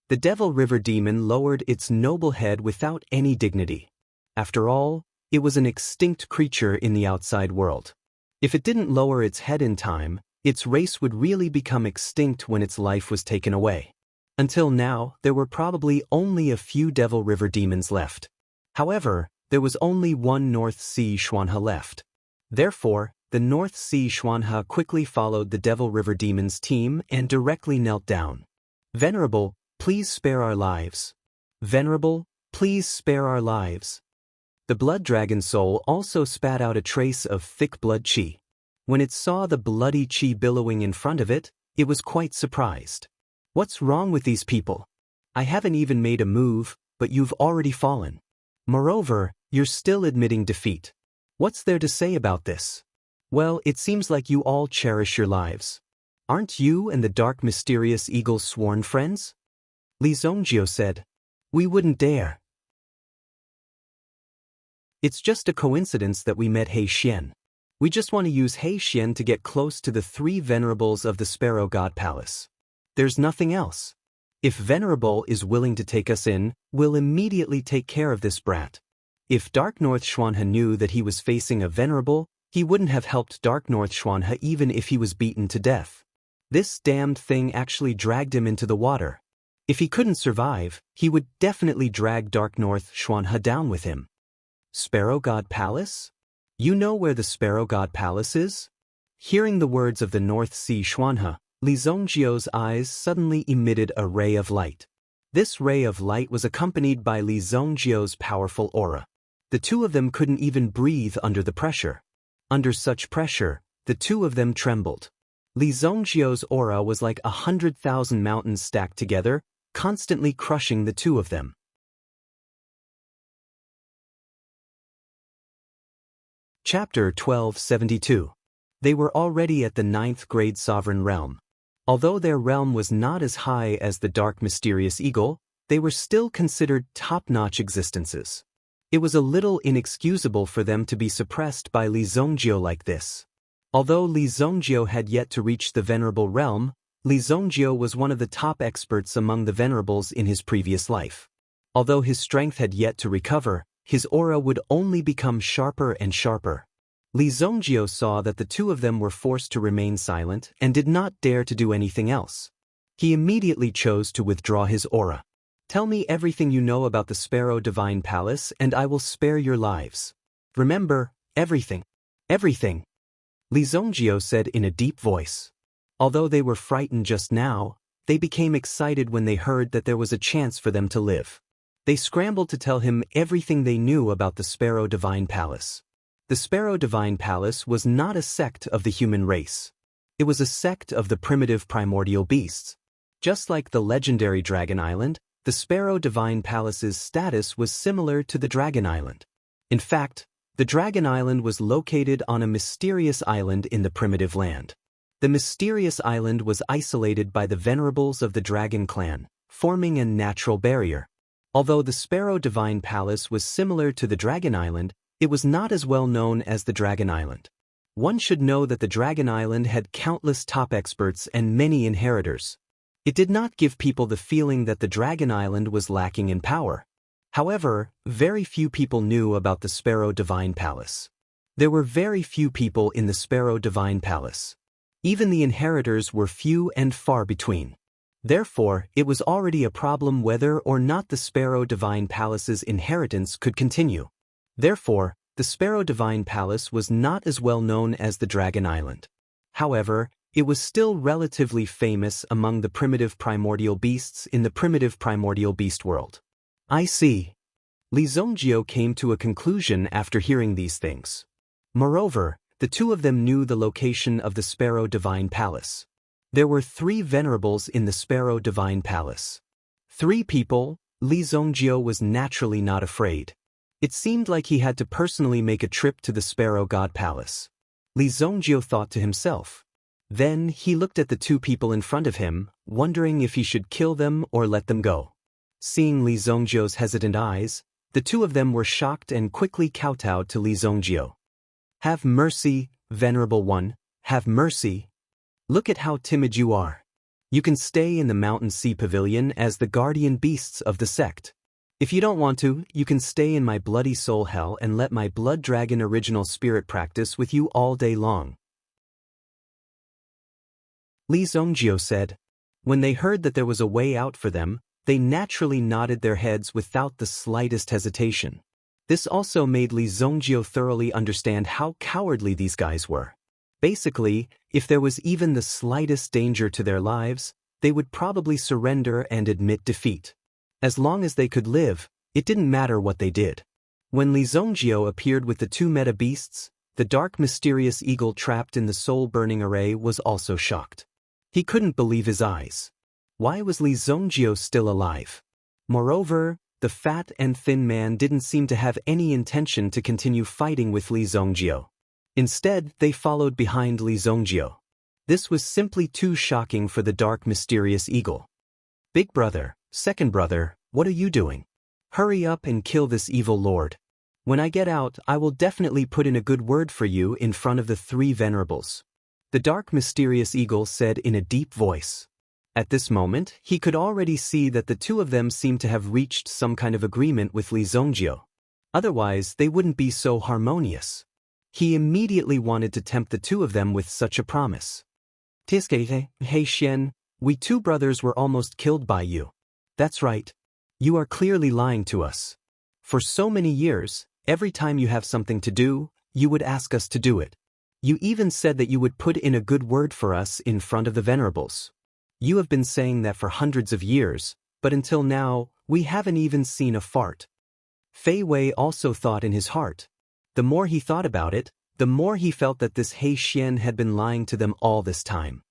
The Devil River Demon lowered its noble head without any dignity. After all, it was an extinct creature in the outside world. If it didn't lower its head in time, its race would really become extinct when its life was taken away. Until now, there were probably only a few Devil River demons left. However, there was only one North Sea Xuanhe left. Therefore, the North Sea Xuanhe quickly followed the Devil River Demon's team and directly knelt down. "Venerable, please spare our lives. Venerable, please spare our lives." The blood dragon soul also spat out a trace of thick blood qi. When it saw the bloody qi billowing in front of it, it was quite surprised. "What's wrong with these people? I haven't even made a move, but you've already fallen. Moreover, you're still admitting defeat. What's there to say about this? Well, it seems like you all cherish your lives. Aren't you and the dark mysterious eagle sworn friends?" Li Zongjio said. "We wouldn't dare. It's just a coincidence that we met He Xian. We just want to use He Xian to get close to the three venerables of the Sparrow God Palace. There's nothing else. If Venerable is willing to take us in, we'll immediately take care of this brat." If Dark North Xuanhe knew that he was facing a Venerable, he wouldn't have helped Dark North Xuanhe even if he was beaten to death. This damned thing actually dragged him into the water. If he couldn't survive, he would definitely drag Dark North Xuanhe down with him. "Sparrow God Palace? You know where the Sparrow God Palace is?" Hearing the words of the North Sea Xuanhe, Li Zongjio's eyes suddenly emitted a ray of light. This ray of light was accompanied by Li Zongjio's powerful aura. The two of them couldn't even breathe under the pressure. Under such pressure, the two of them trembled. Li Zongjio's aura was like 100,000 mountains stacked together, constantly crushing the two of them. Chapter 1272. They were already at the 9th grade sovereign realm. Although their realm was not as high as the dark mysterious eagle, they were still considered top-notch existences. It was a little inexcusable for them to be suppressed by Li Zongjio like this. Although Li Zongjio had yet to reach the venerable realm, Li Zongjio was one of the top experts among the venerables in his previous life. Although his strength had yet to recover, his aura would only become sharper and sharper. Li Zongjio saw that the two of them were forced to remain silent and did not dare to do anything else. He immediately chose to withdraw his aura. "Tell me everything you know about the Sparrow Divine Palace and I will spare your lives. Remember, everything. Everything," Li Zongjio said in a deep voice. Although they were frightened just now, they became excited when they heard that there was a chance for them to live. They scrambled to tell him everything they knew about the Sparrow Divine Palace. The Sparrow Divine Palace was not a sect of the human race. It was a sect of the primitive primordial beasts. Just like the legendary Dragon Island, the Sparrow Divine Palace's status was similar to the Dragon Island. In fact, the Dragon Island was located on a mysterious island in the primitive land. The mysterious island was isolated by the venerables of the Dragon Clan, forming a natural barrier. Although the Sparrow Divine Palace was similar to the Dragon Island, it was not as well known as the Dragon Island. One should know that the Dragon Island had countless top experts and many inheritors. It did not give people the feeling that the Dragon Island was lacking in power. However, very few people knew about the Sparrow Divine Palace. There were very few people in the Sparrow Divine Palace. Even the inheritors were few and far between. Therefore, it was already a problem whether or not the Sparrow Divine Palace's inheritance could continue. Therefore, the Sparrow Divine Palace was not as well known as the Dragon Island. However, it was still relatively famous among the primitive primordial beasts in the primitive primordial beast world. "I see." Li Zongjio came to a conclusion after hearing these things. Moreover, the two of them knew the location of the Sparrow Divine Palace. There were 3 venerables in the Sparrow Divine Palace. 3 people. Li Zongjio was naturally not afraid. It seemed like he had to personally make a trip to the Sparrow God Palace. Li Zongjio thought to himself. Then he looked at the 2 people in front of him, wondering if he should kill them or let them go. Seeing Li Zongjio's hesitant eyes, the 2 of them were shocked and quickly kowtowed to Li Zongjio. "Have mercy, Venerable One, have mercy. Look at how timid you are. You can stay in the Mountain Sea Pavilion as the guardian beasts of the sect. If you don't want to, you can stay in my bloody soul hell and let my blood dragon original spirit practice with you all day long. Li Zongjio said. When they heard that there was a way out for them, they naturally nodded their heads without the slightest hesitation. This also made Li Zongjio thoroughly understand how cowardly these guys were. Basically, if there was even the slightest danger to their lives, they would probably surrender and admit defeat. As long as they could live, it didn't matter what they did. When Li Zongjio appeared with the two meta beasts, the dark mysterious eagle trapped in the soul-burning array was also shocked. He couldn't believe his eyes. Why was Li Zongjio still alive? Moreover, the fat and thin man didn't seem to have any intention to continue fighting with Li Zongjio. Instead, they followed behind Li Zongjio. This was simply too shocking for the dark mysterious eagle. Big brother, second brother, what are you doing? Hurry up and kill this evil lord. When I get out, I will definitely put in a good word for you in front of the three venerables. The dark mysterious eagle said in a deep voice. At this moment, he could already see that the two of them seemed to have reached some kind of agreement with Li Zongjio. Otherwise, they wouldn't be so harmonious. He immediately wanted to tempt the two of them with such a promise. Tiske, hey Xian, we two brothers were almost killed by you. That's right. You are clearly lying to us. For so many years, every time you have something to do, you would ask us to do it. You even said that you would put in a good word for us in front of the venerables. You have been saying that for hundreds of years, but until now, we haven't even seen a fart. Fei Wei also thought in his heart. The more he thought about it, the more he felt that this He Xian had been lying to them all this time.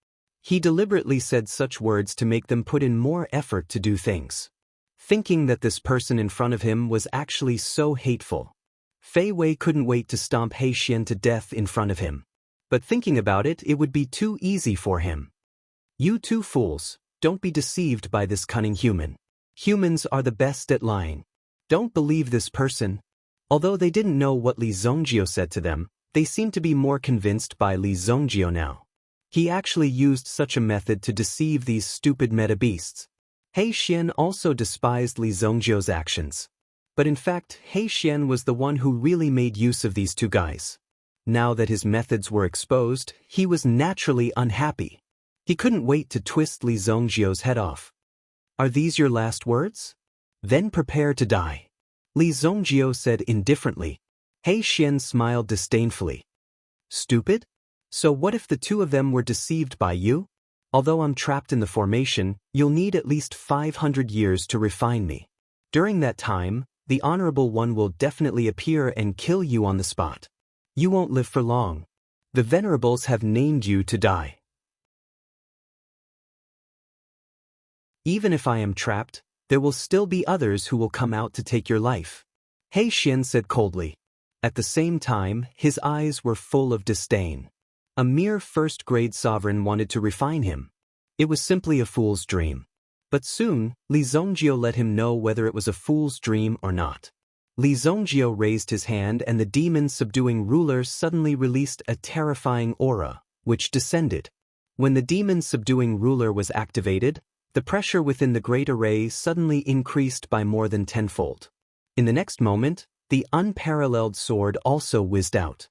He deliberately said such words to make them put in more effort to do things. Thinking that this person in front of him was actually so hateful. Fei Wei couldn't wait to stomp He Xian to death in front of him. But thinking about it, it would be too easy for him. You two fools, don't be deceived by this cunning human. Humans are the best at lying. Don't believe this person. Although they didn't know what Li Zongjio said to them, they seemed to be more convinced by Li Zongjio now. He actually used such a method to deceive these stupid meta beasts. He Xian also despised Li Zongjio's actions. But in fact, He Xian was the one who really made use of these two guys. Now that his methods were exposed, he was naturally unhappy. He couldn't wait to twist Li Zongjio's head off. Are these your last words? Then prepare to die. Li Zongjio said indifferently. He Xian smiled disdainfully. Stupid? So what if the two of them were deceived by you? Although I'm trapped in the formation, you'll need at least 500 years to refine me. During that time, the Honorable One will definitely appear and kill you on the spot. You won't live for long. The Venerables have named you to die. Even if I am trapped, there will still be others who will come out to take your life. He Xian said coldly. At the same time, his eyes were full of disdain. A mere first-grade sovereign wanted to refine him. It was simply a fool's dream. But soon, Li Zongjio let him know whether it was a fool's dream or not. Li Zongjio raised his hand and the demon-subduing ruler suddenly released a terrifying aura, which descended. When the demon-subduing ruler was activated, the pressure within the great array suddenly increased by more than tenfold. In the next moment, the unparalleled sword also whizzed out.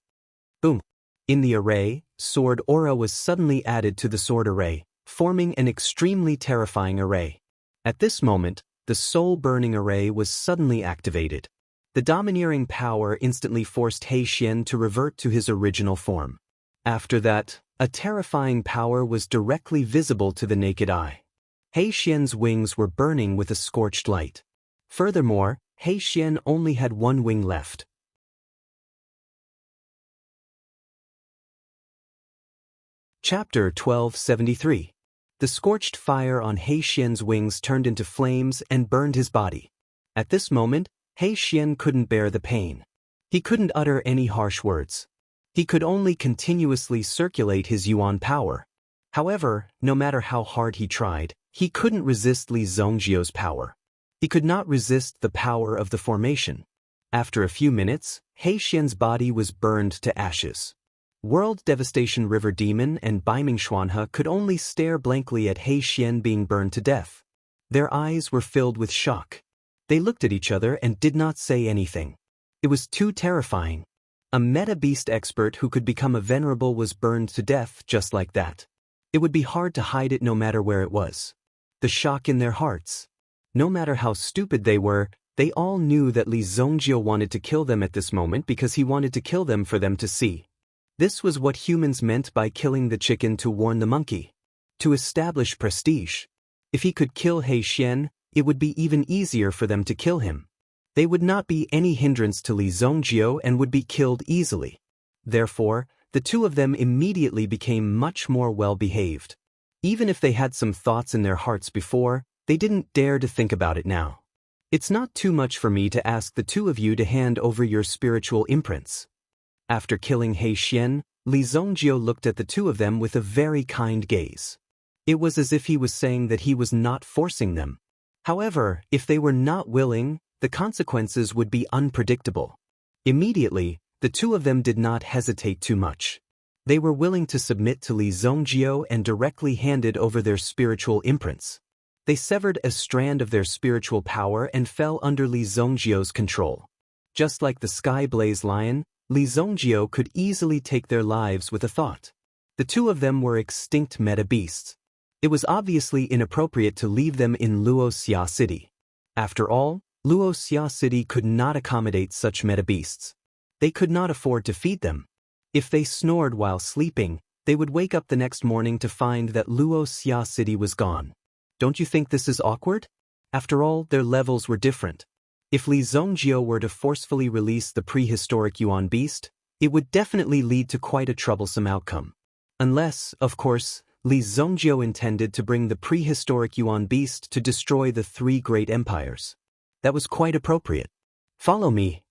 Boom! In the array, sword aura was suddenly added to the sword array, forming an extremely terrifying array. At this moment, the soul-burning array was suddenly activated. The domineering power instantly forced He Xian to revert to his original form. After that, a terrifying power was directly visible to the naked eye. He Xian's wings were burning with a scorched light. Furthermore, He Xian only had one wing left. Chapter 1273. The scorched fire on He Xian's wings turned into flames and burned his body. At this moment, He Xian couldn't bear the pain. He couldn't utter any harsh words. He could only continuously circulate his yuan power. However, no matter how hard he tried, he couldn't resist Li Zongjio's power. He could not resist the power of the formation. After a few minutes, He Xian's body was burned to ashes. World Devastation River Demon and Baiming Xuanhe could only stare blankly at He Xian being burned to death. Their eyes were filled with shock. They looked at each other and did not say anything. It was too terrifying. A meta-beast expert who could become a venerable was burned to death just like that. It would be hard to hide it no matter where it was. The shock in their hearts. No matter how stupid they were, they all knew that Li Zongjio wanted to kill them at this moment because he wanted to kill them for them to see. This was what humans meant by killing the chicken to warn the monkey. To establish prestige. If he could kill He Xian, it would be even easier for them to kill him. They would not be any hindrance to Li Zongjio and would be killed easily. Therefore, the two of them immediately became much more well-behaved. Even if they had some thoughts in their hearts before, they didn't dare to think about it now. It's not too much for me to ask the two of you to hand over your spiritual imprints. After killing He Xian, Li Zongjio looked at the two of them with a very kind gaze. It was as if he was saying that he was not forcing them. However, if they were not willing, the consequences would be unpredictable. Immediately, the two of them did not hesitate too much. They were willing to submit to Li Zongjio and directly handed over their spiritual imprints. They severed a strand of their spiritual power and fell under Li Zongjio's control. Just like the Sky Blaze Lion, Li Zongjio could easily take their lives with a thought. The two of them were extinct meta-beasts. It was obviously inappropriate to leave them in Luoxia City. After all, Luoxia City could not accommodate such meta-beasts. They could not afford to feed them. If they snored while sleeping, they would wake up the next morning to find that Luoxia City was gone. Don't you think this is awkward? After all, their levels were different. If Li Zongjio were to forcefully release the prehistoric Yuan beast, it would definitely lead to quite a troublesome outcome. Unless, of course, Li Zongjio intended to bring the prehistoric Yuan beast to destroy the three great empires. That was quite appropriate. Follow me.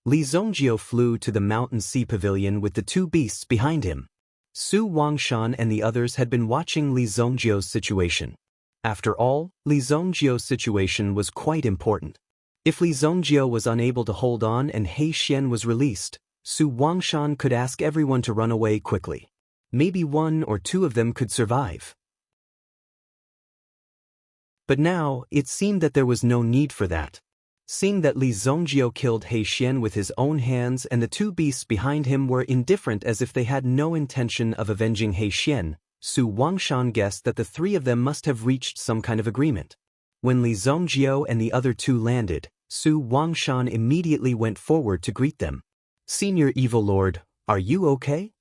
Li Zongjio flew to the Mountain Sea Pavilion with the two beasts behind him. Su Wangshan and the others had been watching Li Zongjio's situation. After all, Li Zongjio's situation was quite important. If Li Zongjio was unable to hold on and He Xian was released, Su Wangshan could ask everyone to run away quickly. Maybe one or two of them could survive. But now, it seemed that there was no need for that. Seeing that Li Zongjio killed He Xian with his own hands and the two beasts behind him were indifferent as if they had no intention of avenging He Xian, Su Wangshan guessed that the three of them must have reached some kind of agreement. When Li Zongjio and the other two landed, Su Wangshan immediately went forward to greet them. "Senior Evil Lord, are you okay?"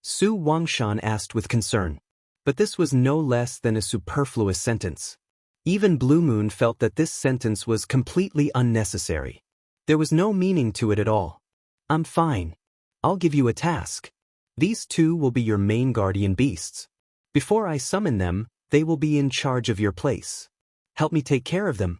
Su Wangshan asked with concern. But this was no less than a superfluous sentence. Even Blue Moon felt that this sentence was completely unnecessary. There was no meaning to it at all. "I'm fine. I'll give you a task. These two will be your main guardian beasts. Before I summon them, they will be in charge of your place. Help me take care of them."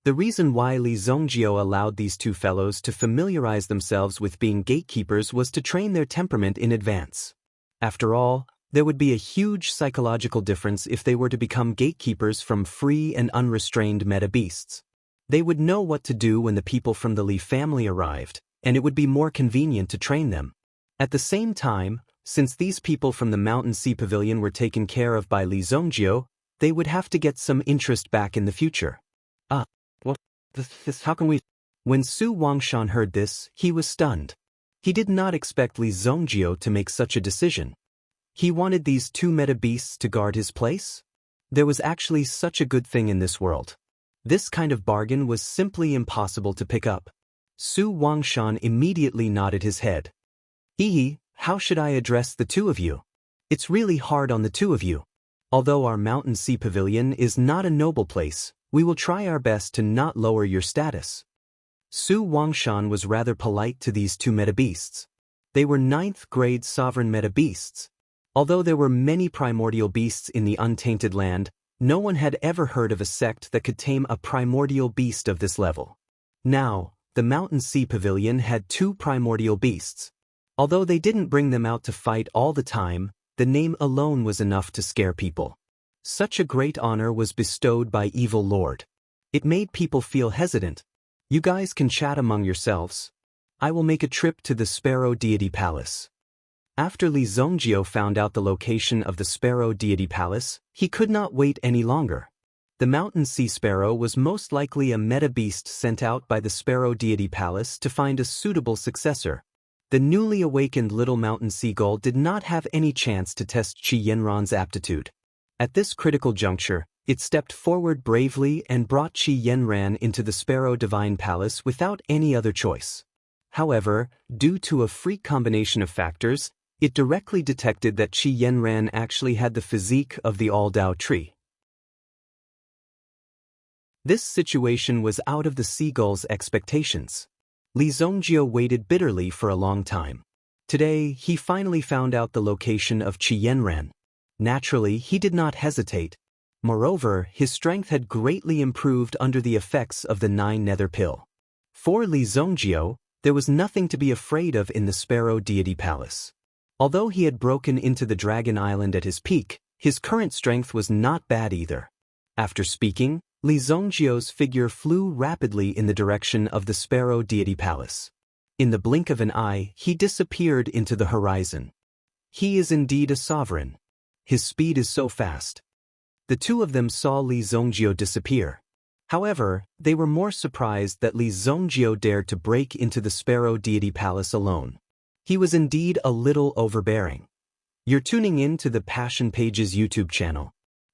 The reason why Li Zongjio allowed these two fellows to familiarize themselves with being gatekeepers was to train their temperament in advance. After all, there would be a huge psychological difference if they were to become gatekeepers from free and unrestrained meta-beasts. They would know what to do when the people from the Li family arrived, and it would be more convenient to train them. At the same time, since these people from the Mountain Sea Pavilion were taken care of by Li Zongjio, they would have to get some interest back in the future. How can we? When Su Wangshan heard this, he was stunned. He did not expect Li Zongjio to make such a decision. He wanted these two meta-beasts to guard his place? There was actually such a good thing in this world. This kind of bargain was simply impossible to pick up. Su Wangshan immediately nodded his head. How should I address the two of you? It's really hard on the two of you. Although our Mountain Sea Pavilion is not a noble place, we will try our best to not lower your status. Su Wangshan was rather polite to these two meta-beasts. They were 9th grade sovereign meta-beasts. Although there were many primordial beasts in the untainted land, no one had ever heard of a sect that could tame a primordial beast of this level. Now, the Mountain Sea Pavilion had two primordial beasts. Although they didn't bring them out to fight all the time, the name alone was enough to scare people. Such a great honor was bestowed by Evil Lord. It made people feel hesitant. You guys can chat among yourselves. I will make a trip to the Sparrow Deity Palace. After Li Zongjio found out the location of the Sparrow Deity Palace, he could not wait any longer. The mountain sea sparrow was most likely a meta-beast sent out by the Sparrow Deity Palace to find a suitable successor. The newly awakened little mountain seagull did not have any chance to test Qi Yanran's aptitude. At this critical juncture, it stepped forward bravely and brought Qi Yanran into the Sparrow Divine Palace without any other choice. However, due to a freak combination of factors, it directly detected that Qi Yanran actually had the physique of the All-Dao tree. This situation was out of the seagull's expectations. Li Zongjio waited bitterly for a long time. Today, he finally found out the location of Qi Yanran. Naturally, he did not hesitate. Moreover, his strength had greatly improved under the effects of the 9 nether pill. For Li Zongjio, there was nothing to be afraid of in the Sparrow Deity Palace. Although he had broken into the Dragon Island at his peak, his current strength was not bad either. After speaking, Li Zongjio's figure flew rapidly in the direction of the Sparrow Deity Palace. In the blink of an eye, he disappeared into the horizon. He is indeed a sovereign. His speed is so fast. The two of them saw Li Zongjio disappear. However, they were more surprised that Li Zongjio dared to break into the Sparrow Deity Palace alone. He was indeed a little overbearing. You're tuning in to the Passion Pages YouTube channel.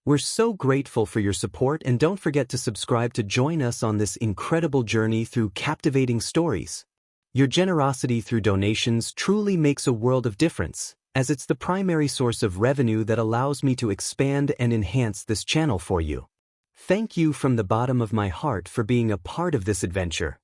We're so grateful for your support, and don't forget to subscribe to join us on this incredible journey through captivating stories. Your generosity through donations truly makes a world of difference, as it's the primary source of revenue that allows me to expand and enhance this channel for you. Thank you from the bottom of my heart for being a part of this adventure.